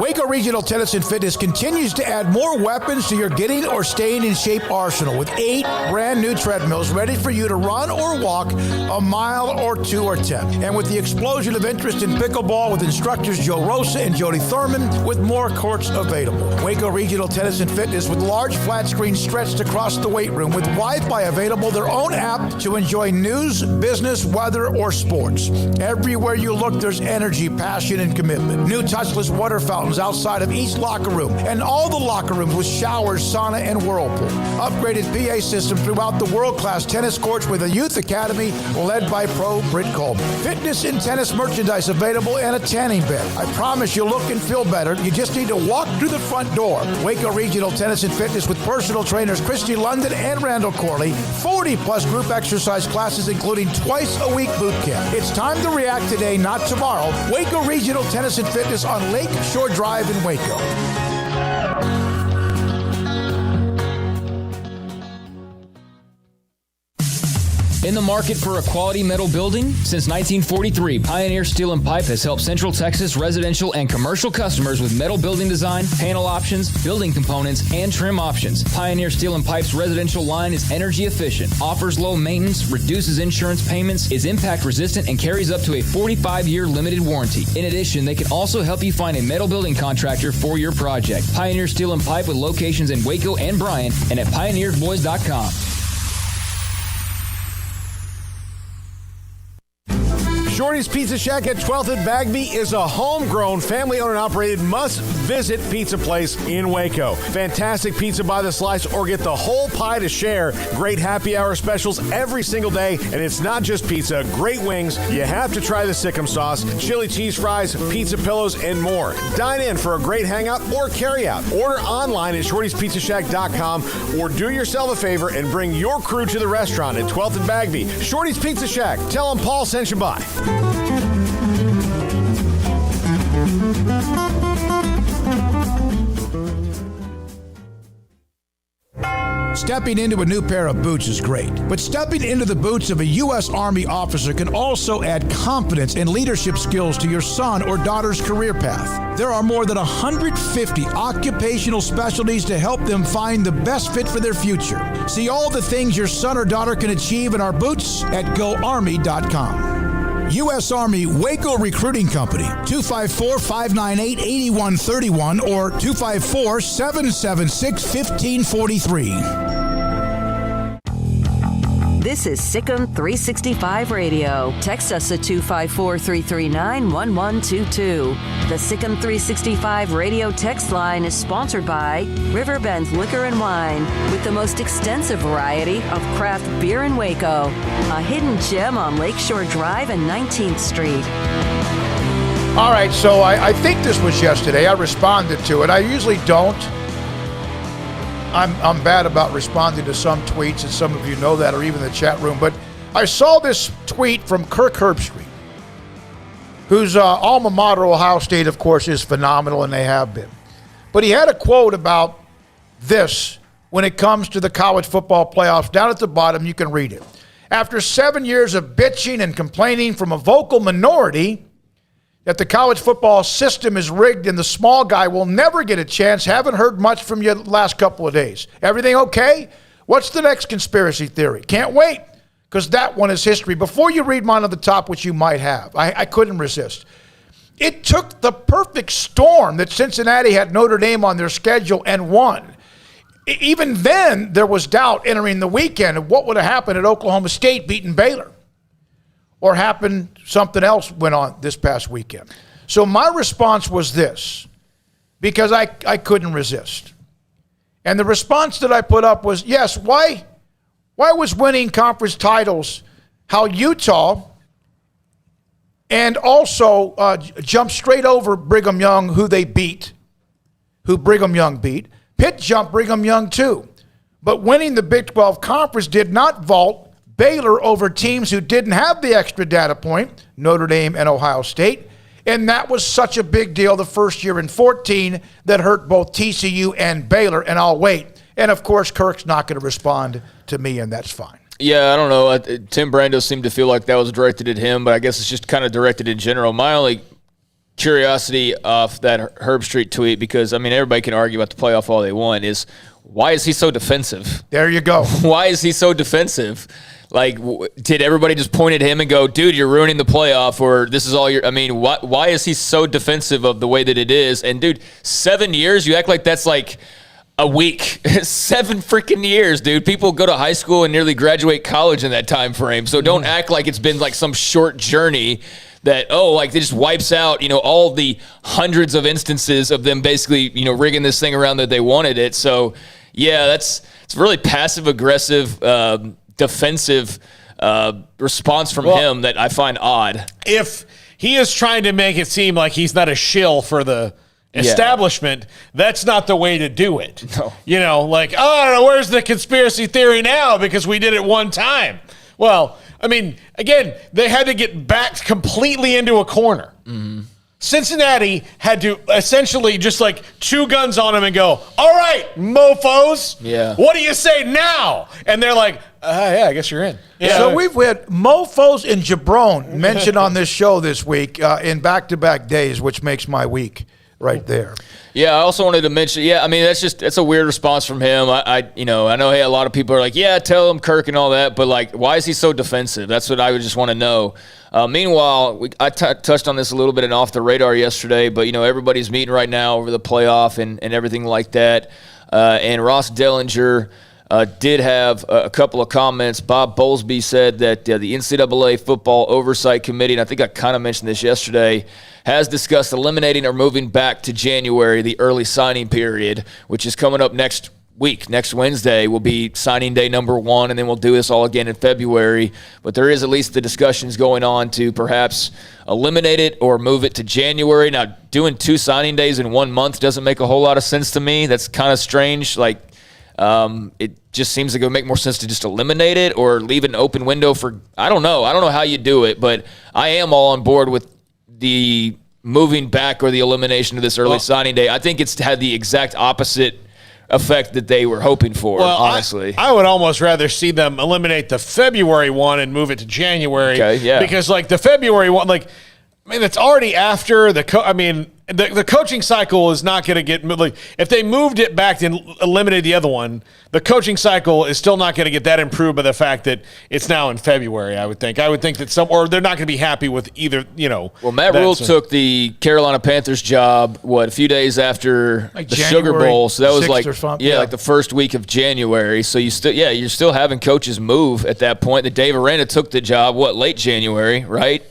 Waco Regional Tennis and Fitness continues to add more weapons to your getting or staying in shape arsenal with 8 brand new treadmills ready for you to run or walk a mile or 2 or 10. And with the explosion of interest in pickleball with instructors Joe Rosa and Jody Thurman with more courts available. Waco Regional Tennis and Fitness with large flat screens stretched across the weight room with Wi-Fi available, their own app to enjoy news, business, weather, or sports. Everywhere you look, there's energy, passion, and commitment. New touchless water fountains outside of each locker room, and all the locker rooms with showers, sauna, and whirlpool. Upgraded PA system throughout the world-class tennis courts with a youth academy led by pro Britt Coleman. Fitness and tennis merchandise available and a tanning bed. I promise you'll look and feel better. You just need to walk through the front door. Waco Regional Tennis and Fitness with personal trainers Christy London and Randall Corley. 40-plus group exercise classes, including twice-a-week boot camp. It's time to react today, not tomorrow. Waco Regional Tennis and Fitness on Lake Shore Drive in Waco. In the market for a quality metal building? Since 1943, Pioneer Steel and Pipe has helped Central Texas residential and commercial customers with metal building design, panel options, building components, and trim options. Pioneer Steel and Pipe's residential line is energy efficient, offers low maintenance, reduces insurance payments, is impact resistant, and carries up to a 45-year limited warranty. In addition, they can also help you find a metal building contractor for your project. Pioneer Steel and Pipe with locations in Waco and Bryan and at pioneerboys.com. Shorty's Pizza Shack at 12th and Bagby is a homegrown, family-owned and operated must-visit pizza place in Waco. Fantastic pizza by the slice or get the whole pie to share. Great happy hour specials every single day, and it's not just pizza. Great wings. You have to try the Sikkim sauce, chili cheese fries, pizza pillows, and more. Dine in for a great hangout or carry-out. Order online at shortyspizzashack.com or do yourself a favor and bring your crew to the restaurant at 12th and Bagby. Shorty's Pizza Shack. Tell them Paul sent you by. Stepping into a new pair of boots is great, but stepping into the boots of a U.S. Army officer can also add confidence and leadership skills to your son or daughter's career path. There are more than 150 occupational specialties to help them find the best fit for their future. See all the things your son or daughter can achieve in our boots at GoArmy.com. U.S. Army Waco Recruiting Company, 254-598-8131 or 254-776-1543. This is Sikkim 365 Radio. Text us at 254-339-1122. The Sikkim 365 Radio text line is sponsored by Riverbend Liquor and Wine, with the most extensive variety of craft beer in Waco. A hidden gem on Lakeshore Drive and 19th Street. All right, so I think this was yesterday. I responded to it. I usually don't. I'm bad about responding to some tweets, and some of you know that, or even the chat room. But I saw this tweet from Kirk Herbstreit, whose alma mater, Ohio State, of course, is phenomenal, and they have been. But he had a quote about this when it comes to the college football playoffs. Down at the bottom, you can read it. After 7 years of bitching and complaining from a vocal minority that the college football system is rigged and the small guy will never get a chance, haven't heard much from you the last couple of days. Everything okay? What's the next conspiracy theory? Can't wait, because that one is history. Before you read mine on the top, which you might have, I couldn't resist. It took the perfect storm that Cincinnati had Notre Dame on their schedule and won. Even then, there was doubt entering the weekend of what would have happened at Oklahoma State beating Baylor. Or happened, something else went on this past weekend. So my response was this, because I couldn't resist. And the response that I put up was, yes, why was winning conference titles how Utah and also jumped straight over Brigham Young, who Brigham Young beat. Pitt jumped Brigham Young too. But winning the Big 12 conference did not vault Baylor over teams who didn't have the extra data point, Notre Dame and Ohio State. And that was such a big deal the first year in 14 that hurt both TCU and Baylor, and I'll wait. And, of course, Kirk's not going to respond to me, and that's fine. Yeah, I don't know. Tim Brando seemed to feel like that was directed at him, but I guess it's just kind of directed in general. My only curiosity off that Herb Street tweet, because, I mean, everybody can argue about the playoff all they want, is why is he so defensive? There you go. Why is he so defensive? Like, did everybody just point at him and go, dude, you're ruining the playoff, or this is all your – I mean, why is he so defensive of the way that it is? And, dude, 7 years, you act like that's like a week. 7 freaking years, dude. People go to high school and nearly graduate college in that time frame. So don't act like it's been like some short journey that, like, it just wipes out, all the hundreds of instances of them basically, rigging this thing around that they wanted it. So, yeah, it's really passive-aggressive, defensive response from him that I find odd. If he is trying to make it seem like he's not a shill for the establishment, that's not the way to do it. No. Like, I don't know, where's the conspiracy theory now because we did it one time? Well, I mean, again, they had to get backed completely into a corner. Mm-hmm. Cincinnati had to essentially just like 2 guns on him and go, all right, mofos, what do you say now? And they're like, yeah, I guess you're in. Yeah. So we've had mofos and Jabron mentioned on this show this week in back-to-back days, which makes my week right there. Yeah, I also wanted to mention, I mean, that's a weird response from him. I know, hey, a lot of people are like, yeah, tell him Kirk and all that, but like, why is he so defensive? That's what I would just want to know. Meanwhile, I touched on this a little bit in Off the Radar yesterday, but, everybody's meeting right now over the playoff and everything like that. And Ross Dellinger did have a couple of comments. Bob Bowlesby said that the NCAA Football Oversight Committee, and I think I kind of mentioned this yesterday, has discussed eliminating or moving back to January the early signing period, which is coming up next week. Next Wednesday will be signing day number 1, and then we'll do this all again in February. But there is at least the discussions going on to perhaps eliminate it or move it to January. Now, doing 2 signing days in 1 month doesn't make a whole lot of sense to me. That's kind of strange. Like, it just seems to make more sense to just eliminate it or leave an open window for – I don't know. I don't know how you do it, but I am all on board with the moving back or the elimination of this early signing day. I think it's had the exact opposite effect that they were hoping for, honestly. I would almost rather see them eliminate the February one and move it to January. Okay, yeah. Because, like, the February one, like, I mean, it's already after the the coaching cycle is not going to get, like, if they moved it back and eliminated the other one, the coaching cycle is still not going to get that improved by the fact that it's now in February, I would think. I would think that or they're not going to be happy with either, Well, Matt Rule took the Carolina Panthers job, a few days after the Sugar Bowl. So that was like the first week of January. So you're still having coaches move at that point. That Dave Aranda took the job, late January, right?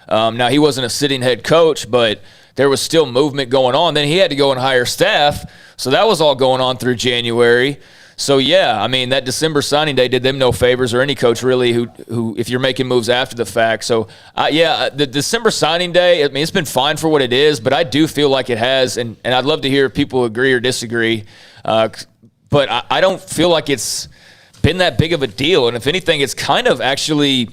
Now, he wasn't a sitting head coach, but there was still movement going on. Then he had to go and hire staff, so that was all going on through January. So, I mean, that December signing day did them no favors, or any coach really who if you're making moves after the fact. So, the December signing day, I mean, it's been fine for what it is, but I do feel like it has, and I'd love to hear if people agree or disagree, but I don't feel like it's been that big of a deal. And if anything, it's kind of actually,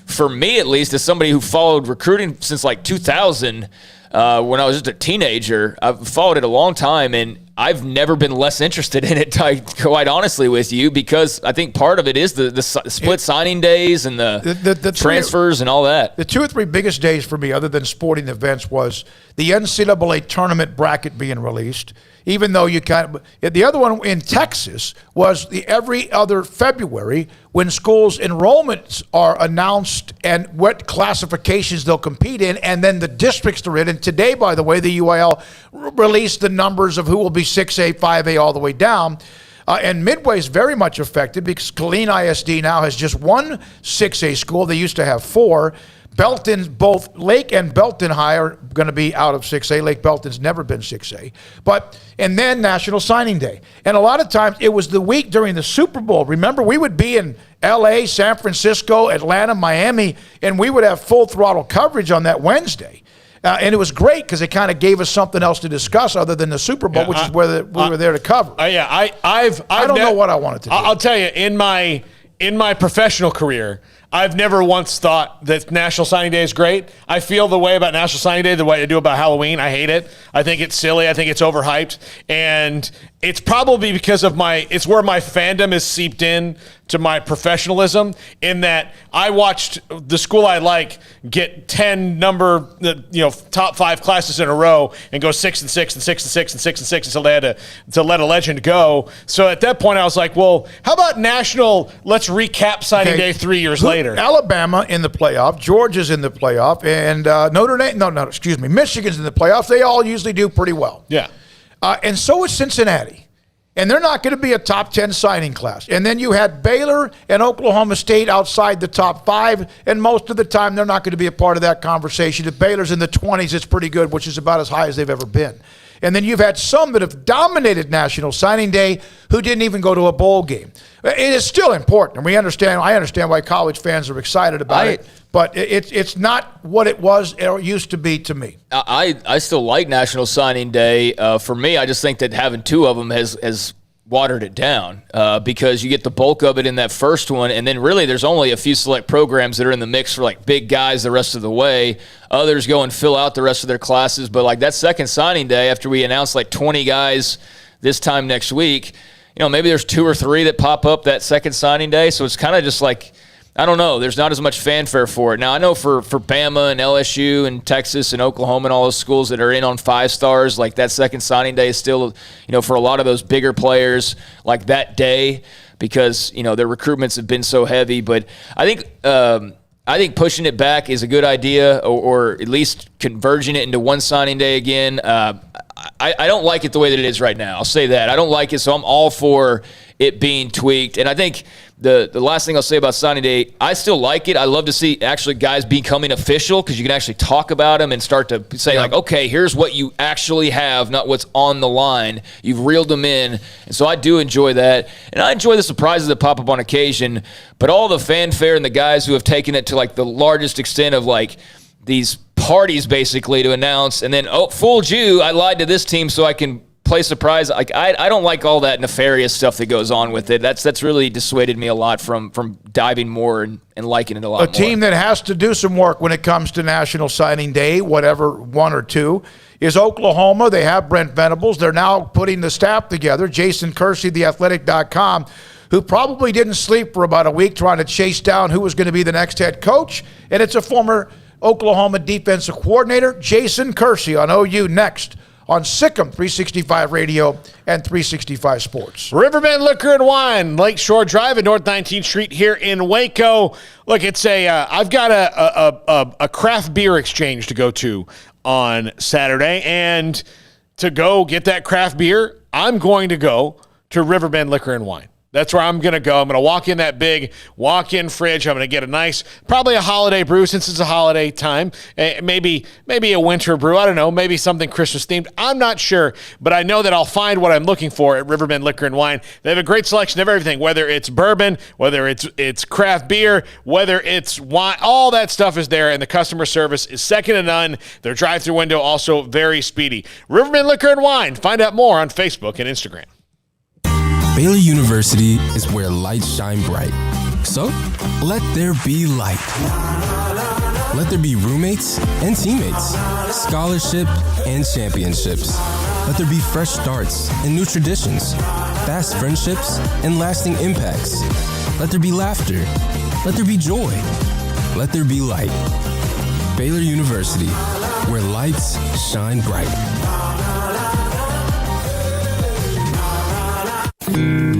for me at least, as somebody who followed recruiting since like 2000, when I was just a teenager, I've followed it a long time, and I've never been less interested in it, quite honestly with you, because I think part of it is the split signing days and the transfers and all that. The 2 or 3 biggest days for me, other than sporting events, was the NCAA tournament bracket being released. Even though the other one in Texas was every other February when schools' enrollments are announced and what classifications they'll compete in, and then the districts they're in. And today, by the way, the UIL released the numbers of who will be 6A, 5A, all the way down. And Midway is very much affected because Killeen ISD now has just 1 6A school. They used to have 4. Belton, both Lake and Belton High are going to be out of 6A. Lake Belton's never been 6A. And then National Signing Day. And a lot of times it was the week during the Super Bowl. Remember, we would be in L.A., San Francisco, Atlanta, Miami, and we would have full throttle coverage on that Wednesday. And it was great because it kind of gave us something else to discuss other than the Super Bowl, which is where we were there to cover. I don't know what I wanted to do. I'll tell you, in my professional career, I've never once thought that National Signing Day is great. I feel the way about National Signing Day the way I do about Halloween. I hate it. I think it's silly. I think it's overhyped. And it's probably because of it's where my fandom is seeped in to my professionalism in that I watched the school I like get 10 top 5 classes in a row and go 6 and 6 and 6 and 6 and 6 and 6 until they had to let a legend go. So at that point I was like, well, how about national, let's recap signing day 3 years later. Alabama in the playoff, Georgia's in the playoff, and Michigan's in the playoffs. They all usually do pretty well. Yeah. And so is Cincinnati. And they're not going to be a top 10 signing class. And then you had Baylor and Oklahoma State outside the top 5, and most of the time they're not going to be a part of that conversation. If Baylor's in the 20s, it's pretty good, which is about as high as they've ever been. And then you've had some that have dominated National Signing Day who didn't even go to a bowl game. It is still important, and I understand why college fans are excited about it, but it's not what it was or used to be to me. I still like National Signing Day. For me, I just think that having 2 of them has watered it down because you get the bulk of it in that first one, and then really there's only a few select programs that are in the mix for like big guys the rest of the way. Others go and fill out the rest of their classes, but like that second signing day after we announce like 20 guys this time next week, maybe there's 2 or 3 that pop up that second signing day, so it's kind of just like, I don't know, there's not as much fanfare for it. Now, I know for Bama and LSU and Texas and Oklahoma and all those schools that are in on 5 stars, like that second signing day is still, for a lot of those bigger players, like that day, because, their recruitments have been so heavy. But I think pushing it back is a good idea, or at least converging it into one signing day again. I don't like it the way that it is right now. I'll say that. I don't like it, so I'm all for it being tweaked. And I think the last thing I'll say about signing day, I still like it. I love to see actually guys becoming official because you can actually talk about them and start to say, like, okay, here's what you actually have, not what's on the line. You've reeled them in. And so I do enjoy that. And I enjoy the surprises that pop up on occasion. But all the fanfare and the guys who have taken it to, like, the largest extent of, like, these parties basically to announce, and then, fooled you, I lied to this team so I can play surprise. Like I don't like all that nefarious stuff that goes on with it. That's really dissuaded me a lot from diving more and liking it a lot more. A team that has to do some work when it comes to National Signing Day, whatever, 1 or 2, is Oklahoma. They have Brent Venables. They're now putting the staff together. Jason Kersey, theathletic.com, who probably didn't sleep for about a week trying to chase down who was going to be the next head coach, and it's a former Oklahoma defensive coordinator, Jason Kersey, on OU next on Sikkim 365 Radio and 365 Sports. Riverbend Liquor and Wine, Lakeshore Drive at North 19th Street here in Waco. Look, it's I've got a craft beer exchange to go to on Saturday, and to go get that craft beer, I'm going to go to Riverbend Liquor and Wine. That's where I'm going to go. I'm going to walk in that big walk-in fridge. I'm going to get a nice, probably a holiday brew since it's a holiday time. Maybe a winter brew. I don't know. Maybe something Christmas-themed. I'm not sure, but I know that I'll find what I'm looking for at Riverbend Liquor and Wine. They have a great selection of everything, whether it's bourbon, whether it's craft beer, whether it's wine. All that stuff is there, and the customer service is second to none. Their drive-thru window also very speedy. Riverbend Liquor and Wine. Find out more on Facebook and Instagram. Baylor University is where lights shine bright. So, let there be light. Let there be roommates and teammates, scholarship and championships. Let there be fresh starts and new traditions, fast friendships and lasting impacts. Let there be laughter. Let there be joy. Let there be light. Baylor University, where lights shine bright.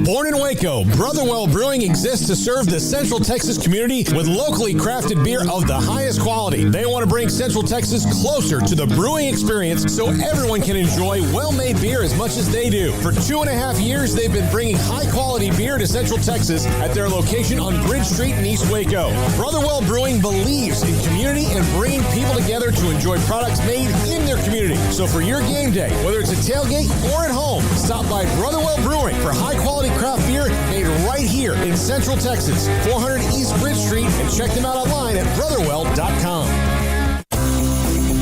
Born in Waco, Brotherwell Brewing exists to serve the Central Texas community with locally crafted beer of the highest quality. They want to bring Central Texas closer to the brewing experience so everyone can enjoy well-made beer as much as they do. For 2.5 years, they've been bringing high-quality beer to Central Texas at their location on Bridge Street in East Waco. Brotherwell Brewing believes in community and bringing people together to enjoy products made in their community. So for your game day, whether it's a tailgate or at home, stop by Brotherwell Brewing for high-quality craft beer made right here in Central Texas, 400 East Bridge Street, and check them out online at brotherwell.com.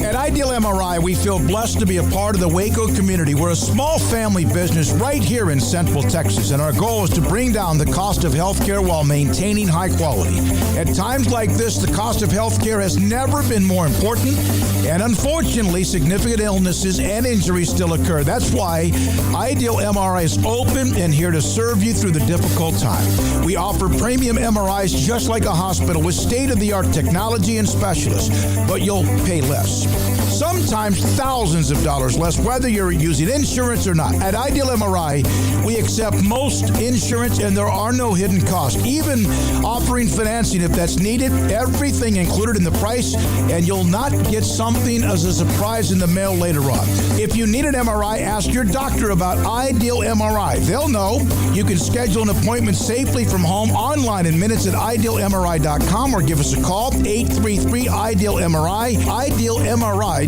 At Ideal MRI, we feel blessed to be a part of the Waco community. We're a small family business right here in Central Texas, and our goal is to bring down the cost of healthcare while maintaining high quality. At times like this, the cost of healthcare has never been more important, and unfortunately, significant illnesses and injuries still occur. That's why Ideal MRI is open and here to serve you through the difficult time. We offer premium MRIs just like a hospital with state-of-the-art technology and specialists, but you'll pay less. Sometimes thousands of dollars less, whether you're using insurance or not. At Ideal MRI, we accept most insurance and there are no hidden costs, even offering financing if that's needed. Everything included in the price, and you'll not get something as a surprise in the mail later on. If you need an MRI, ask your doctor about Ideal MRI. They'll know. You can schedule an appointment safely from home online in minutes at idealmri.com or give us a call, 833-IDEAL-MRI, idealmri.com.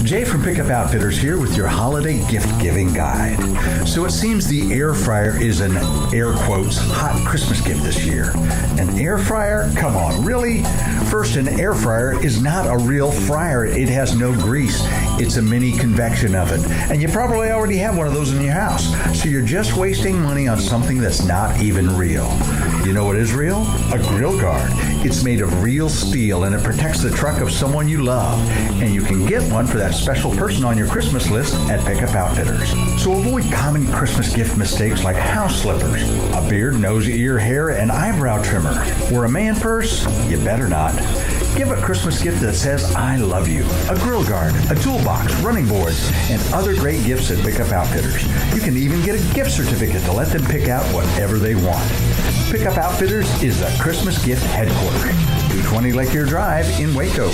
Jay from Pickup Outfitters here with your holiday gift-giving guide. So it seems the air fryer is an, air quotes, hot Christmas gift this year. An air fryer? Come on, really? First, an air fryer is not a real fryer. It has no grease. It's a mini convection oven. And you probably already have one of those in your house. So you're just wasting money on something that's not even real. You know what is real? A grill guard. It's made of real steel and it protects the truck of someone you love. And you can get one for that special person on your Christmas list at Pickup Outfitters. So avoid common Christmas gift mistakes like house slippers, a beard, nose, ear, hair, and eyebrow trimmer. Or a man purse? You better not. Give a Christmas gift that says, I love you. A grill guard, a toolbox, running boards, and other great gifts at Pickup Outfitters. You can even get a gift certificate to let them pick out whatever they want. Pickup Outfitters is the Christmas gift headquarters. 220 Lake Erie Drive in Waco.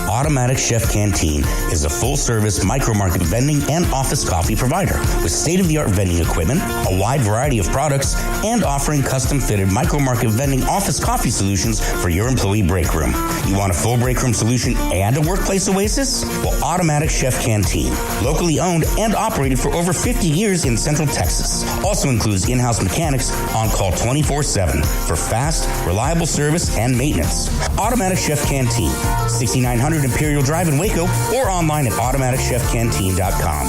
Automatic Chef Canteen is a full-service micro-market vending and office coffee provider with state-of-the-art vending equipment, a wide variety of products, and offering custom-fitted micro-market vending office coffee solutions for your employee break room. You want a full break room solution and a workplace oasis? Well, Automatic Chef Canteen, locally owned and operated for over 50 years in Central Texas, also includes in-house mechanics on call 24/7 for fast, reliable service and maintenance. Automatic Chef Canteen, 6900 Imperial Drive in Waco, or online at automaticchefcanteen.com.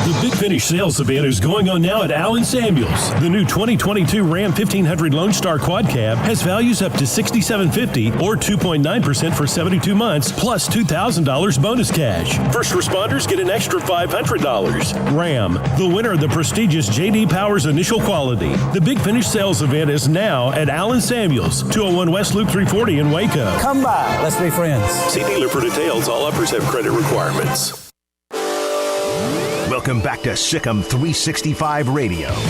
The Big Finish sales event is going on now at Allen Samuels. The new 2022 Ram 1500 Lone Star Quad Cab has values up to $6,750 or 2.9% for 72 months, plus $2,000 bonus cash. First responders get an extra $500. Ram, the winner of the prestigious J.D. Power's Initial Quality. The Big Finish sales event is now at Allen Samuels, 201 West Loop 340 in Waco. Come by. Let's be friends. See dealer for details. All offers have credit requirements. Welcome back to Sikkim 365 Radio. Single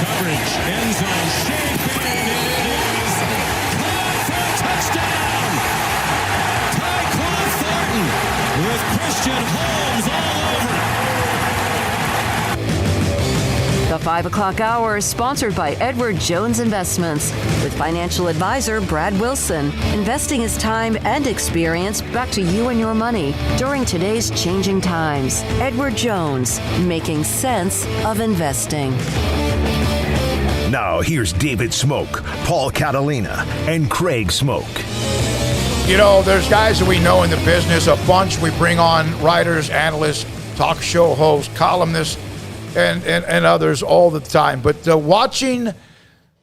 coverage, end zone, shape, and it is caught for a touchdown. Tyquan Thornton with Christian Holmes all over. The 5 o'clock hour is sponsored by Edward Jones Investments with financial advisor Brad Wilson. Investing is time and experience back to you and your money during today's changing times. Edward Jones, making sense of investing. Now here's David Smoak, Paul Catalina, and Craig Smoak. You know, there's guys that we know in the business, a bunch. We bring on writers, analysts, talk show hosts, columnists, and others all the time. But watching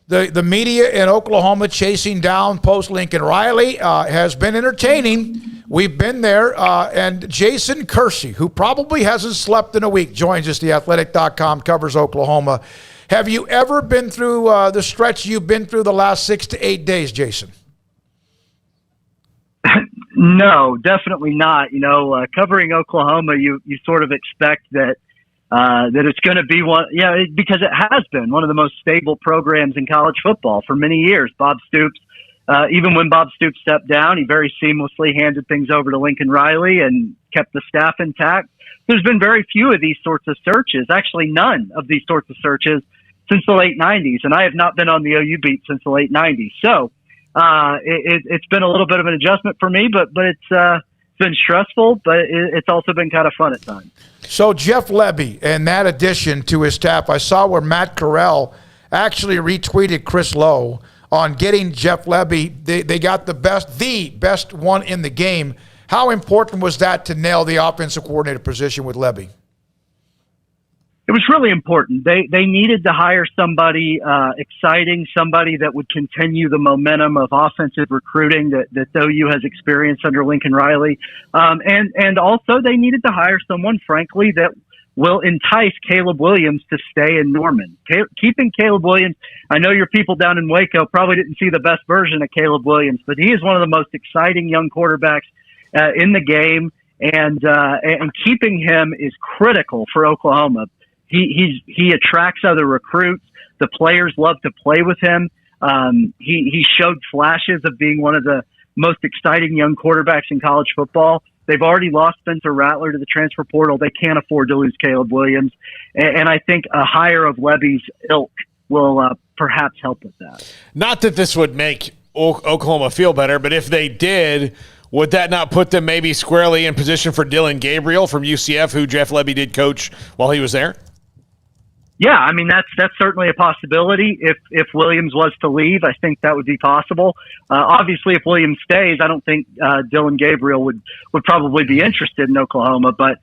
the media in Oklahoma chasing down post-Lincoln Riley has been entertaining. We've been there. And Jason Kersey, who probably hasn't slept in a week, joins us. TheAthletic.com covers Oklahoma. Have you ever been through the stretch you've been through the last 6 to 8 days, Jason? No, definitely not. You know, covering Oklahoma, you sort of expect that it's going to be one, because it has been one of the most stable programs in college football for many years. Bob Stoops, even when Bob Stoops stepped down, he very seamlessly handed things over to Lincoln Riley and kept the staff intact. There's been very few of these sorts of searches, actually none of these sorts of searches since the late 90s, and I have not been on the OU beat since the late 90s. So it's been a little bit of an adjustment for me, but it's been stressful, but it's also been kind of fun at times. So Jeff Lebby and that addition to his staff, I saw where Matt Corral actually retweeted Chris Lowe on getting Jeff Lebby. They got the best one in the game. How important was that to nail the offensive coordinator position with Lebby? It was really important. They needed to hire somebody exciting, somebody that would continue the momentum of offensive recruiting that OU has experienced under Lincoln Riley. And also they needed to hire someone, frankly, that will entice Caleb Williams to stay in Norman. Keeping Caleb Williams, I know your people down in Waco probably didn't see the best version of Caleb Williams, but he is one of the most exciting young quarterbacks in the game, and keeping him is critical for Oklahoma. He attracts other recruits. The players love to play with him. He showed flashes of being one of the most exciting young quarterbacks in college football. They've already lost Spencer Rattler to the transfer portal. They can't afford to lose Caleb Williams. And I think a hire of Lebby's ilk will perhaps help with that. Not that this would make Oklahoma feel better, but if they did, would that not put them maybe squarely in position for Dylan Gabriel from UCF, who Jeff Lebby did coach while he was there? Yeah, I mean, that's certainly a possibility. If Williams was to leave, I think that would be possible. Obviously, if Williams stays, I don't think Dylan Gabriel would probably be interested in Oklahoma. But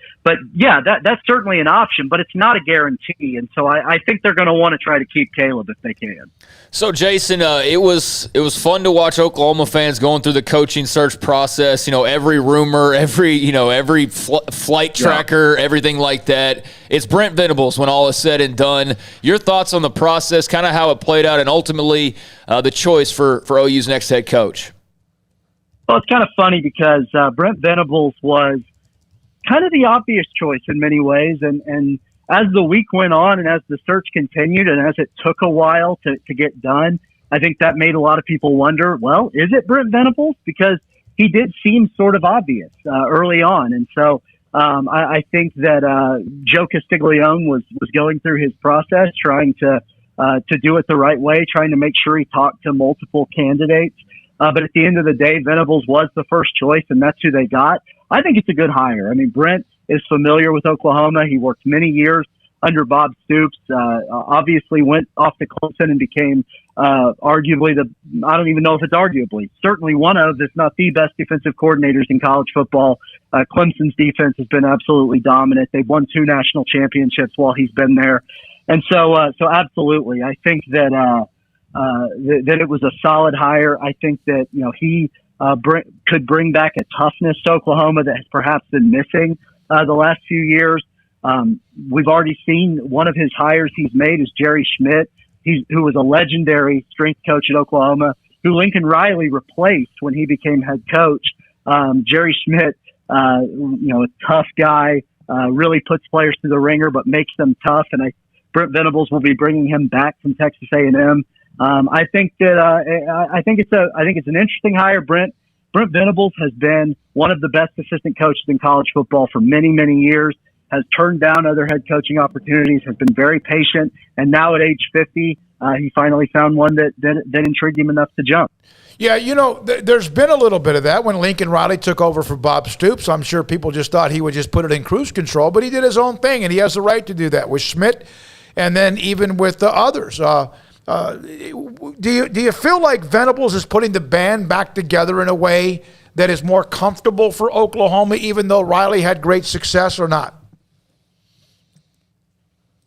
yeah, that's certainly an option, but it's not a guarantee. And so I think they're going to want to try to keep Caleb if they can. So, Jason, it was fun to watch Oklahoma fans going through the coaching search process. You know, every rumor, every flight tracker, everything like that. It's Brent Venables when all is said and done. Your thoughts on the process, kind of how it played out, and ultimately the choice for OU's next head coach? Well, it's kind of funny because Brent Venables was kind of the obvious choice in many ways. And as the week went on and as the search continued and as it took a while to get done, I think that made a lot of people wonder, well, is it Brent Venables? Because he did seem sort of obvious early on. And so I think that Joe Castiglione was going through his process, trying to do it the right way, trying to make sure he talked to multiple candidates. But at the end of the day, Venables was the first choice, and that's who they got. I think it's a good hire. I mean, Brent is familiar with Oklahoma. He worked many years under Bob Stoops, obviously went off to Clemson and became arguably I don't even know if it's arguably, certainly one of, if not the best defensive coordinators in college football. Clemson's defense has been absolutely dominant. They've won 2 national championships while he's been there. And so absolutely, I think that it was a solid hire. I think that, he could bring back a toughness to Oklahoma that has perhaps been missing the last few years. We've already seen one of his hires he's made is Jerry Schmidt, who was a legendary strength coach at Oklahoma, who Lincoln Riley replaced when he became head coach. Jerry Schmidt, a tough guy, really puts players through the ringer, but makes them tough. And Brent Venables will be bringing him back from Texas A&M. I think it's an interesting hire. Brent Venables has been one of the best assistant coaches in college football for many, many years, has turned down other head coaching opportunities, has been very patient, and now at age 50, he finally found one that intrigued him enough to jump. Yeah, there's been a little bit of that when Lincoln Riley took over for Bob Stoops. I'm sure people just thought he would just put it in cruise control, but he did his own thing, and he has the right to do that with Schmidt and then even with the others. Do you feel like Venables is putting the band back together in a way that is more comfortable for Oklahoma, even though Riley had great success, or not?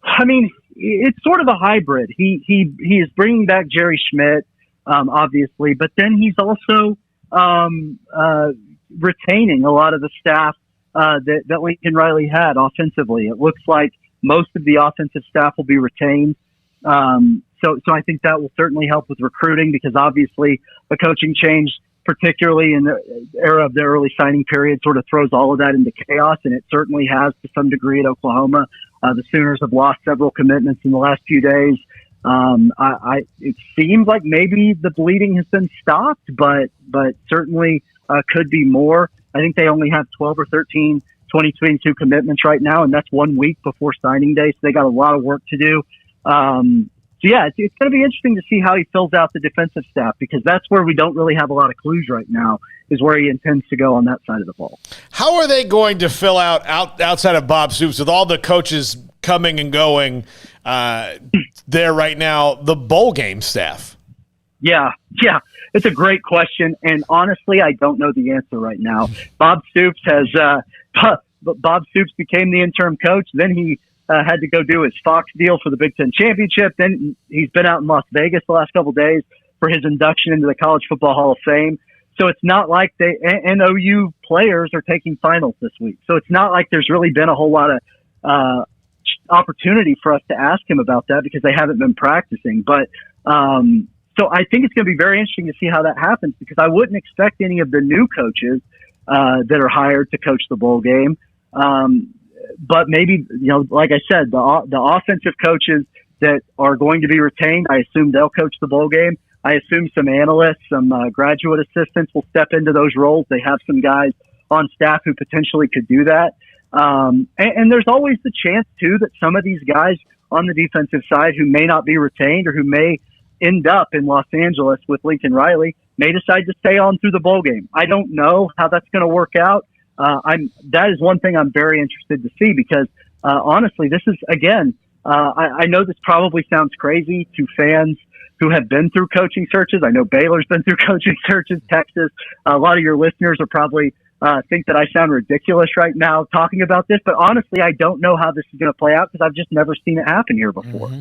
I mean, it's sort of a hybrid. He is bringing back Jerry Schmidt, obviously, but then he's also retaining a lot of the staff that Lincoln Riley had offensively. It looks like most of the offensive staff will be retained. So I think that will certainly help with recruiting, because obviously a coaching change, particularly in the era of the early signing period, sort of throws all of that into chaos, and it certainly has to some degree at Oklahoma. The Sooners have lost several commitments in the last few days. It seems like maybe the bleeding has been stopped, but certainly could be more. I think they only have 12 or 13 2022 commitments right now, and that's 1 week before signing day, so they got a lot of work to do. yeah, it's going to be interesting to see how he fills out the defensive staff, because that's where we don't really have a lot of clues right now, is where he intends to go on that side of the ball. How are they going to fill out outside of Bob Stoops, with all the coaches coming and going there right now, the bowl game staff? Yeah, it's a great question, and honestly, I don't know the answer right now. Bob Stoops Bob Stoops became the interim coach. Then he had to go do his Fox deal for the Big Ten Championship. Then he's been out in Las Vegas the last couple of days for his induction into the College Football Hall of Fame. So it's not like OU players are taking finals this week. So it's not like there's really been a whole lot of opportunity for us to ask him about that, because they haven't been practicing. But so I think it's going to be very interesting to see how that happens, because I wouldn't expect any of the new coaches that are hired to coach the bowl game. But maybe, like I said, the offensive coaches that are going to be retained, I assume they'll coach the bowl game. I assume some analysts, some graduate assistants will step into those roles. They have some guys on staff who potentially could do that. And there's always the chance, too, that some of these guys on the defensive side who may not be retained, or who may end up in Los Angeles with Lincoln Riley, may decide to stay on through the bowl game. I don't know how that's going to work out. That is one thing I'm very interested to see, because honestly, this is, again, I know this probably sounds crazy to fans who have been through coaching searches. I know Baylor's been through coaching searches, Texas. A lot of your listeners are probably think that I sound ridiculous right now talking about this, but honestly, I don't know how this is going to play out, because I've just never seen it happen here before.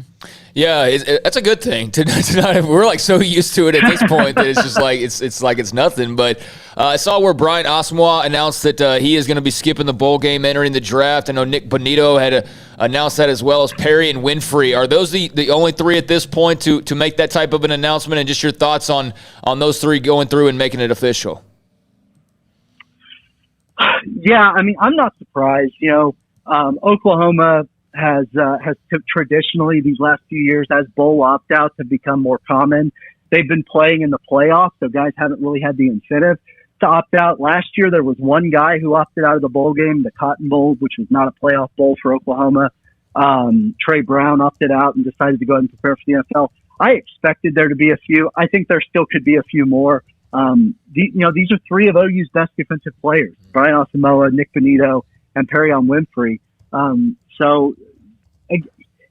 Yeah, that's a good thing. We're like so used to it at this point that it's just like it's nothing. But I saw where Brian Asamoah announced that he is going to be skipping the bowl game, entering the draft. I know Nick Bonito had announced that, as well as Perry and Winfrey. Are those the only three at this point to make that type of an announcement? And just your thoughts on those three going through and making it official? Yeah, I mean, I'm not surprised. Oklahoma has traditionally these last few years, as bowl opt-outs have become more common. They've been playing in the playoffs, so guys haven't really had the incentive to opt out. Last year, there was one guy who opted out of the bowl game, the Cotton Bowl, which was not a playoff bowl for Oklahoma. Trey Brown opted out and decided to go ahead and prepare for the NFL. I expected there to be a few. I think there still could be a few more. These are three of OU's best defensive players: Brian Asamoah, Nick Bonito, and Perrion Winfrey. So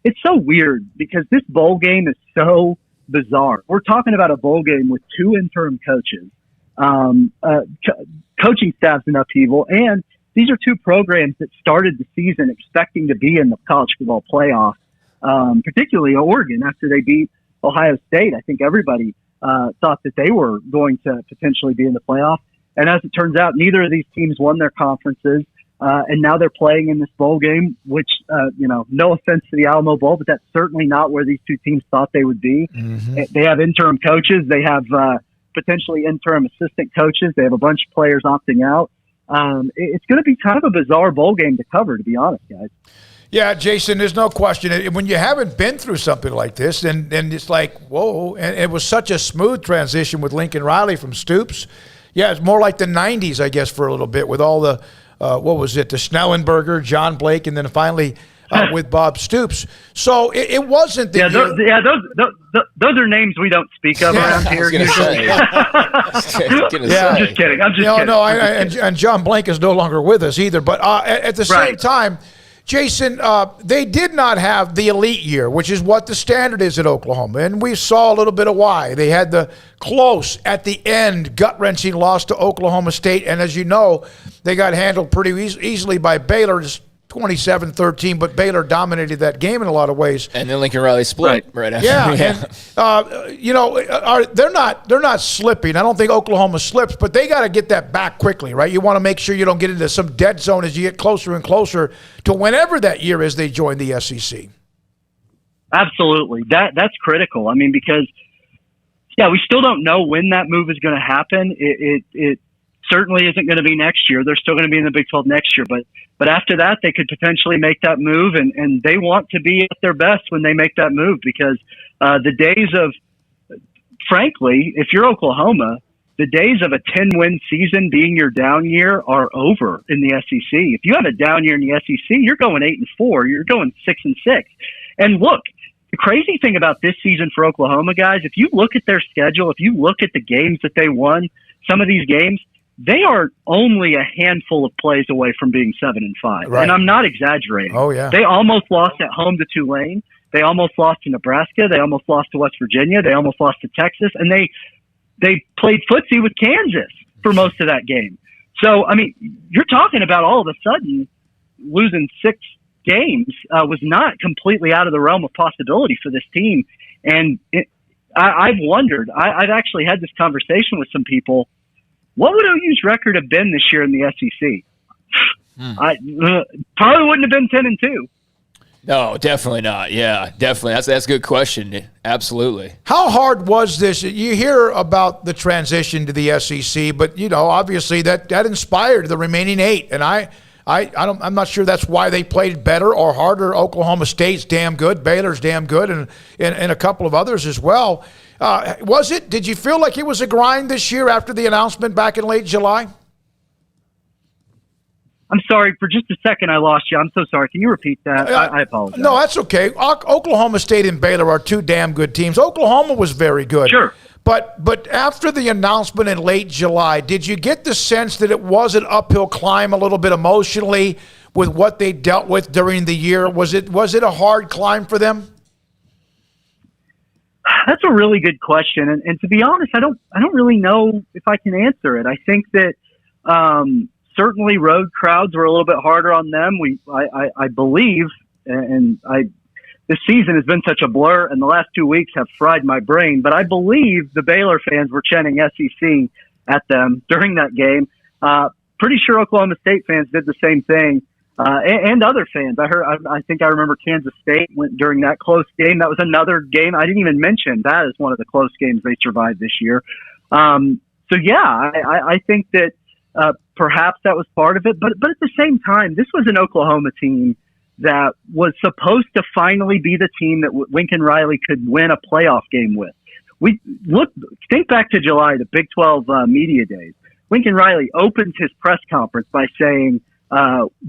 it's so weird, because this bowl game is so bizarre. We're talking about a bowl game with two interim coaches, coaching staffs in upheaval, and these are two programs that started the season expecting to be in the college football playoff, particularly Oregon after they beat Ohio State. I think everybody thought that they were going to potentially be in the playoff. And as it turns out, neither of these teams won their conferences. And now they're playing in this bowl game, which, no offense to the Alamo Bowl, but that's certainly not where these two teams thought they would be. Mm-hmm. They have interim coaches. They have potentially interim assistant coaches. They have a bunch of players opting out. It's going to be kind of a bizarre bowl game to cover, to be honest, guys. Yeah, Jason, there's no question. When you haven't been through something like this, and it's like, whoa, and it was such a smooth transition with Lincoln Riley from Stoops. Yeah, it's more like the 90s, I guess, for a little bit with all the, the Schnellenberger, John Blake, and then finally with Bob Stoops. So it wasn't the those are names we don't speak of around here. I'm just kidding. And John Blank is no longer with us either. But at the same time, Jason, they did not have the elite year, which is what the standard is at Oklahoma. And we saw a little bit of why. They had the close, at the end, gut-wrenching loss to Oklahoma State. And as you know, they got handled pretty easily by Baylor, just 27-13, but Baylor dominated that game in a lot of ways. And then Lincoln Riley split right after. Yeah, and they're not slipping. I don't think Oklahoma slips, but they got to get that back quickly, right? You want to make sure you don't get into some dead zone as you get closer and closer to whenever that year is they join the SEC. Absolutely, that's critical. I mean, because we still don't know when that move is going to happen. It certainly isn't going to be next year. They're still going to be in the Big 12 next year, but after that, they could potentially make that move, and they want to be at their best when they make that move, because the days of, frankly, if you're Oklahoma, the days of a 10-win season being your down year are over in the SEC. If you have a down year in the SEC, you're going 8-4, you're going 6-6. And look, the crazy thing about this season for Oklahoma, guys, if you look at their schedule, if you look at the games that they won, some of these games, they are only a handful of plays away from being 7-5. Right. And I'm not exaggerating. Oh, yeah. They almost lost at home to Tulane. They almost lost to Nebraska. They almost lost to West Virginia. They almost lost to Texas. And they played footsie with Kansas for most of that game. So, I mean, you're talking about all of a sudden losing 6 games was not completely out of the realm of possibility for this team. And I've wondered, I've actually had this conversation with some people, what would OU's record have been this year in the SEC? Probably wouldn't have been 10-2. No, definitely not. Yeah, definitely. That's a good question. Absolutely. How hard was this? You hear about the transition to the SEC, but obviously that inspired the remaining 8, and I'm not sure that's why they played better or harder. Oklahoma State's damn good, Baylor's damn good, and a couple of others as well. Did you feel like it was a grind this year after the announcement back in late July? I'm sorry, for just a second I lost you. I'm so sorry. Can you repeat that? I apologize. No, that's okay. Oklahoma State and Baylor are 2 damn good teams. Oklahoma was very good. Sure. But after the announcement in late July, did you get the sense that it was an uphill climb a little bit emotionally with what they dealt with during the year? Was it a hard climb for them? That's a really good question, and to be honest, I don't really know if I can answer it. I think that certainly road crowds were a little bit harder on them. I believe, this season has been such a blur, and the last 2 weeks have fried my brain. But I believe the Baylor fans were chanting SEC at them during that game. Pretty sure Oklahoma State fans did the same thing. And other fans. I think I remember Kansas State went during that close game. That was another game I didn't even mention. That is one of the close games they survived this year. So yeah, I think that perhaps that was part of it. But at the same think this was an Oklahoma team that was supposed to finally be the team that Lincoln Riley could win a playoff game with. Think back to July, the Big 12 media days. Lincoln Riley opens his press conference by saying,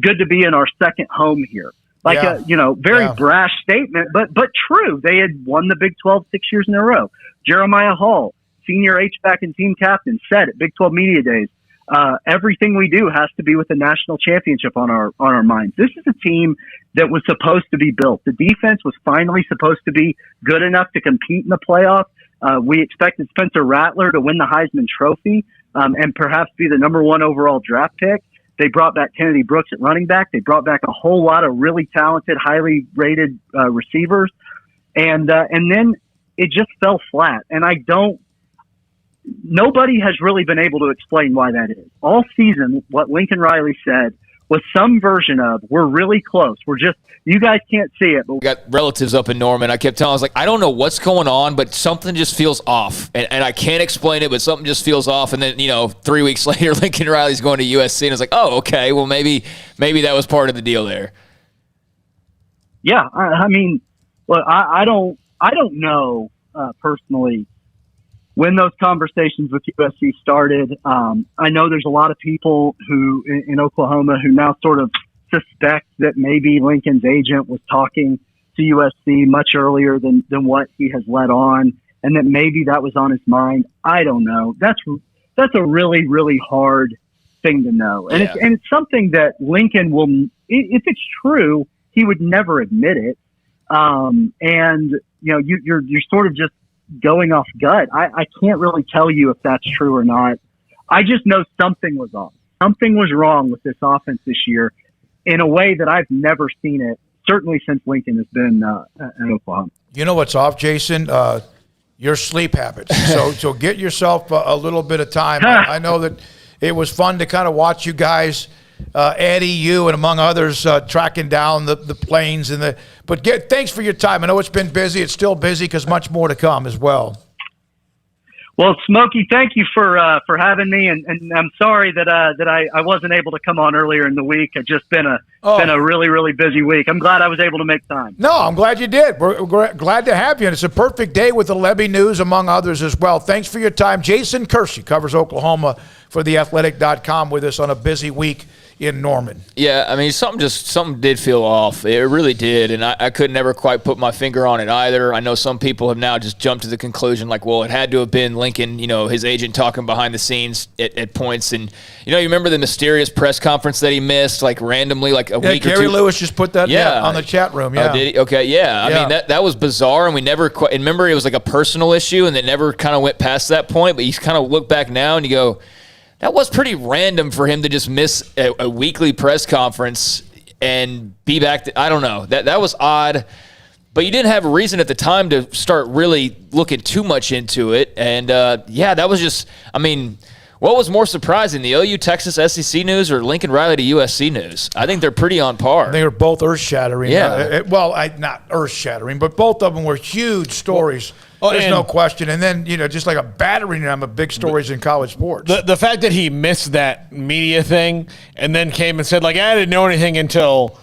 good to be in our second home here. Very brash statement, but true. They had won the Big 12 6 years in a row. Jeremiah Hall, senior H-back and team captain, said at Big 12 media days, everything we do has to be with a national championship on our minds. This is a team that was supposed to be built. The defense was finally supposed to be good enough to compete in the playoff. We expected Spencer Rattler to win the Heisman Trophy and perhaps be the number 1 overall draft pick. They brought back Kennedy Brooks at running back. They brought back a whole lot of really talented, highly rated receivers. And then it just fell flat. And nobody has really been able to explain why that is. All season, what Lincoln Riley said was some version of, we're really close. You guys can't see it. But we got relatives up in Norman. I kept telling, I was like, I don't know what's going on, but something just feels off. And I can't explain it, but something just feels off. And then, 3 weeks later, Lincoln Riley's going to USC. And I was like, oh, okay, well, maybe that was part of the deal there. Yeah. I don't know personally when those conversations with USC started. I know there's a lot of people who in Oklahoma who now sort of suspect that maybe Lincoln's agent was talking to USC much earlier than what he has let on, and that maybe that was on his mind. I don't know. That's a really, really hard thing to know. And it's something that Lincoln will, if it's true, he would never admit it. You're sort of just going off gut. I can't really tell you if that's true or not. I just know something was off. Something was wrong with this offense this year in a way that I've never seen it, certainly since Lincoln has been in Oklahoma. You know what's off, Jason? Your sleep habits. So get yourself a little bit of time. I know that it was fun to kind of watch you guys, Eddie, you, and among others, tracking down the planes but thanks for your time. I know it's been busy. It's still busy because much more to come as well. Well, Smokey, thank you for having me, and I'm sorry that I wasn't able to come on earlier in the week. It's just been a really, really busy week. I'm glad I was able to make time. No, I'm glad you did. We're glad to have you, and it's a perfect day with the Lebby news, among others as well. Thanks for your time. Jason Kersey covers Oklahoma for theathletic.com with us on a busy week in Norman. Yeah, I mean, something did feel off. It really did, and I could never quite put my finger on it either. I know some people have now just jumped to the conclusion, like, well, it had to have been Lincoln, his agent talking behind the scenes at points. And, you remember the mysterious press conference that he missed, like, randomly, like a week or two? Gary Lewis just put that on the chat room, Oh, did he? Okay, yeah. I mean, that was bizarre, and we never quite – remember, it was like a personal issue, and it never kind of went past that point, but you kind of look back now and you go – that was pretty random for him to just miss a weekly press conference and be back. I don't know. That was odd. But you didn't have a reason at the time to start really looking too much into it. And, that was just – I mean, what was more surprising, the OU Texas SEC news or Lincoln Riley to USC news? I think they're pretty on par. They were both earth-shattering. Yeah. Not earth-shattering, but both of them were huge stories. There's no question. And then, just like a battering ram of big stories in college sports. The fact that he missed that media thing and then came and said, like, I didn't know anything until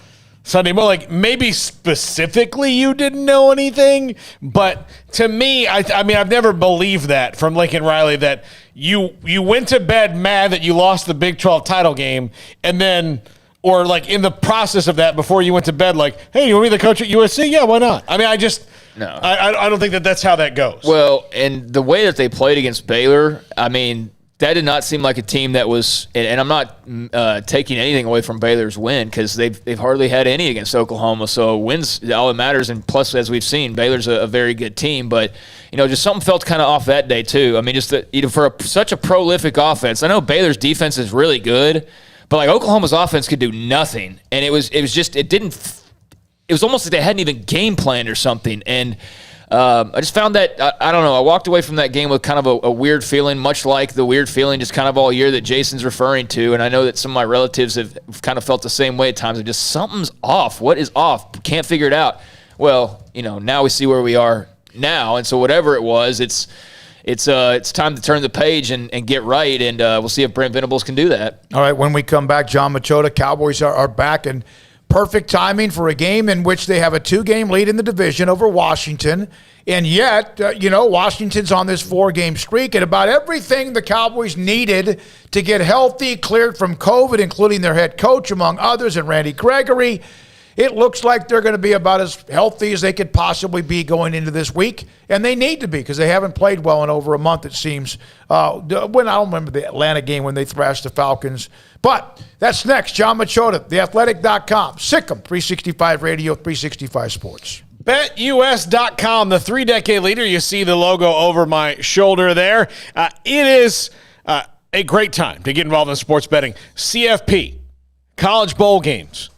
Sunday morning. Like, maybe specifically you didn't know anything, but to me, I mean, I've never believed that from Lincoln Riley, that you went to bed mad that you lost the Big 12 title game, and then – or like in the process of that before you went to bed, like, hey, you want to be the coach at USC? Yeah, why not? I mean, I don't think that's how that goes. Well, and the way that they played against Baylor, I mean, that did not seem like a team that was, and I'm not taking anything away from Baylor's win because they've hardly had any against Oklahoma. So wins all that matters, and plus, as we've seen, Baylor's a very good team. But just something felt kind of off that day too. I mean, just that for such a prolific offense. I know Baylor's defense is really good. But like Oklahoma's offense could do nothing, and it was almost like they hadn't even game planned or something. And I just found that I don't know. I walked away from that game with kind of a weird feeling, much like the weird feeling just kind of all year that Jason's referring to. And I know that some of my relatives have kind of felt the same way at times. Of just something's off. What is off? Can't figure it out. Well, now we see where we are now, and so whatever it was, it's time to turn the page and get right, and we'll see if Brent Venables can do that. All right, when we come back, John Machota, Cowboys are back, and perfect timing for a game in which they have a 2-game lead in the division over Washington, and yet, Washington's on this 4-game streak, and about everything the Cowboys needed to get healthy, cleared from COVID, including their head coach, among others, and Randy Gregory. It looks like they're going to be about as healthy as they could possibly be going into this week, and they need to be because they haven't played well in over a month, it seems. I don't remember the Atlanta game when they thrashed the Falcons. But that's next. John Machota, theathletic.com, Sikkim, 365 Radio, 365 Sports. BetUS.com, the 3-decade leader. You see the logo over my shoulder there. It is a great time to get involved in sports betting. CFP, college bowl games,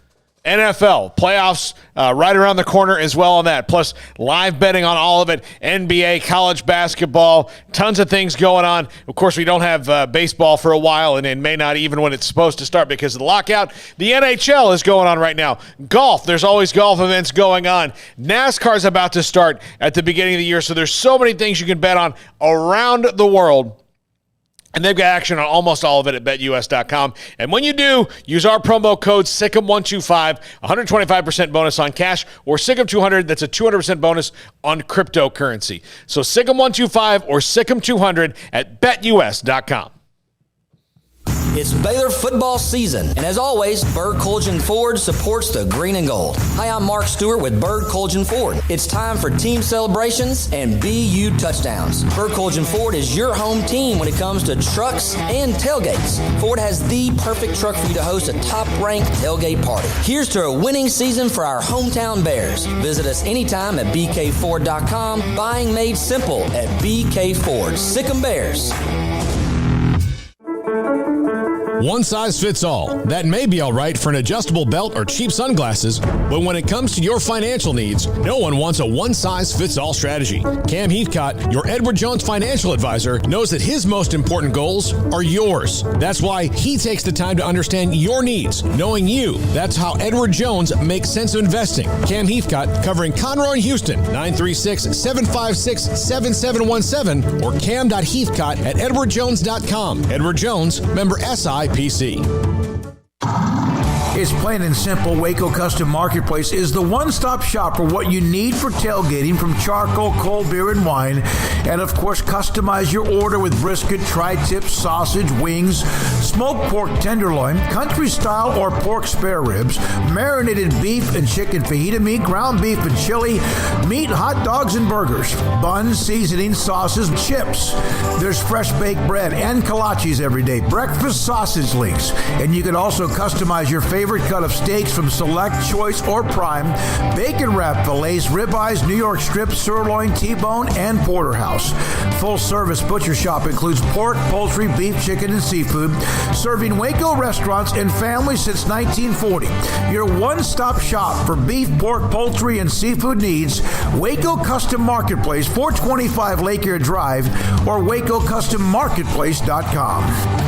NFL playoffs right around the corner as well on that. Plus live betting on all of it. NBA, college basketball, tons of things going on. Of course, we don't have baseball for a while, and may not even when it's supposed to start because of the lockout. The NHL is going on right now. Golf, there's always golf events going on. NASCAR's about to start at the beginning of the year. So there's so many things you can bet on around the world. And they've got action on almost all of it at BetUS.com. And when you do, use our promo code SICKM125, 125% bonus on cash, or SICKM200, that's a 200% bonus on cryptocurrency. So SICKM125 or SICKM200 at BetUS.com. It's Baylor football season, and as always, Bird Colgin Ford supports the green and gold. Hi, I'm Mark Stewart with Bird Colgin Ford. It's time for team celebrations and BU touchdowns. Bird Colgin Ford is your home team when it comes to trucks and tailgates. Ford has the perfect truck for you to host a top-ranked tailgate party. Here's to a winning season for our hometown Bears. Visit us anytime at bkford.com. Buying made simple at BK Ford. Sick 'em Bears. One size fits all. That may be all right for an adjustable belt or cheap sunglasses, but when it comes to your financial needs, no one wants a one-size-fits-all strategy. Cam Heathcott, your Edward Jones financial advisor, knows that his most important goals are yours. That's why he takes the time to understand your needs, knowing you. That's how Edward Jones makes sense of investing. Cam Heathcott, covering Conroe and Houston, 936-756-7717 or cam.heathcott at edwardjones.com. Edward Jones, member SIPC. It's plain and simple. Waco Custom Marketplace is the one-stop shop for what you need for tailgating, from charcoal, cold beer, and wine. And, of course, customize your order with brisket, tri-tip, sausage, wings, smoked pork tenderloin, country style or pork spare ribs, marinated beef and chicken fajita meat, ground beef and chili, meat, hot dogs, and burgers, buns, seasoning, sauces, chips. There's fresh baked bread and kolaches every day, breakfast sausage links, and you can also customize your favorite cut of steaks from Select, Choice, or Prime, bacon wrap fillets, ribeyes, New York strip, sirloin, T-bone, and porterhouse. Full service butcher shop includes pork, poultry, beef, chicken, and seafood, serving Waco restaurants and families since 1940. Your one-stop shop for beef, pork, poultry, and seafood needs. Waco Custom Marketplace, 425 Lake Erie Drive, or WacoCustomMarketplace.com.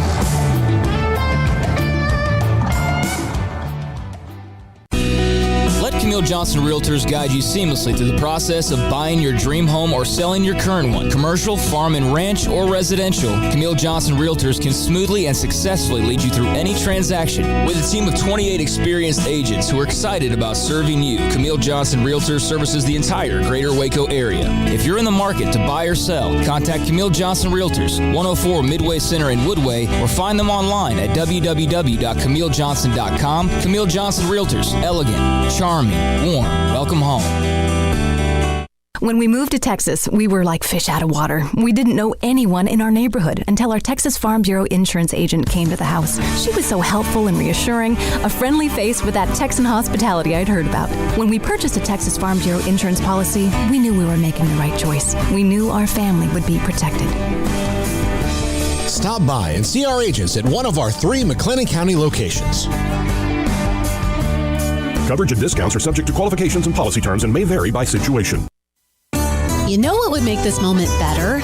Let Camille Johnson Realtors guide you seamlessly through the process of buying your dream home or selling your current one. Commercial, farm and ranch, or residential, Camille Johnson Realtors can smoothly and successfully lead you through any transaction. With a team of 28 experienced agents who are excited about serving you, Camille Johnson Realtors services the entire greater Waco area. If you're in the market to buy or sell, contact Camille Johnson Realtors, 104 Midway Center in Woodway, or find them online at www.camillejohnson.com. Camille Johnson Realtors, elegant, charming, warm. Welcome home. When we moved to Texas, we were like fish out of water. We didn't know anyone in our neighborhood until our Texas Farm Bureau insurance agent came to the house. She was so helpful and reassuring, a friendly face with that Texan hospitality I'd heard about. When we purchased a Texas Farm Bureau insurance policy, we knew we were making the right choice. We knew our family would be protected. Stop by and see our agents at one of our 3 McLennan County locations. Coverage and discounts are subject to qualifications and policy terms and may vary by situation. You know what would make this moment better?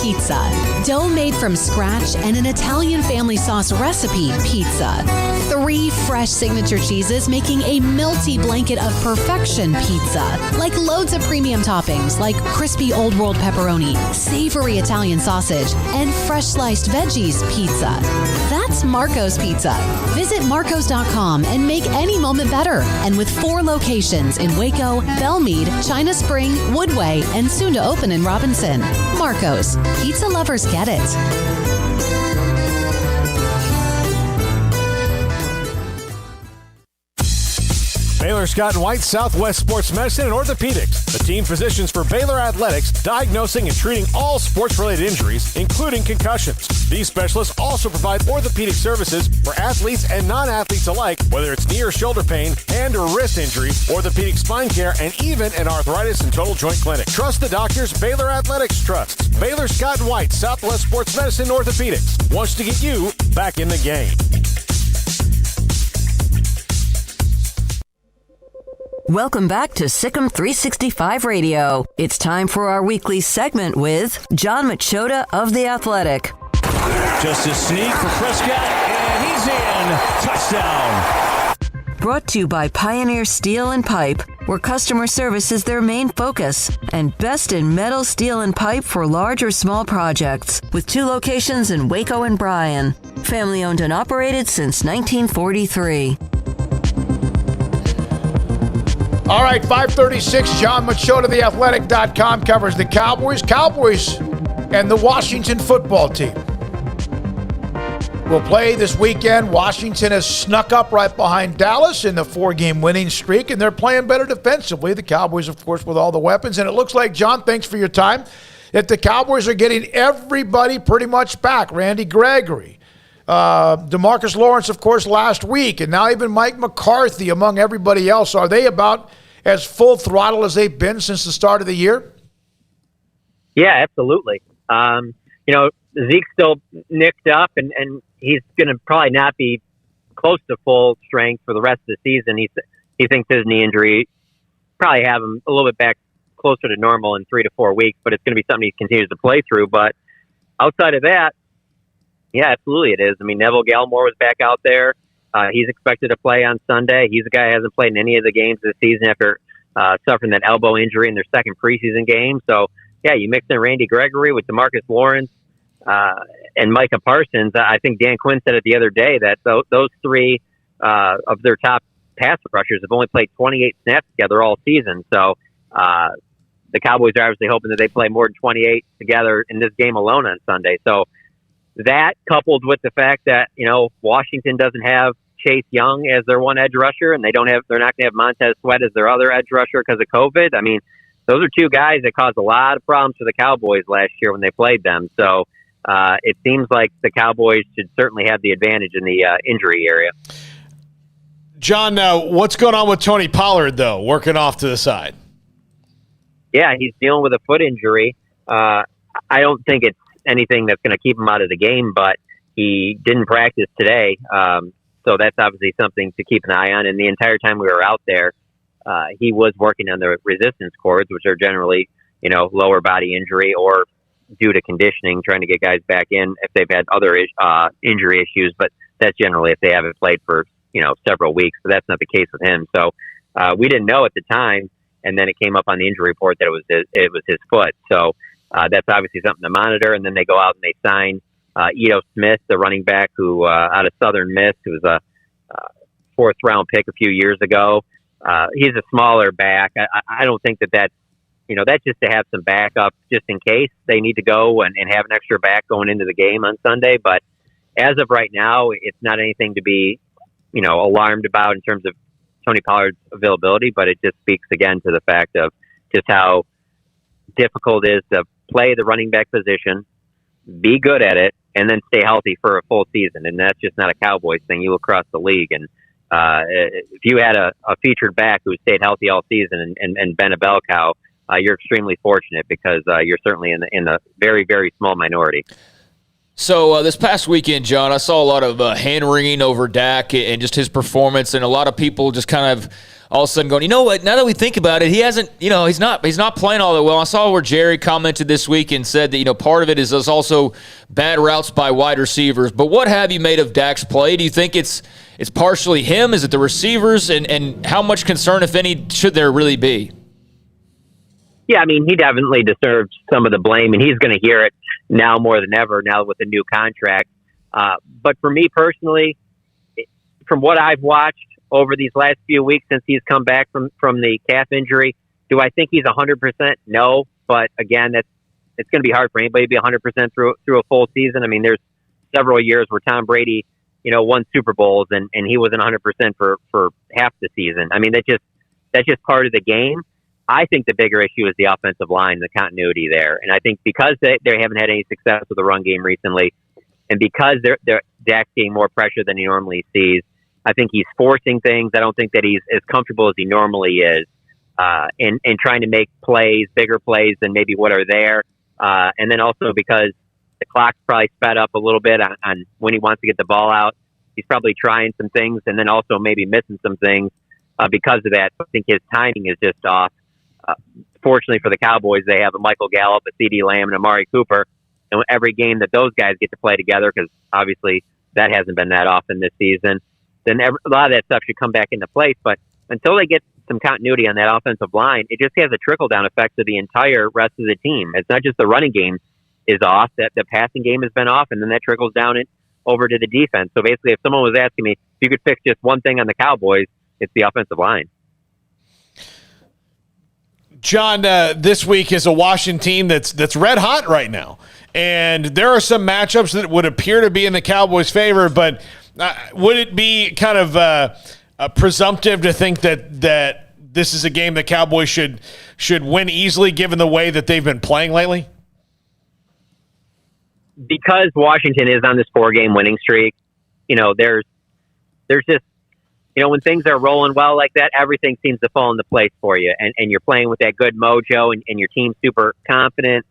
Pizza. Dough made from scratch and an Italian family sauce recipe pizza. 3 fresh signature cheeses making a melty blanket of perfection pizza. Like loads of premium toppings like crispy Old World pepperoni, savory Italian sausage, and fresh sliced veggies pizza. That's Marco's Pizza. Visit marcos.com and make any moment better. And with 4 locations in Waco, Belmead, China Spring, Woodway, and soon to open in Robinson. Marco's. Pizza lovers get it. Baylor Scott and White, Southwest Sports Medicine and Orthopedics. The team physicians for Baylor Athletics, diagnosing and treating all sports-related injuries, including concussions. These specialists also provide orthopedic services for athletes and non-athletes alike, whether it's knee or shoulder pain, hand or wrist injury, orthopedic spine care, and even an arthritis and total joint clinic. Trust the doctors Baylor Athletics trusts. Baylor Scott and White, Southwest Sports Medicine and Orthopedics wants to get you back in the game. Welcome back to Sikkim 365 Radio. It's time for our weekly segment with John Machota of The Athletic. Just a sneak for Prescott, and he's in. Touchdown. Brought to you by Pioneer Steel and Pipe, where customer service is their main focus, and best in metal, steel, and pipe for large or small projects, with 2 locations in Waco and Bryan. Family owned and operated since 1943. All right, 5:36. John Machota, theathletic.com, covers the Cowboys, and the Washington football team will play this weekend. Washington has snuck up right behind Dallas in the 4-game winning streak, and they're playing better defensively. The Cowboys, of course, with all the weapons. And it looks like, John, thanks for your time, that the Cowboys are getting everybody pretty much back. Randy Gregory, DeMarcus Lawrence, of course, last week, and now even Mike McCarthy among everybody else. Are they about as full throttle as they've been since the start of the year? Yeah, absolutely. Zeke's still nicked up, and he's going to probably not be close to full strength for the rest of the season. He thinks his knee injury probably have him a little bit back closer to normal in 3 to 4 weeks, but it's going to be something he continues to play through. But outside of that, yeah, absolutely it is. I mean, Neville Gallimore was back out there. He's expected to play on Sunday. He's a guy who hasn't played in any of the games this season after suffering that elbow injury in their second preseason game. So, yeah, you mix in Randy Gregory with DeMarcus Lawrence and Micah Parsons. I think Dan Quinn said it the other day that those 3 of their top pass rushers have only played 28 snaps together all season. So the Cowboys are obviously hoping that they play more than 28 together in this game alone on Sunday. So that, coupled with the fact that, Washington doesn't have Chase Young as their one edge rusher, and they're not going to have Montez Sweat as their other edge rusher because of COVID. I mean, those are two guys that caused a lot of problems for the Cowboys last year when they played them. So it seems like the Cowboys should certainly have the advantage in the injury area. John, what's going on with Tony Pollard, though, working off to the side? Yeah, he's dealing with a foot injury. I don't think it's anything that's going to keep him out of the game, but he didn't practice today. So that's obviously something to keep an eye on. And the entire time we were out there, he was working on the resistance cords, which are generally, lower body injury or due to conditioning, trying to get guys back in if they've had other injury issues. But that's generally if they haven't played for, several weeks. But that's not the case with him. So we didn't know at the time. And then it came up on the injury report that it was his foot. So that's obviously something to monitor. And then they go out and they sign Ito Smith, the running back who out of Southern Miss, who was a fourth-round pick a few years ago. He's a smaller back. I don't think that's just to have some backup just in case they need to go and have an extra back going into the game on Sunday. But as of right now, it's not anything to be, alarmed about in terms of Tony Pollard's availability, but it just speaks again to the fact of just how difficult it is to play the running back position, be good at it, and then stay healthy for a full season. And that's just not a Cowboys thing. You look across the league, and if you had a featured back who stayed healthy all season and been a bell cow, you're extremely fortunate because you're certainly in the very, very small minority. So this past weekend, John, I saw a lot of hand-wringing over Dak and just his performance, and a lot of people just kind of all of a sudden going, you know what, now that we think about it, he hasn't, he's not playing all that well. I saw where Jerry commented this week and said that, part of it is also bad routes by wide receivers. But what have you made of Dak's play? Do you think it's partially him? Is it the receivers? And how much concern, if any, should there really be? Yeah, I mean, he definitely deserves some of the blame, and he's going to hear it now more than ever, now with the new contract. But for me personally, from what I've watched over these last few weeks since he's come back from the calf injury, do I think he's 100%? No. But again, it's going to be hard for anybody to be 100% through a full season. I mean, there's several years where Tom Brady, won Super Bowls and he wasn't 100% for half the season. I mean, that's just part of the game. I think the bigger issue is the offensive line, the continuity there. And I think because they haven't had any success with the run game recently, and because they're Dak's getting more pressure than he normally sees, I think he's forcing things. I don't think that he's as comfortable as he normally is in trying to make plays, bigger plays than maybe what are there. And then also because the clock's probably sped up a little bit on when he wants to get the ball out. He's probably trying some things and then also maybe missing some things because of that. I think his timing is just off. Fortunately for the Cowboys, they have a Michael Gallup, a C.D. Lamb, and Amari Cooper. And every game that those guys get to play together, because obviously that hasn't been that often this season, then a lot of that stuff should come back into place. But until they get some continuity on that offensive line, it just has a trickle-down effect to the entire rest of the team. It's not just the running game is off, that the passing game has been off, and then that trickles down over to the defense. So basically, if someone was asking me if you could fix just one thing on the Cowboys, it's the offensive line. John, this week is a Washington team that's red hot right now. And there are some matchups that would appear to be in the Cowboys' favor, but would it be kind of presumptive to think that this is a game the Cowboys should win easily given the way that they've been playing lately? Because Washington is on this 4-game winning streak, there's just, when things are rolling well like that, everything seems to fall into place for you. And you're playing with that good mojo and your team's super confident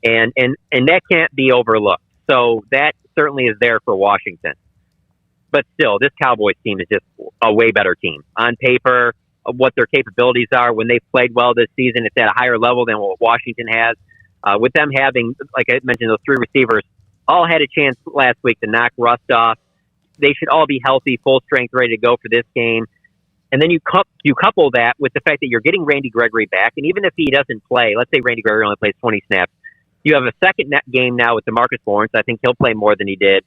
and that can't be overlooked. So that certainly is there for Washington. But still, this Cowboys team is just a way better team. On paper, what their capabilities are when they've played well this season, it's at a higher level than what Washington has. With them having, like I mentioned, those 3 receivers all had a chance last week to knock rust off. They should all be healthy, full strength, ready to go for this game. And then you couple that with the fact that you're getting Randy Gregory back. And even if he doesn't play, let's say Randy Gregory only plays 20 snaps, you have a second game now with DeMarcus Lawrence. I think he'll play more than he did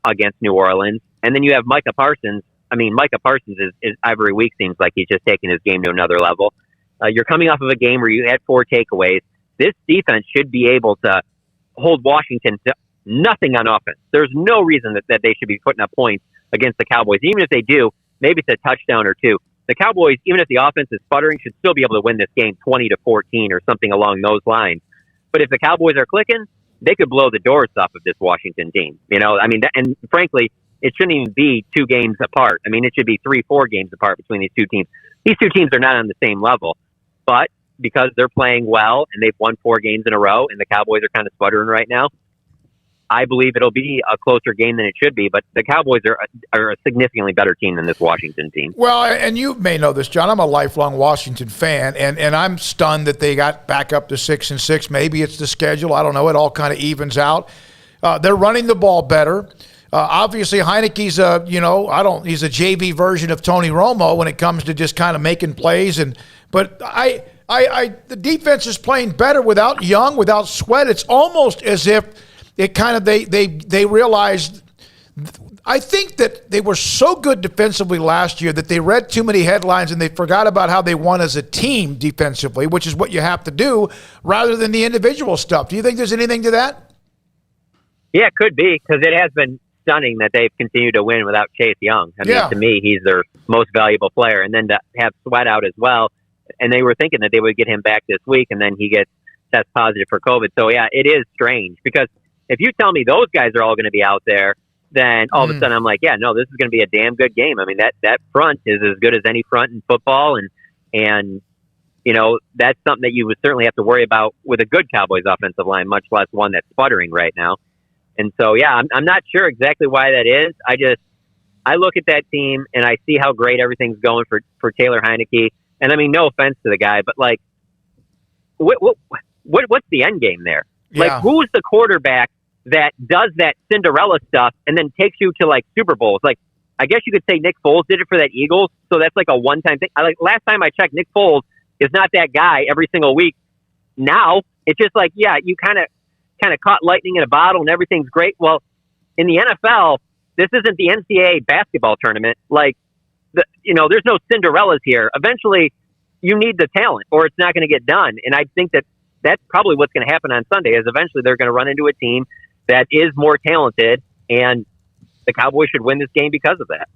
against New Orleans. And then you have Micah Parsons, I mean, Micah Parsons is every week seems like he's just taking his game to another level. You're coming off of a game where you had 4 takeaways. This defense should be able to hold Washington to nothing on offense. There's no reason that they should be putting up points against the Cowboys. Even if they do, maybe it's a touchdown or 2. The Cowboys, even if the offense is sputtering, should still be able to win this game 20-14 or something along those lines. But if the Cowboys are clicking, they could blow the doors off of this Washington team. I mean, and frankly, it shouldn't even be 2 games apart. I mean, it should be 3-4 games apart between these two teams. These two teams are not on the same level, but because they're playing well and they've won 4 games in a row and the Cowboys are kind of sputtering right now, I believe it'll be a closer game than it should be, but the Cowboys are a significantly better team than this Washington team. Well, and you may know this, John. I'm a lifelong Washington fan, and I'm stunned that they got back up to 6-6. Maybe it's the schedule. I don't know. It all kind of evens out. They're running the ball better. Obviously, Heineke's he's a JV version of Tony Romo when it comes to just kind of making plays. But the defense is playing better without Young, without Sweat. It's almost as if it kind of they realized. I think that they were so good defensively last year that they read too many headlines and they forgot about how they won as a team defensively, which is what you have to do rather than the individual stuff. Do you think there's anything to that? Yeah, it could be, because it has been stunning that they've continued to win without Chase Young. I mean, to me, he's their most valuable player. And then to have Sweat out as well, and they were thinking that they would get him back this week, and then he gets test positive for COVID. So, yeah, it is strange, because if you tell me those guys are all going to be out there, then all of a sudden I'm like, yeah, no, this is going to be a damn good game. I mean, that front is as good as any front in football, and that's something that you would certainly have to worry about with a good Cowboys offensive line, much less one that's sputtering right now. And so, yeah, I'm not sure exactly why that is. I look at that team and I see how great everything's going for Taylor Heineke. And I mean, no offense to the guy, but like, what's the end game there? Yeah. Like, who's the quarterback that does that Cinderella stuff and then takes you to like Super Bowls? Like, I guess you could say Nick Foles did it for that Eagles. So that's like a one-time thing. Last time I checked, Nick Foles is not that guy every single week. Now it's just like, yeah, you kind of caught lightning in a bottle and everything's great. Well, in the NFL, this isn't the NCAA basketball tournament. Like, there's no Cinderellas here. Eventually, you need the talent or it's not going to get done. And I think that's probably what's going to happen on Sunday, is eventually they're going to run into a team that is more talented, and the Cowboys should win this game because of that.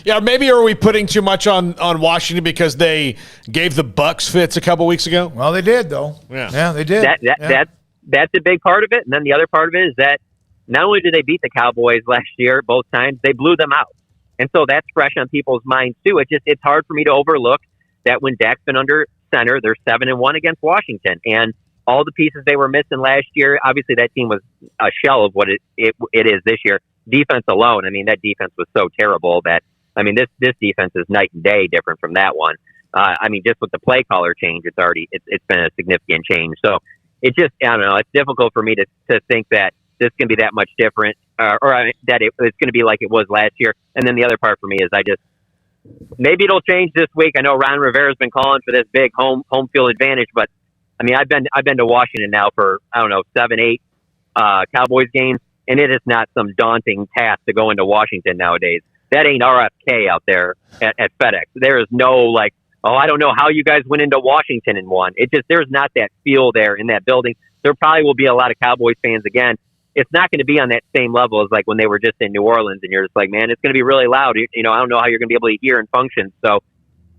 Yeah, maybe are we putting too much on Washington because they gave the Bucs fits a couple weeks ago? Well, they did, though. Yeah, they did. That's a big part of it. And then the other part of it is that not only did they beat the Cowboys last year both times, they blew them out. And so that's fresh on people's minds, too. It's hard for me to overlook that when Dak's been under center, they're 7-1 against Washington. And all the pieces they were missing last year, obviously that team was a shell of what it is this year. Defense alone, I mean, that defense was so terrible that, I mean, this defense is night and day different from that one. I mean, just with the play caller change, it's been a significant change. So it just, I don't know, it's difficult for me to think that this can be that much different, that it's going to be like it was last year. And then the other part for me is maybe it'll change this week. I know Ron Rivera's been calling for this big home field advantage, but I mean, I've been to Washington now for, 7, 8 Cowboys games, and it is not some daunting task to go into Washington nowadays. That ain't RFK out there at FedEx. There is no I don't know how you guys went into Washington and won. There's not that feel there in that building. There probably will be a lot of Cowboys fans again. It's not going to be on that same level as like when they were just in New Orleans, and you're just like, man, it's going to be really loud. I don't know how you're going to be able to hear and function. So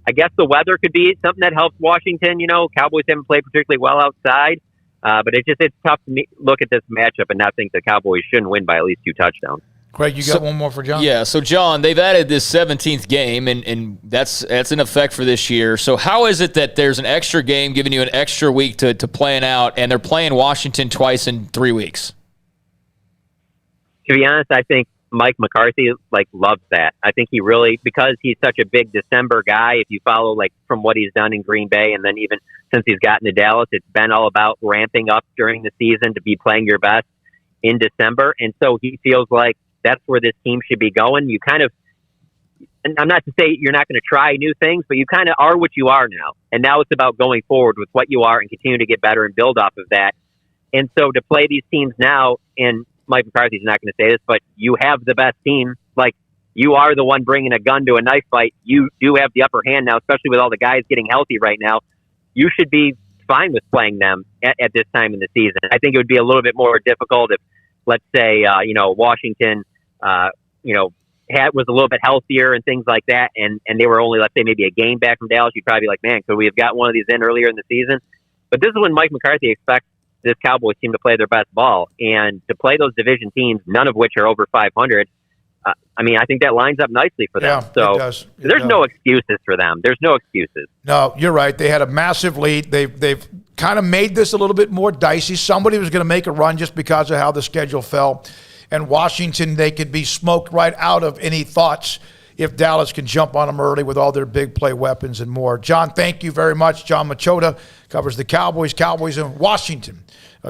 I guess the weather could be something that helps Washington. Cowboys haven't played particularly well outside, but it's tough to look at this matchup and not think the Cowboys shouldn't win by at least 2 touchdowns. Craig, you got one more for John? Yeah, so John, they've added this 17th game, and that's in effect for this year. So how is it that there's an extra game giving you an extra week to plan out, and they're playing Washington twice in 3 weeks? To be honest, I think Mike McCarthy loves that. I think he really, because he's such a big December guy, if you follow from what he's done in Green Bay, and then even since he's gotten to Dallas, it's been all about ramping up during the season to be playing your best in December. And so he feels like that's where this team should be going. You kind of, and I'm not to say you're not going to try new things, but you kind of are what you are now. And now it's about going forward with what you are and continue to get better and build off of that. And so to play these teams now, and Mike McCarthy's not going to say this, but you have the best team. you are the one bringing a gun to a knife fight. You do have the upper hand now, especially with all the guys getting healthy right now. You should be fine with playing them at this time in the season. I think it would be a little bit more difficult if, let's say, Washington, was a little bit healthier and things like that, and they were only, let's say, maybe a game back from Dallas. You'd probably be like, man, could we have got one of these in earlier in the season? But this is when Mike McCarthy expects this Cowboys team to play their best ball, and to play those division teams, none of which are over 500. I think that lines up nicely for them. Yeah, so it does. There's no excuses for them. There's no excuses. No, you're right. They had a massive lead. They've kind of made this a little bit more dicey. Somebody was going to make a run just because of how the schedule fell. And Washington, they could be smoked right out of any thoughts if Dallas can jump on them early with all their big play weapons and more. John, thank you very much. John Machota covers the Cowboys in Washington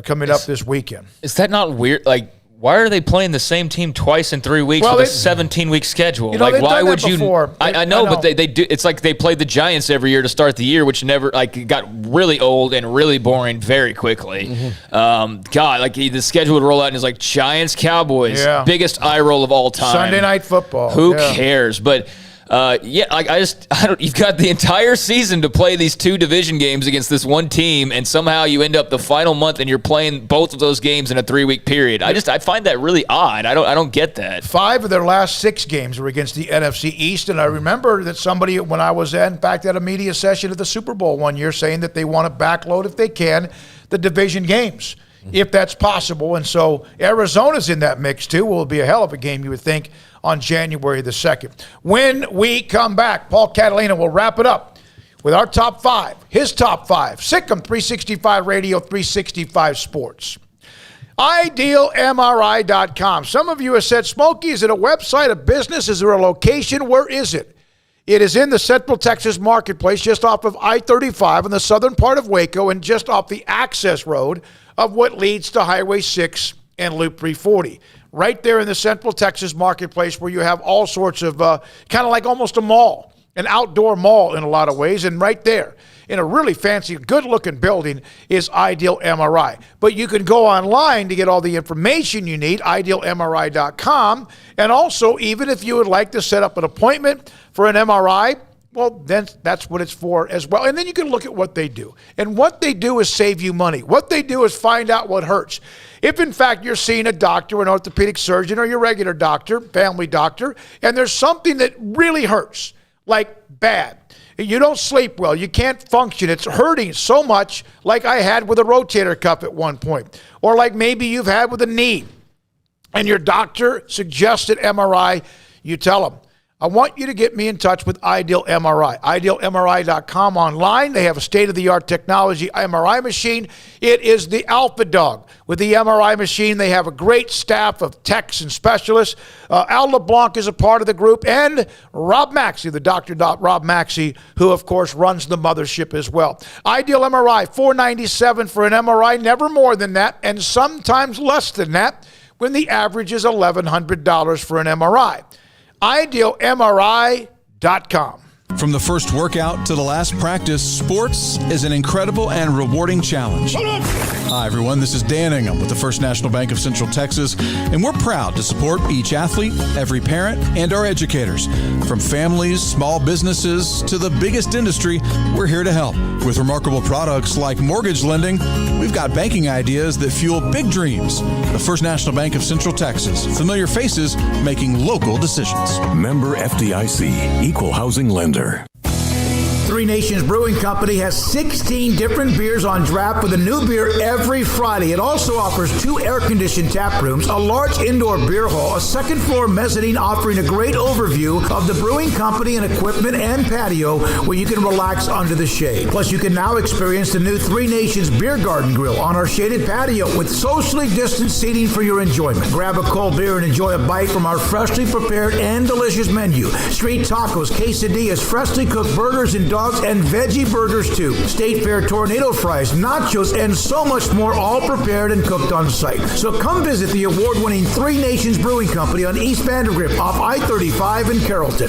coming up this weekend. Is that not weird? Like, why are they playing the same team twice in 3 weeks with a 17-week schedule? Why would you? I know, but they do. It's like they played the Giants every year to start the year, which never got really old and really boring very quickly. Mm-hmm. The schedule would roll out and it's like Giants, Cowboys, biggest eye roll of all time. Sunday night football. Who cares? But. You've got the entire season to play these two division games against this one team, and somehow you end up the final month and you're playing both of those games in a 3-week period. I find that really odd. I don't get that. 5 of their last 6 games were against the NFC East, and I remember that somebody, when I was in fact at a media session at the Super Bowl one year, saying that they want to backload if they can the division games, if that's possible. And so Arizona's in that mix too. Will be a hell of a game, you would think, on January the 2nd. When we come back, Paul Catalina will wrap it up with our top 5, his top 5, Sikkim 365 Radio, 365 Sports. IdealMRI.com. Some of you have said, Smokey, is it a website, a business? Is there a location? Where is it? It is in the Central Texas Marketplace, just off of I-35 in the southern part of Waco and just off the access road of what leads to Highway 6 and Loop 340. Right there in the Central Texas Marketplace, where you have all sorts of kind of like almost a mall, an outdoor mall in a lot of ways. And right there in a really fancy, good-looking building is Ideal MRI. But you can go online to get all the information you need, idealmri.com. And also, even if you would like to set up an appointment for an MRI, well, then that's what it's for as well. And then you can look at what they do. And what they do is save you money. What they do is find out what hurts. If, in fact, you're seeing a doctor, an orthopedic surgeon, or your regular doctor, family doctor, and there's something that really hurts, like bad, you don't sleep well, you can't function, it's hurting so much, like I had with a rotator cuff at one point, or like maybe you've had with a knee, and your doctor suggested MRI, you tell them, I want you to get me in touch with Ideal MRI. IdealMRI.com online. They have a state-of-the-art technology MRI machine. It is the alpha dog. With the MRI machine, they have a great staff of techs and specialists. Al LeBlanc is a part of the group, and Rob Maxey, the Dr. Rob Maxey, who, of course, runs the mothership as well. Ideal MRI, $497 for an MRI, never more than that, and sometimes less than that, when the average is $1,100 for an MRI. IdealMRI.com. From the first workout to the last practice, sports is an incredible and rewarding challenge. Hi, everyone. This is Dan Ingham with the First National Bank of Central Texas, and we're proud to support each athlete, every parent, and our educators. From families, small businesses, to the biggest industry, we're here to help. With remarkable products like mortgage lending, we've got banking ideas that fuel big dreams. The First National Bank of Central Texas. Familiar faces making local decisions. Member FDIC, Equal Housing Lender. Three Nations Brewing Company has 16 different beers on draft with a new beer every Friday. It also offers 2 air-conditioned tap rooms, a large indoor beer hall, a second-floor mezzanine offering a great overview of the brewing company and equipment and patio where you can relax under the shade. Plus, you can now experience the new Three Nations Beer Garden Grill on our shaded patio with socially distanced seating for your enjoyment. Grab a cold beer and enjoy a bite from our freshly prepared and delicious menu. Street tacos, quesadillas, freshly cooked burgers and dogs and veggie burgers too. State Fair tornado fries, nachos, and so much more, all prepared and cooked on site. So come visit the award-winning Three Nations Brewing Company on East Vandergrift off I-35 in Carrollton.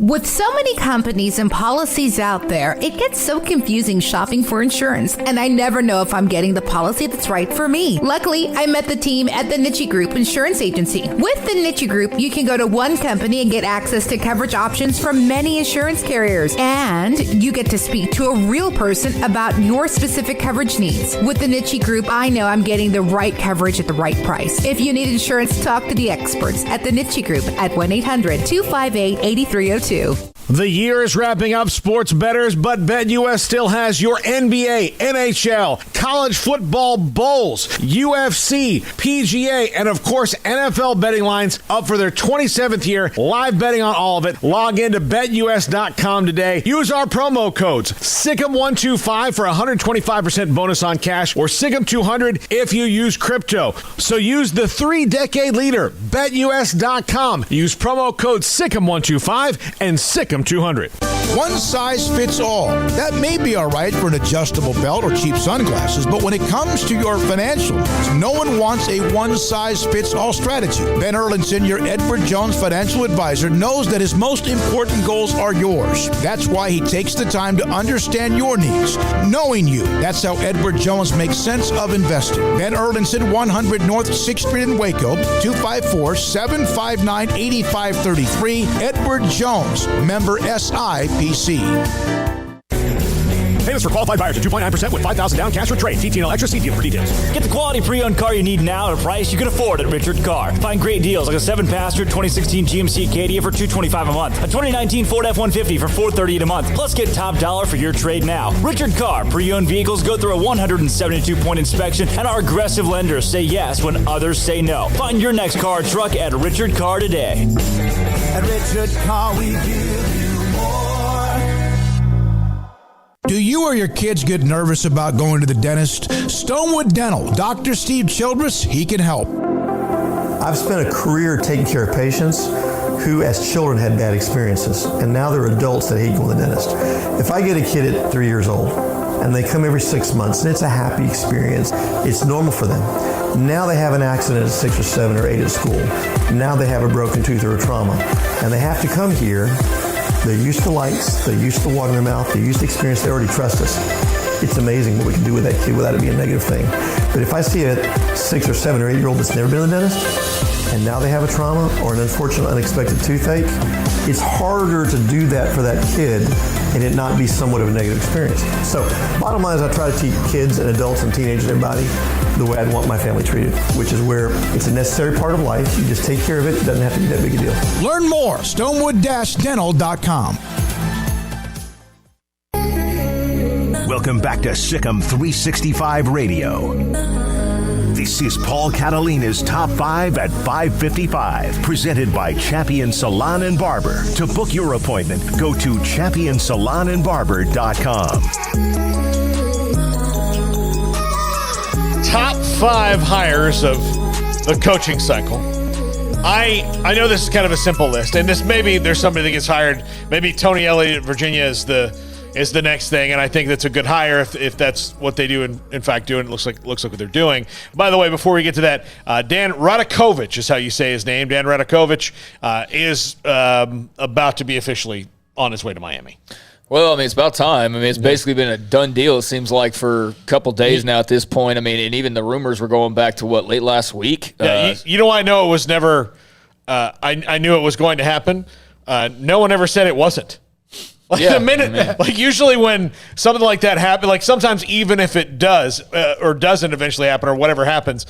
With so many companies and policies out there, it gets so confusing shopping for insurance, and I never know if I'm getting the policy that's right for me. Luckily, I met the team at the Niche Group Insurance Agency. With the Niche Group, you can go to one company and get access to coverage options from many insurance carriers, and you get to speak to a real person about your specific coverage needs. With the Niche Group, I know I'm getting the right coverage at the right price. If you need insurance, talk to the experts at the Niche Group at 1-800-258-8302. The year is wrapping up, sports bettors, but BetUS still has your NBA, NHL, college football bowls, UFC, PGA, and of course NFL betting lines up for their 27th year. Live betting on all of it. Log in to BetUS.com today. Use our promo codes SICK'em125 for 125% bonus on cash, or SICK'em200 if you use crypto. So use the 3-decade leader, BetUS.com. Use promo code SICK'em125 and SICK'em200. One size fits all. That may be all right for an adjustable belt or cheap sunglasses, but when it comes to your financial needs, no one wants a one-size-fits-all strategy. Ben Erlinson, your Edward Jones financial advisor, knows that his most important goals are yours. That's why he takes the time to understand your needs, knowing you. That's how Edward Jones makes sense of investing. Ben Erlinson, 100 North 6th Street in Waco, 254-759-8533. Edward Jones, member SIPC. Payments for qualified buyers at 2.9% with $5,000 down, cash for trade. TTL Extra. See deal for details. Get the quality pre-owned car you need now at a price you can afford at Richard Car. Find great deals like a 7-passenger 2016 GMC Acadia for $225 a month, a 2019 Ford F-150 for $438 a month. Plus, get top dollar for your trade now. Richard Car. Pre-owned vehicles go through a 172-point inspection, and our aggressive lenders say yes when others say no. Find your next car or truck at Richard Car today. At Richard Car, we give you more. Do you or your kids get nervous about going to the dentist? Stonewood Dental, Dr. Steve Childress, he can help. I've spent a career taking care of patients who as children had bad experiences, and now they're adults that hate going to the dentist. If I get a kid at 3 years old and they come every 6 months and it's a happy experience, it's normal for them. Now they have an accident at 6 or 7 or 8 at school. Now they have a broken tooth or a trauma, and they have to come here. They're used to lights, they're used to water in their mouth, they're used to experience, they already trust us. It's amazing what we can do with that kid without it being a negative thing. But if I see a 6 or 7 or 8 year old that's never been to the dentist, and now they have a trauma or an unfortunate unexpected toothache, it's harder to do that for that kid and it not be somewhat of a negative experience. So bottom line is I try to teach kids and adults and teenagers and everybody the way I'd want my family treated, which is where it's a necessary part of life. You just take care of it. It doesn't have to be that big a deal. Learn more, stonewood-dental.com. Welcome back to Sikkim 365 Radio. This is Paul Catalina's Top 5 at 5:55, presented by Champion Salon and Barber. To book your appointment, go to championsalonandbarber.com. Top 5 hires of the coaching cycle. I know this is kind of a simple list, and this maybe there's somebody that gets hired. Maybe Tony Elliott at Virginia is the next thing, and I think that's a good hire if that's what they do. In fact, do, and it looks like what they're doing. By the way, before we get to that, Dan Radakovich is how you say his name. Dan Radakovich is about to be officially on his way to Miami. Well, I mean, it's about time. I mean, it's basically been a done deal, it seems like, for a couple days now at this point. I mean, and even the rumors were going back to, late last week? Yeah, you know why I know it was never I knew it was going to happen? No one ever said it wasn't. The minute, usually when something like that happens, like sometimes even if it does or doesn't eventually happen or whatever happens,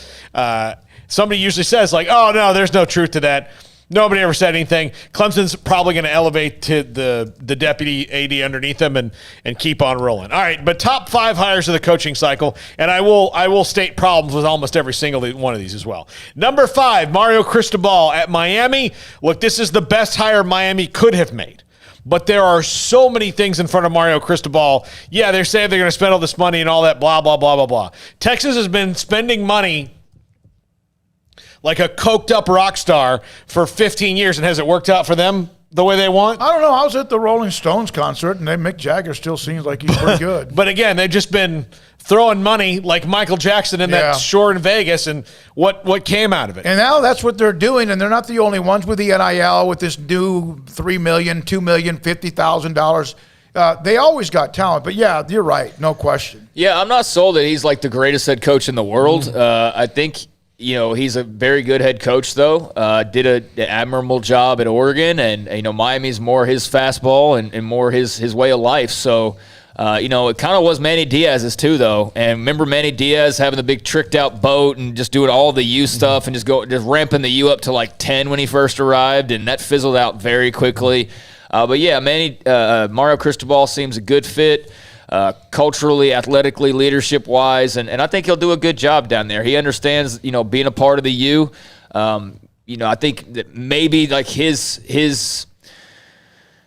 somebody usually says like, oh, no, there's no truth to that. Nobody ever said anything. Clemson's probably going to elevate to the deputy AD underneath them and keep on rolling. All right, but top 5 hires of the coaching cycle, and I will state problems with almost every single one of these as well. Number 5, Mario Cristobal at Miami. Look, this is the best hire Miami could have made. But there are so many things in front of Mario Cristobal. Yeah, they're saying they're going to spend all this money and all that, blah, blah, blah, blah, blah. Texas has been spending money like a coked-up rock star for 15 years, and has it worked out for them? the way they want? I don't know. I was at the Rolling Stones concert, and Mick Jagger still seems like he's pretty good. But again, they've just been throwing money like Michael Jackson in that shore in Vegas, and what came out of it. And now that's what they're doing, and they're not the only ones with the NIL, with this new $3 million, $2 million, $50,000. They always got talent. But, yeah, you're right. No question. Yeah, I'm not sold that he's like the greatest head coach in the world. I think – he's a very good head coach, though. Did an admirable job at Oregon, and Miami's more his fastball and more his way of life. So, it kind of was Manny Diaz's too, though. And remember Manny Diaz having the big tricked out boat and just doing all the U stuff and just ramping the U up to like 10 when he first arrived, and that fizzled out very quickly. But yeah, Mario Cristobal seems a good fit. Culturally, athletically, leadership-wise, and I think he'll do a good job down there. He understands, being a part of the U. I think that maybe like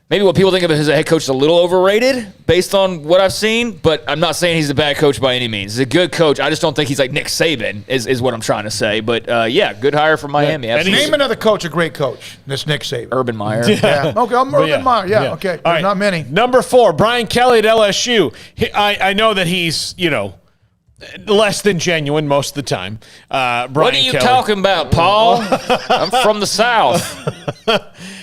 maybe what people think of as a head coach is a little overrated based on what I've seen, but I'm not saying he's a bad coach by any means. He's a good coach. I just don't think he's like Nick Saban is what I'm trying to say. But, good hire for Miami. And name another coach, a great coach. This Nick Saban. Urban Meyer. Yeah. Okay, Urban Meyer. Yeah, okay. There's not many. Number 4, Brian Kelly at LSU. I know that he's, less than genuine most of the time. What are you talking about, Paul? I'm from the South.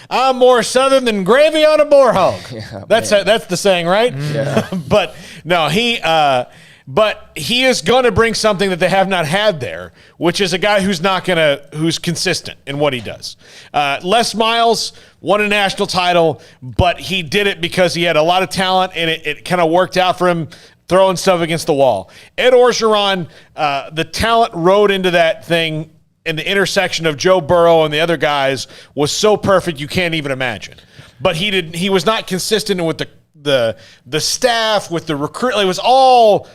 I'm more Southern than gravy on a boar hog. Yeah, that's the saying, right? Yeah. But no, he is going to bring something that they have not had there, which is a guy who's consistent in what he does. Les Miles won a national title, but he did it because he had a lot of talent, and it kind of worked out for him, throwing stuff against the wall. Ed Orgeron, the talent rode into that thing in the intersection of Joe Burrow and the other guys was so perfect you can't even imagine. But he was not consistent with the staff, with the recruit. It was all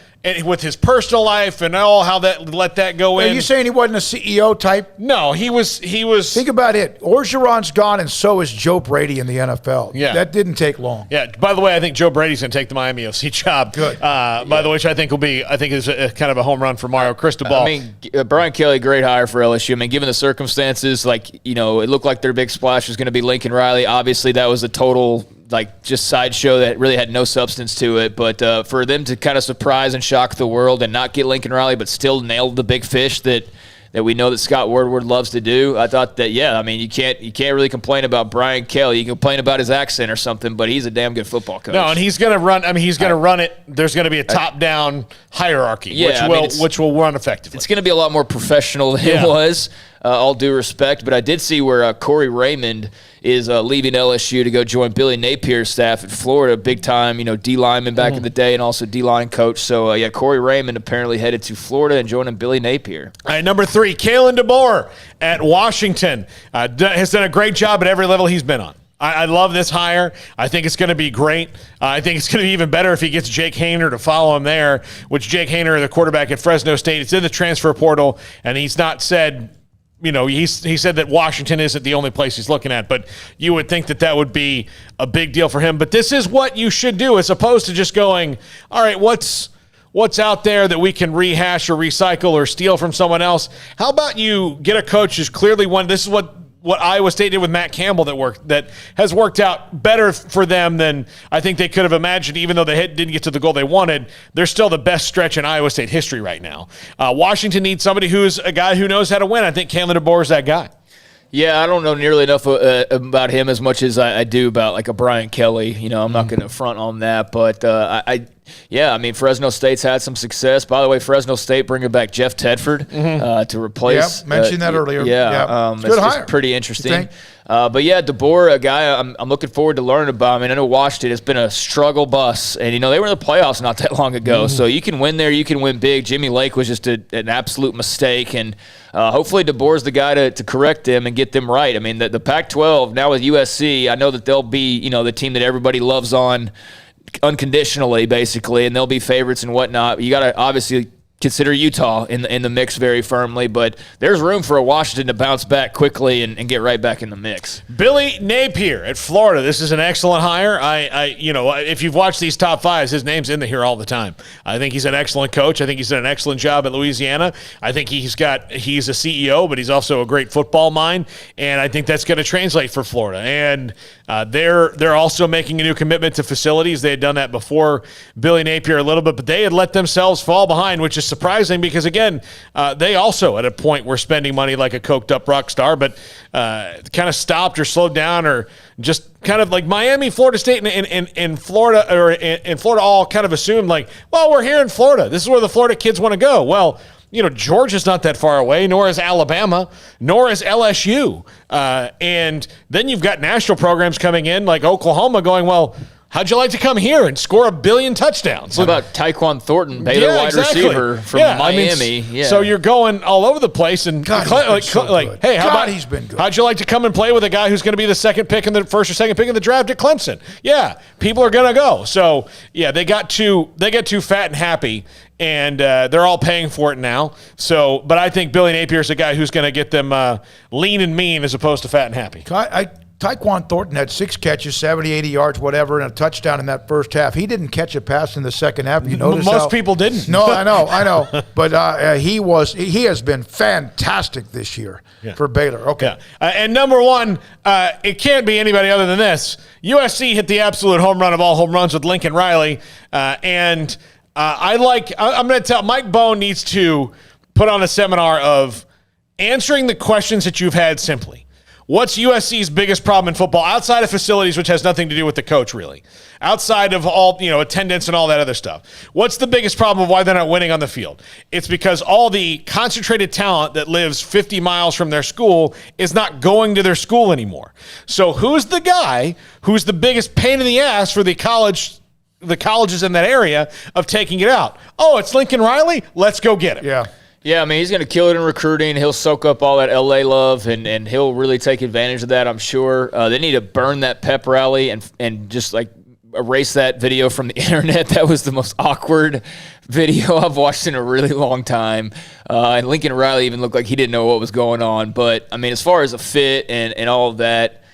with his personal life and all how that let that go in. Are you saying he wasn't a CEO type? No, he was. Think about it. Orgeron's gone, and so is Joe Brady in the NFL. Yeah. That didn't take long. Yeah. By the way, I think Joe Brady's going to take the Miami OC job. Good. By the way, which I think is a kind of a home run for Mario Cristobal. Brian Kelly, great hire for LSU. Given the circumstances, it looked like their big splash was going to be Lincoln Riley. Obviously, that was a total just sideshow that really had no substance to it. But for them to kind of surprise and shock the world and not get Lincoln Riley, but still nail the big fish that we know that Scott Woodward loves to do, I thought that you can't really complain about Brian Kelly. You can complain about his accent or something, but he's a damn good football coach. No, and he's going to run. He's going to run it. There's going to be a top-down hierarchy, which will run effectively. It's going to be a lot more professional than it was. All due respect, but I did see where Corey Raymond is leaving LSU to go join Billy Napier's staff at Florida, big time, D lineman back in the day, and also D line coach. So Corey Raymond apparently headed to Florida and joining Billy Napier. All right, number 3, Kalen DeBoer at Washington has done a great job at every level he's been on. I love this hire. I think it's going to be great. I think it's going to be even better if he gets Jake Haener to follow him there, which Jake Haener, the quarterback at Fresno State, it's in the transfer portal, and he's not said. He said that Washington isn't the only place he's looking at, but you would think that would be a big deal for him. But this is what you should do, as opposed to just going, all right, what's out there that we can rehash or recycle or steal from someone else? How about you get a coach who's clearly won? This is what Iowa State did with Matt Campbell that has worked out better for them than I think they could have imagined. Even though they didn't get to the goal they wanted, they're still the best stretch in Iowa State history right now. Washington needs somebody who's a guy who knows how to win. I think Kalen DeBoer is that guy. Yeah, I don't know nearly enough about him as much as I do about a Brian Kelly. I'm not going to front on that, but Fresno State's had some success. By the way, Fresno State bringing back Jeff Tedford to replace. Yeah, mentioned that earlier. It's good hire. Pretty interesting. DeBoer, a guy I'm looking forward to learning about. I know Washington has been a struggle bus, and they were in the playoffs not that long ago. So you can win there, you can win big. Jimmy Lake was just an absolute mistake, and hopefully DeBoer's the guy to correct them and get them right. The Pac-12 now with USC, I know that they'll be the team that everybody loves on unconditionally, basically, and they'll be favorites and whatnot. You got to obviously consider Utah in the mix very firmly, but there's room for a Washington to bounce back quickly and get right back in the mix. Billy Napier at Florida. This is an excellent hire. If you've watched these top fives, his name's in here all the time. I think he's an excellent coach. I think he's done an excellent job at Louisiana. I think he's a CEO, but he's also a great football mind, and I think that's going to translate for Florida. And They're also making a new commitment to facilities. They had done that before Billy Napier a little bit, but they had let themselves fall behind, which is surprising because, again, they also at a point were spending money like a coked-up rock star, but kind of stopped or slowed down or just kind of like Miami, Florida State, and Florida or in Florida all kind of assumed like, well, we're here in Florida. This is where the Florida kids want to go. Well, Georgia's not that far away, nor is Alabama, nor is LSU. And then you've got national programs coming in like Oklahoma going, well, how'd you like to come here and score 1 billion touchdowns? How about Tyquan Thornton, Baylor wide receiver from Miami? So you're going all over the place. And hey, he's been good. How'd you like to come and play with a guy who's going to be the first or second pick in the draft at Clemson? Yeah, people are going to go. So, yeah, they got too fat and happy. And they're all paying for it now. So, but I think Billy Napier's a guy who's going to get them lean and mean as opposed to fat and happy. Tyquan Thornton had 6 catches, 70, 80 yards, whatever, and a touchdown in that first half. He didn't catch a pass in the second half. You notice most people didn't. No, I know. But he has been fantastic this year for Baylor. Okay. Yeah. And number one, it can't be anybody other than this. USC hit the absolute home run of all home runs with Lincoln Riley, and I'm going to tell Mike Bone needs to put on a seminar of answering the questions that you've had simply. What's USC's biggest problem in football outside of facilities, which has nothing to do with the coach, really? Outside of all, attendance and all that other stuff. What's the biggest problem of why they're not winning on the field? It's because all the concentrated talent that lives 50 miles from their school is not going to their school anymore. So who's the guy who's the biggest pain in the ass for the colleges in that area of taking it out? Oh, it's Lincoln Riley? Let's go get him. Yeah. Yeah, I mean, he's going to kill it in recruiting. He'll soak up all that L.A. love, and he'll really take advantage of that, I'm sure. They need to burn that pep rally and just, like, erase that video from the internet. That was the most awkward video I've watched in a really long time. And Lincoln Riley even looked like he didn't know what was going on. But, I mean, as far as a fit and all of that,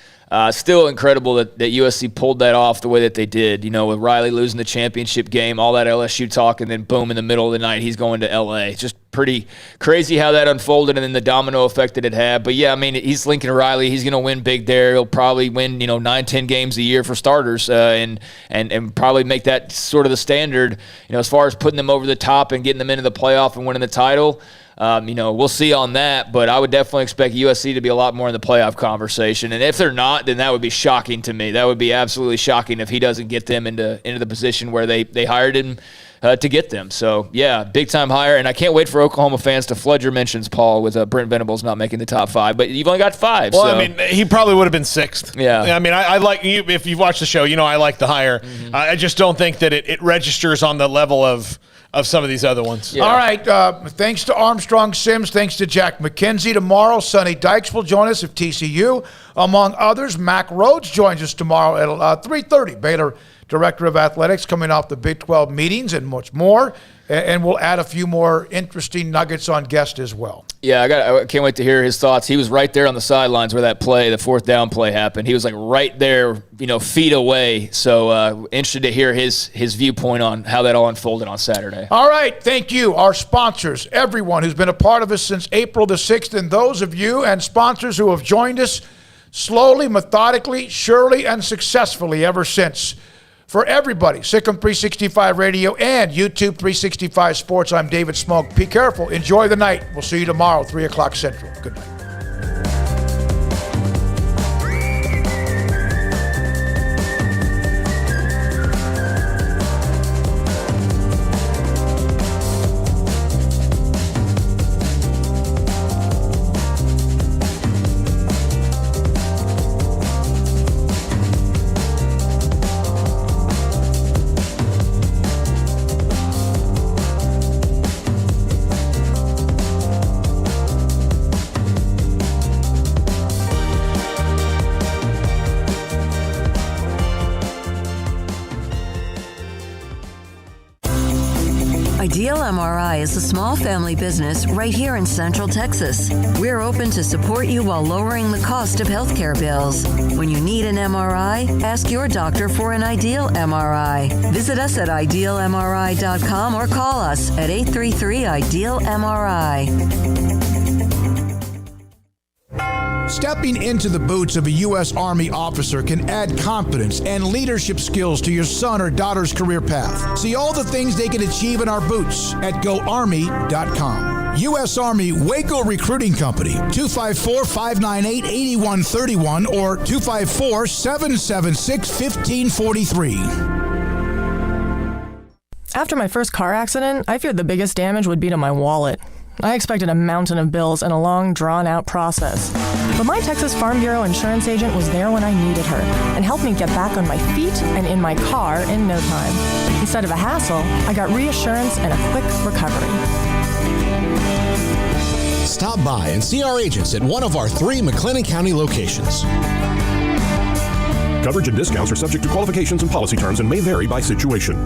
still incredible that USC pulled that off the way that they did, with Riley losing the championship game, all that LSU talk, and then boom, in the middle of the night, he's going to L.A. Just pretty crazy how that unfolded and then the domino effect that it had. But, yeah, I mean, he's Lincoln Riley. He's going to win big there. He'll probably win, 9-10 games a year for starters and probably make that sort of the standard, as far as putting them over the top and getting them into the playoff and winning the title. We'll see on that, but I would definitely expect USC to be a lot more in the playoff conversation. And if they're not, then that would be shocking to me. That would be absolutely shocking if he doesn't get them into the position where they hired him to get them. So, yeah, big-time hire. And I can't wait for Oklahoma fans to flood your mentions, Paul, with Brent Venables not making the top 5. But you've only got 5. Well, so. I mean, he probably would have been 6th. Yeah. I mean, I like you. If you've watched the show, I like the hire. Mm-hmm. I just don't think that it registers on the level of some of these other ones. Yeah. All right. Thanks to Armstrong Sims. Thanks to Jack McKenzie. Tomorrow, Sonny Dykes will join us of TCU. Among others, Mac Rhodes joins us tomorrow at 3:30. Baylor Director of Athletics coming off the Big 12 meetings and much more. And we'll add a few more interesting nuggets on guest as well. Yeah, I can't wait to hear his thoughts. He was right there on the sidelines where that play, the 4th down play happened. He was like right there, feet away. So interested to hear his viewpoint on how that all unfolded on Saturday. All right, thank you. Our sponsors, everyone who's been a part of us since April the 6th, and those of you and sponsors who have joined us slowly, methodically, surely, and successfully ever since. For everybody, Sikkim 365 Radio and YouTube 365 Sports, I'm David Smoak. Be careful. Enjoy the night. We'll see you tomorrow, 3 o'clock Central. Good night. Ideal MRI is a small family business right here in Central Texas. We're open to support you while lowering the cost of healthcare bills. When you need an MRI, ask your doctor for an Ideal MRI. Visit us at idealmri.com or call us at 833-IDEAL-MRI. Stepping into the boots of a U.S. Army officer can add confidence and leadership skills to your son or daughter's career path. See all the things they can achieve in our boots at GoArmy.com. U.S. Army Waco Recruiting Company, 254-598-8131 or 254-776-1543. After my first car accident, I feared the biggest damage would be to my wallet. I expected a mountain of bills and a long, drawn-out process. But my Texas Farm Bureau insurance agent was there when I needed her and helped me get back on my feet and in my car in no time. Instead of a hassle, I got reassurance and a quick recovery. Stop by and see our agents at one of our 3 McLennan County locations. Coverage and discounts are subject to qualifications and policy terms and may vary by situation.